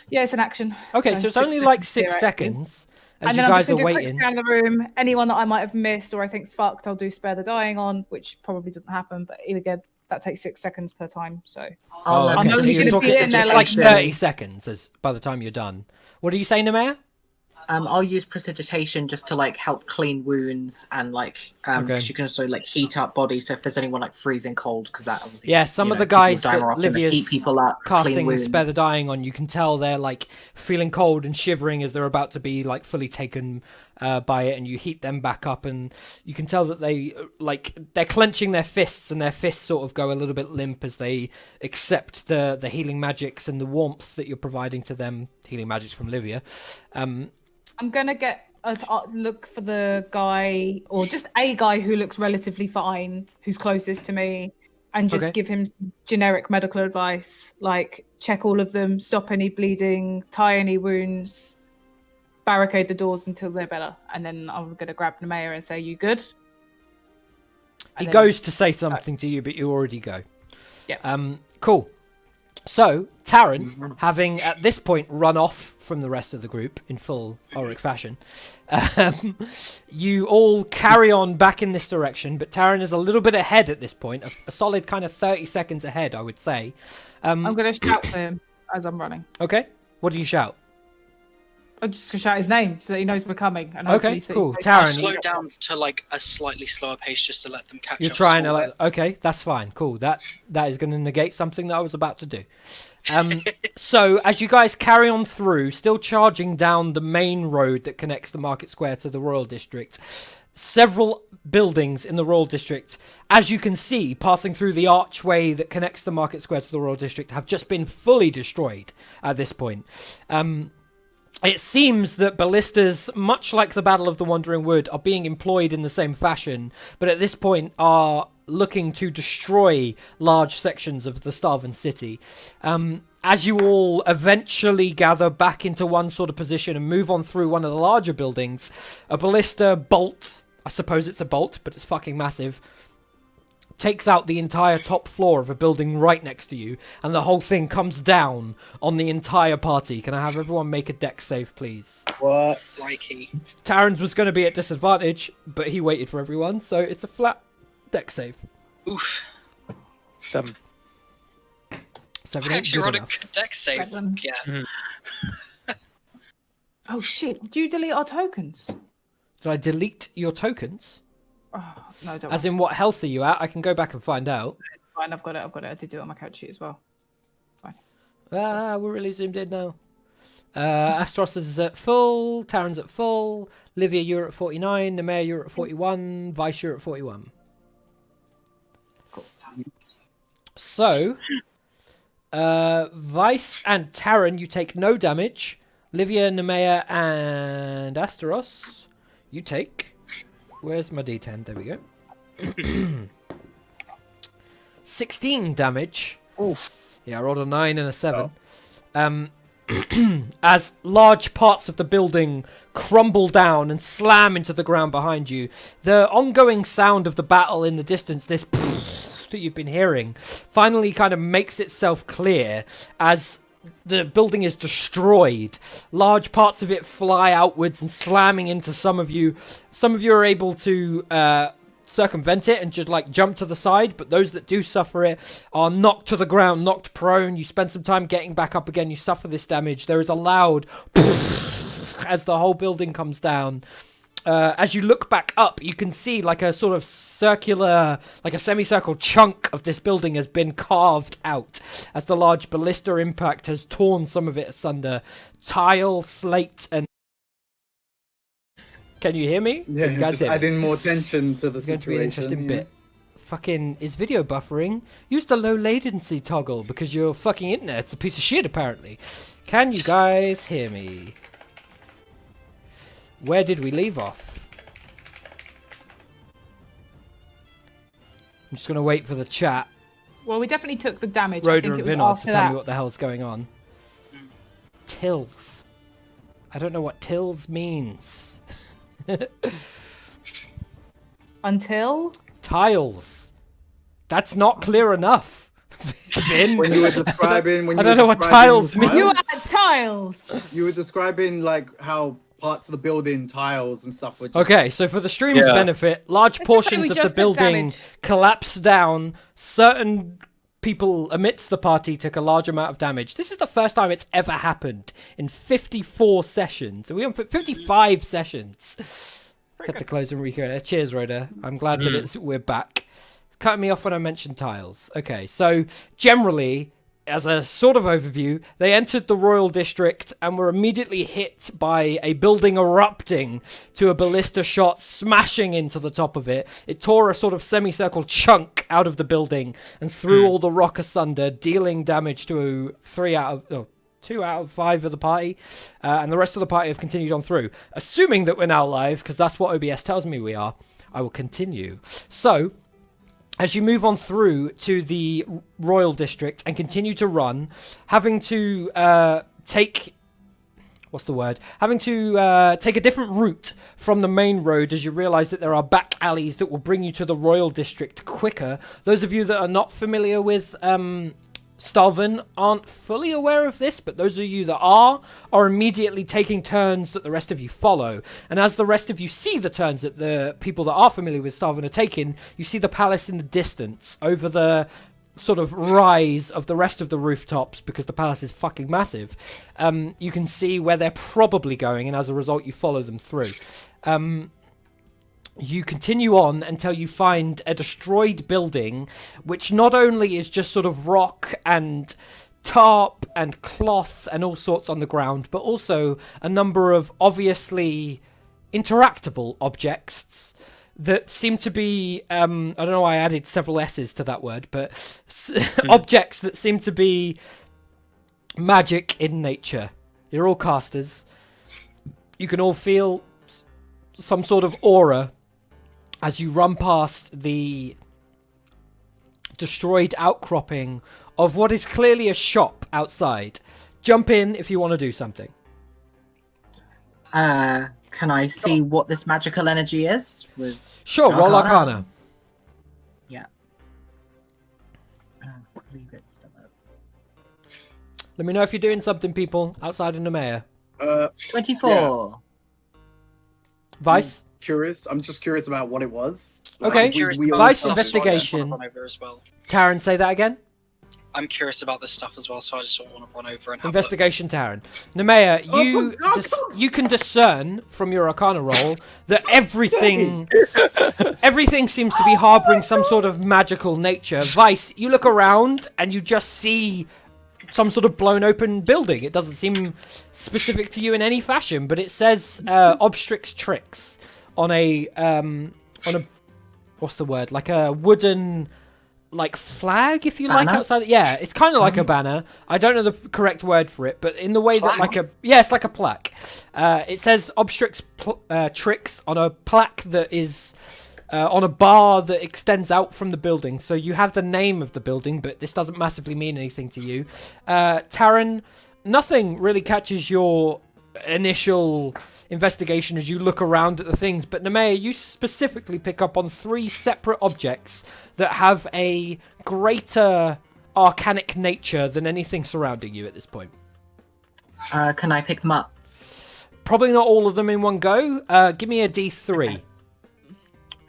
Yeah, it's an action. Okay, so it's only like 6 theoretically. seconds as And you then I'm guys just are going to do a quick waiting. scan of the room. Anyone that I might have missed or I think's fucked, I'll do Spare the Dying on, which probably doesn't happen. But again, that takes 6 seconds per time. So Oh, okay. I'm So only you're gonna talking, be in there it's like precipitation. 30 seconds by the time you're done. What are you saying, Nemea? I'll use precipitation just to like help clean wounds and like Okay. 'cause you can also like heat up bodies. So if there's anyone like freezing cold, because that obviously Yeah, some you of know, the guys people die more that often, but Livia's heat people up, clean casting wounds. Spare the Dying on, you can tell they're like feeling cold and shivering as they're about to be like fully taken by it, and you heat them back up, and you can tell that they like they're clenching their fists, and their fists sort of go a little bit limp as they accept the healing magics and the warmth that you're providing to them. Healing magics from Livia. I'm gonna get a look for the guy, or just a guy who looks relatively fine, who's closest to me, and just Okay. give him some generic medical advice, like check all of them, stop any bleeding, tie any wounds, barricade the doors until they're better, and then I'm gonna grab Nemea and say, "You good?" He And then- goes to say something to you, but you already go. Yeah. Cool. So, Taryn, having at this point run off from the rest of the group in full Auric fashion, you all carry on back in this direction, but Taryn is a little bit ahead at this point, a solid kind of 30 seconds ahead, I would say. I'm gonna shout for him as I'm running. Okay, what do you shout? I'm just gonna shout his name so that he knows we're coming. And Okay, hopefully so cool. he- I'll Taryn, slow down to like a slightly slower pace just to let them catch you're up. trying to small like, okay, that's fine, cool. That is going to negate something that I was about to do. So as you guys carry on through, still charging down the main road that connects the Market Square to the Royal District, several buildings in the Royal District, as you can see, passing through the archway that connects the Market Square to the Royal District, have just been fully destroyed at this point. It seems that ballistas, much like the Battle of the Wandering Wood, are being employed in the same fashion, but at this point are looking to destroy large sections of the Starven city. As you all eventually gather back into one sort of position and move on through one of the larger buildings, a ballista bolt, I suppose it's a bolt, but it's fucking massive, takes out the entire top floor of a building right next to you, and the whole thing comes down on the entire party. Can I have everyone make a dex save, please? What? Crikey. Taryn's was going to be at disadvantage, but he waited for everyone, so it's a flat dex save. Oof. 7. 7 I ain't actually good rolled a enough. good dex save. 7. Yeah. Oh shit! Do you delete our tokens? Did I delete your tokens? Oh no, don't. As worry. in, what health are you at? I can go back and find out. It's fine. I've got it. I did do it on my couch sheet as well. We're really zoomed in now. Astros is at full, Taryn's at full, Livia, you're at 49, Nemea, you're at 41, Vice, you're at 41. Cool. So, Vice and Taryn, you take no damage. Livia, Nemea, and Asteros, you take... Where's my D10? There we go. 16 damage. Oof. Yeah, I rolled a 9 and a 7. As large parts of the building crumble down and slam into the ground behind you. The ongoing sound of the battle in the distance, this that you've been hearing, finally kind of makes itself clear as the building is destroyed. Large parts of it fly outwards and slamming into some of you. Some of you are able to circumvent it and just like jump to the side, but those that do suffer it are knocked to the ground, knocked prone. You spend some time getting back up again. You suffer this damage. There is a loud as the whole building comes down. As you look back up, you can see like a sort of circular, like a semicircle chunk of this building has been carved out as the large ballista impact has torn some of it asunder. Tile, slate, and... Can you hear me? Yeah, Can you guys just hear me? adding more tension to the It's going to be an interesting situation. bit. Fucking, is video buffering? Use the low latency toggle because your fucking internet's a piece of shit apparently. Can you guys hear me? Where did we leave off? I'm just going to wait for the chat. Well, we definitely took the damage. I Rhoda think and it was Vinod after to tell that. me what the hell's going on. Tills. I don't know what tills means. Until? Tiles. That's not clear enough. Vin. When you were describing, I don't know what tiles mean. You had tiles! You were describing like how parts of the building, tiles and stuff were just... Okay, so for the stream's Yeah. benefit, large Let's just say portions we of the just took building damage. collapse down. Certain people amidst the party took a large amount of damage. This is the first time it's ever happened in 54 sessions. Are we on 55 sessions? Cut to close and recreate. Cheers, Rhoda. I'm glad that we're back. Cutting me off when I mentioned tiles. Okay, so generally, as a sort of overview, they entered the Royal District and were immediately hit by a building erupting to a ballista shot smashing into the top of it. It tore a sort of semicircle chunk out of the building and threw all the rock asunder, dealing damage to 2 out of 5 of the party, and the rest of the party have continued on through. Assuming that we're now live, because that's what OBS tells me we are, I will continue. So, as you move on through to the Royal District and continue to run, having to take a different route from the main road as you realize that there are back alleys that will bring you to the Royal District quicker. Those of you that are not familiar with Stalvin aren't fully aware of this, but those of you that are immediately taking turns that the rest of you follow. And as the rest of you see the turns that the people that are familiar with Stalvin are taking, you see the palace in the distance over the sort of rise of the rest of the rooftops, because the palace is fucking massive. You can see where they're probably going, and as a result you follow them through. You continue on until you find a destroyed building, which not only is just sort of rock and tarp and cloth and all sorts on the ground, but also a number of obviously interactable objects that seem to be, I don't know why I added several S's to that word, but objects that seem to be magic in nature. You're all casters. You can all feel some sort of aura as you run past the destroyed outcropping of what is clearly a shop outside. Jump in if you want to do something. Can I see what this magical energy is? Sure, roll Arcana? Arcana. Yeah. I believe it's still up. Let me know if you're doing something, people, outside of Nemea. 24. Vice? I'm just curious about what it was. Okay. I'm curious We about Vice the stuff, so I just investigation. wanna run over as well. Taryn, say that again. I'm curious about this stuff as well, so I just sort of want to run over and have Investigation, Taryn. Nemea, you Oh, you can discern from your Arcana roll that everything seems to be harboring some sort of magical nature. Vice, you look around and you just see some sort of blown open building. It doesn't seem specific to you in any fashion, but it says Obstrix Tricks on a what's the word? Like a wooden like flag, if you like, Banner? outside. Yeah, it's kind of like a banner. I don't know the correct word for it, but in the way that like a it's like a plaque. It says Obstrix Tricks on a plaque that is on a bar that extends out from the building. So you have the name of the building, but this doesn't massively mean anything to you. Taran, nothing really catches your initial investigation as you look around at the things, but Nemea, you specifically pick up on 3 separate objects that have a greater arcanic nature than anything surrounding you at this point. Can I pick them up? Probably not all of them in one go. Give me a D3. Okay.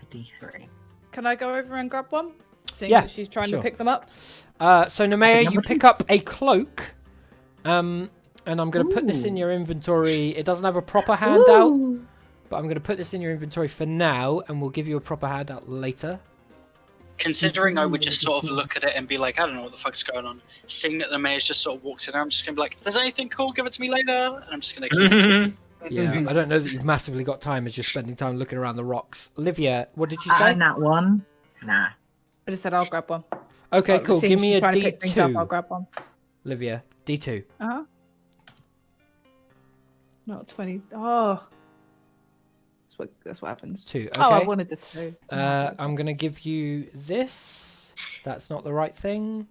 A D3. Can I go over and grab one? Seeing Yeah, that she's trying sure. to pick them up. So Nemea, you number pick 2. up a cloak. And I'm going to put this in your inventory. It doesn't have a proper handout, but I'm going to put this in your inventory for now, and we'll give you a proper handout later. Considering I would just sort of look at it and be like, I don't know what the fuck's going on. Seeing that the mayor's just sort of walked in, I'm just going to be like, if there's anything cool, give it to me later. And I'm just going to keep Yeah, I don't know that you've massively got time as you're spending time looking around the rocks. Olivia, what did you say? That one. Nah. I just said I'll grab one. Okay, Well, cool. seeing Give me she's a trying to pick things up, I'll D2. grab one. Olivia, D2. Uh-huh. Not 20. Oh. That's what happens. 2, okay. Oh, I wanted the 2. I'm going to give you this. That's not the right thing.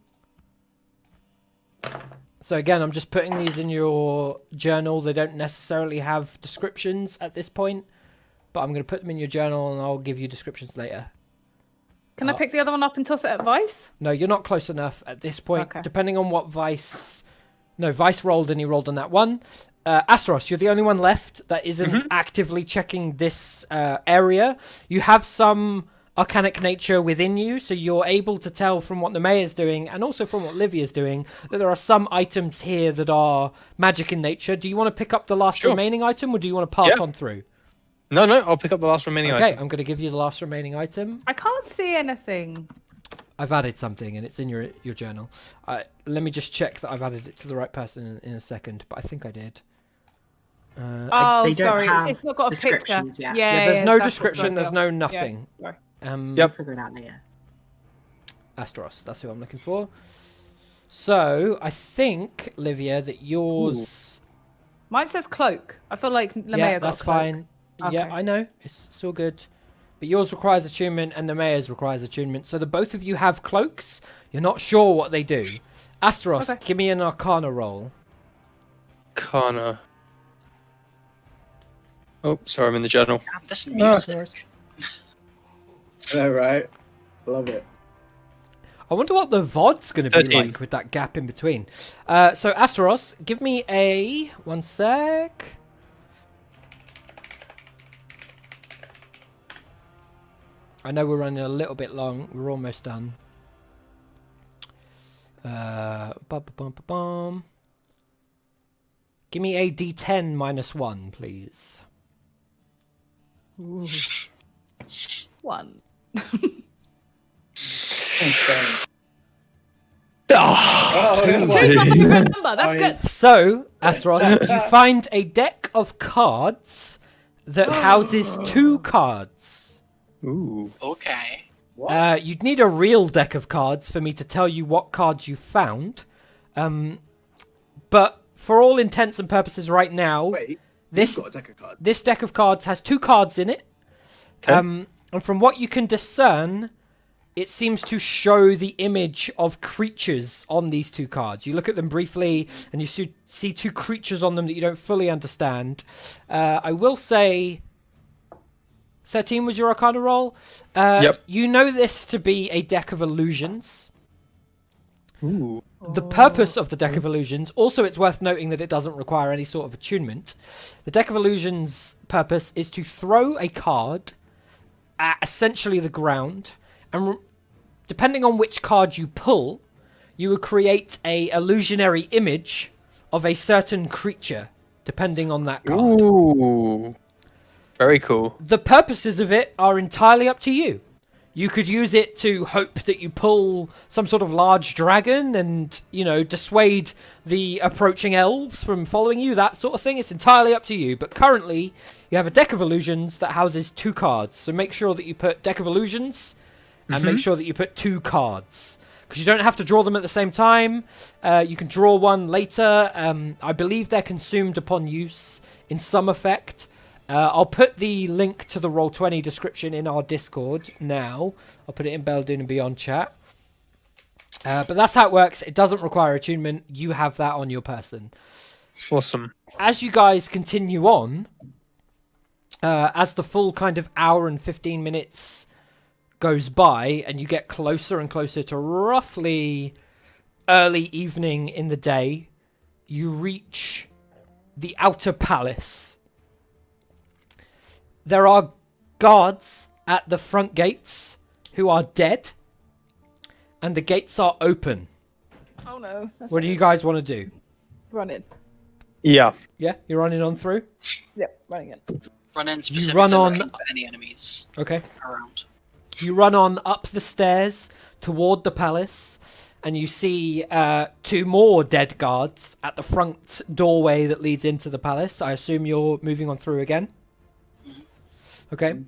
So again, I'm just putting these in your journal. They don't necessarily have descriptions at this point, but I'm going to put them in your journal and I'll give you descriptions later. Can I pick the other one up and toss it at Vice? No, you're not close enough at this point. Okay. Depending on what Vice... No, Vice rolled and he rolled on that one. Asteros, you're the only one left that isn't actively checking this area. You have some arcanic nature within you, so you're able to tell from what the mayor's doing and also from what Livia's doing that there are some items here that are magic in nature. Do you want to pick up the last remaining item, or do you want to pass on through? No, I'll pick up the last remaining Okay, item. I'm going to give you the last remaining item. I can't see anything. I've added something and it's in your journal. Let me just check that I've added it to the right person in a second, but I think I did. Oh, They don't sorry. have It's not got a picture. descriptions yet. Yeah, There's no that's description, what's there's no going on. nothing. Yeah, sorry. We'll figure it out later. Asteros, that's who I'm looking for. So, I think, Livia, that yours... Mine says cloak. I feel like Lemea Yeah, got that's a cloak. fine. Yeah, Okay. I know. It's all good. But yours requires attunement and the mayor's requires attunement. So the both of you have cloaks. You're not sure what they do. Asteros, Okay. give me an Arcana roll. Kana. Oh, sorry, I'm in the journal. Damn, this music. Yeah, right. Love it. I wonder what the VOD's going to be 13. like with that gap in between. So Asteros, give me a... One sec. I know we're running a little bit long. We're almost done. Bum. Give me a D10 minus 1, please. One. Oh, Two's not a good number. That's good. So, Asteros, you find a deck of cards that houses 2 cards. Ooh. Okay. You'd need a real deck of cards for me to tell you what cards you found. But for all intents and purposes right now, Wait, this you've got a deck of cards. this deck of cards has 2 cards in it. Okay. And from what you can discern, it seems to show the image of creatures on these 2 cards. You look at them briefly, and you see 2 creatures on them that you don't fully understand. I will say... 13 was your Arcana roll. Yep. You know this to be a deck of illusions. Ooh. The purpose of the deck of illusions, also it's worth noting that it doesn't require any sort of attunement. The deck of illusions purpose is to throw a card at essentially the ground, and depending on which card you pull, you would create a illusionary image of a certain creature, depending on that card. Ooh. Very cool. The purposes of it are entirely up to you. You could use it to hope that you pull some sort of large dragon and, you know, dissuade the approaching elves from following you, that sort of thing. It's entirely up to you. But currently, you have a deck of illusions that houses 2 cards. So make sure that you put deck of illusions and make sure that you put 2 cards. Because you don't have to draw them at the same time. You can draw one later. I believe they're consumed upon use in some effect. I'll put the link to the Roll20 description in our Discord now. I'll put it in Bela'Dun and Beyond chat. But that's how it works. It doesn't require attunement. You have that on your person. Awesome. As you guys continue on, as the full kind of hour and 15 minutes goes by, and you get closer and closer to roughly early evening in the day, you reach the outer palace. There are guards at the front gates who are dead, and the gates are open. Oh no. What do you guys want to do? Run in. Yeah. Yeah, you're running on through? Yep, running in. Run in specifically run on- looking for any enemies Okay. around. You run on up the stairs toward the palace, and you see 2 more dead guards at the front doorway that leads into the palace. I assume you're moving on through again? Okay.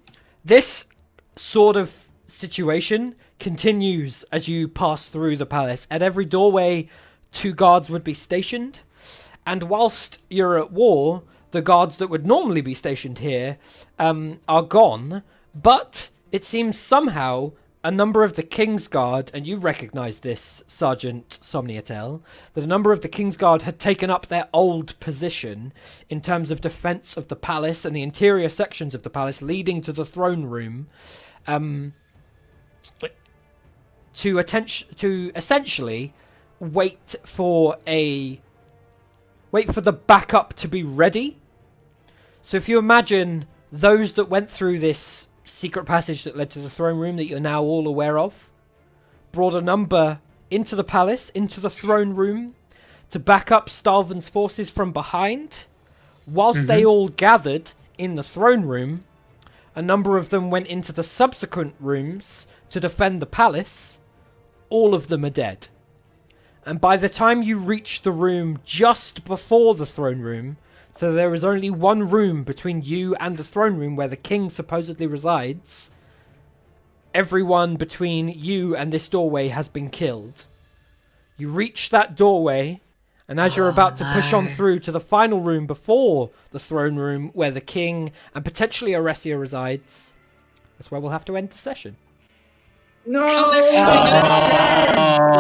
This sort of situation continues as you pass through the palace. At every doorway, 2 guards would be stationed. And whilst you're at war, the guards that would normally be stationed here are gone. But it seems somehow a number of the King's Guard, and you recognise this, Sergeant Somniatel, that a number of the King's Guard had taken up their old position in terms of defence of the palace and the interior sections of the palace leading to the throne room, to essentially wait for the backup to be ready. So if you imagine those that went through this secret passage that led to the throne room that you're now all aware of, brought a number into the palace, into the throne room, to back up Stalvan's forces from behind. Whilst they all gathered in the throne room, a number of them went into the subsequent rooms to defend the palace. All of them are dead. And by the time you reach the room just before the throne room, so there is only one room between you and the throne room where the king supposedly resides, everyone between you and this doorway has been killed. You reach that doorway, and as you're about to push on through to the final room before the throne room where the king and potentially Oresia resides, that's where we'll have to end the session. No! Oh,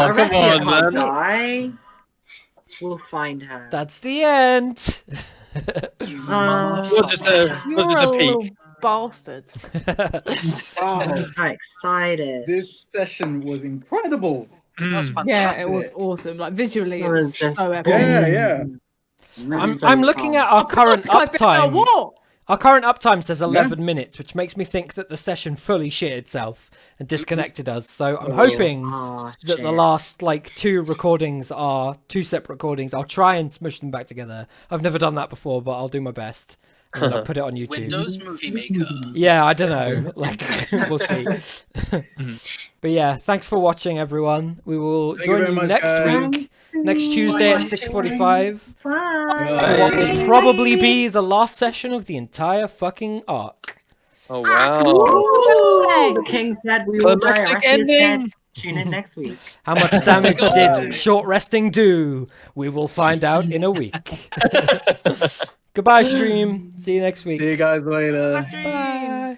come Oresia on, can't man. die. We'll find her. That's the end. You We'll just, we'll just You're a a little peek. bastard. Wow, I'm so excited. this session was incredible. That's fantastic. Yeah, it was awesome. Like visually, it It was was just- so epic. Yeah, yeah. I'm looking at our current I've been at uptime. war. Our current uptime says 11 minutes, which makes me think that the session fully shit itself and disconnected us. So I'm hoping Oh, that the last 2 recordings are 2 separate recordings. I'll try and smush them back together. I've never done that before, but I'll do my best. And then I'll put it on YouTube. Windows Movie Maker. Yeah, I don't know. We'll see. But yeah, thanks for watching, everyone. We will Thank you join very you much, next guys. week, next Tuesday at 6:45. Bye. What will probably be the last session of the entire fucking arc. Oh, wow. Ooh, the king's dead. We will die. Climactic Oresia's dead. ending. Tune in next week. How much damage did short resting do? We will find out in a week. Goodbye, stream. See you next week. See you guys later. Bye.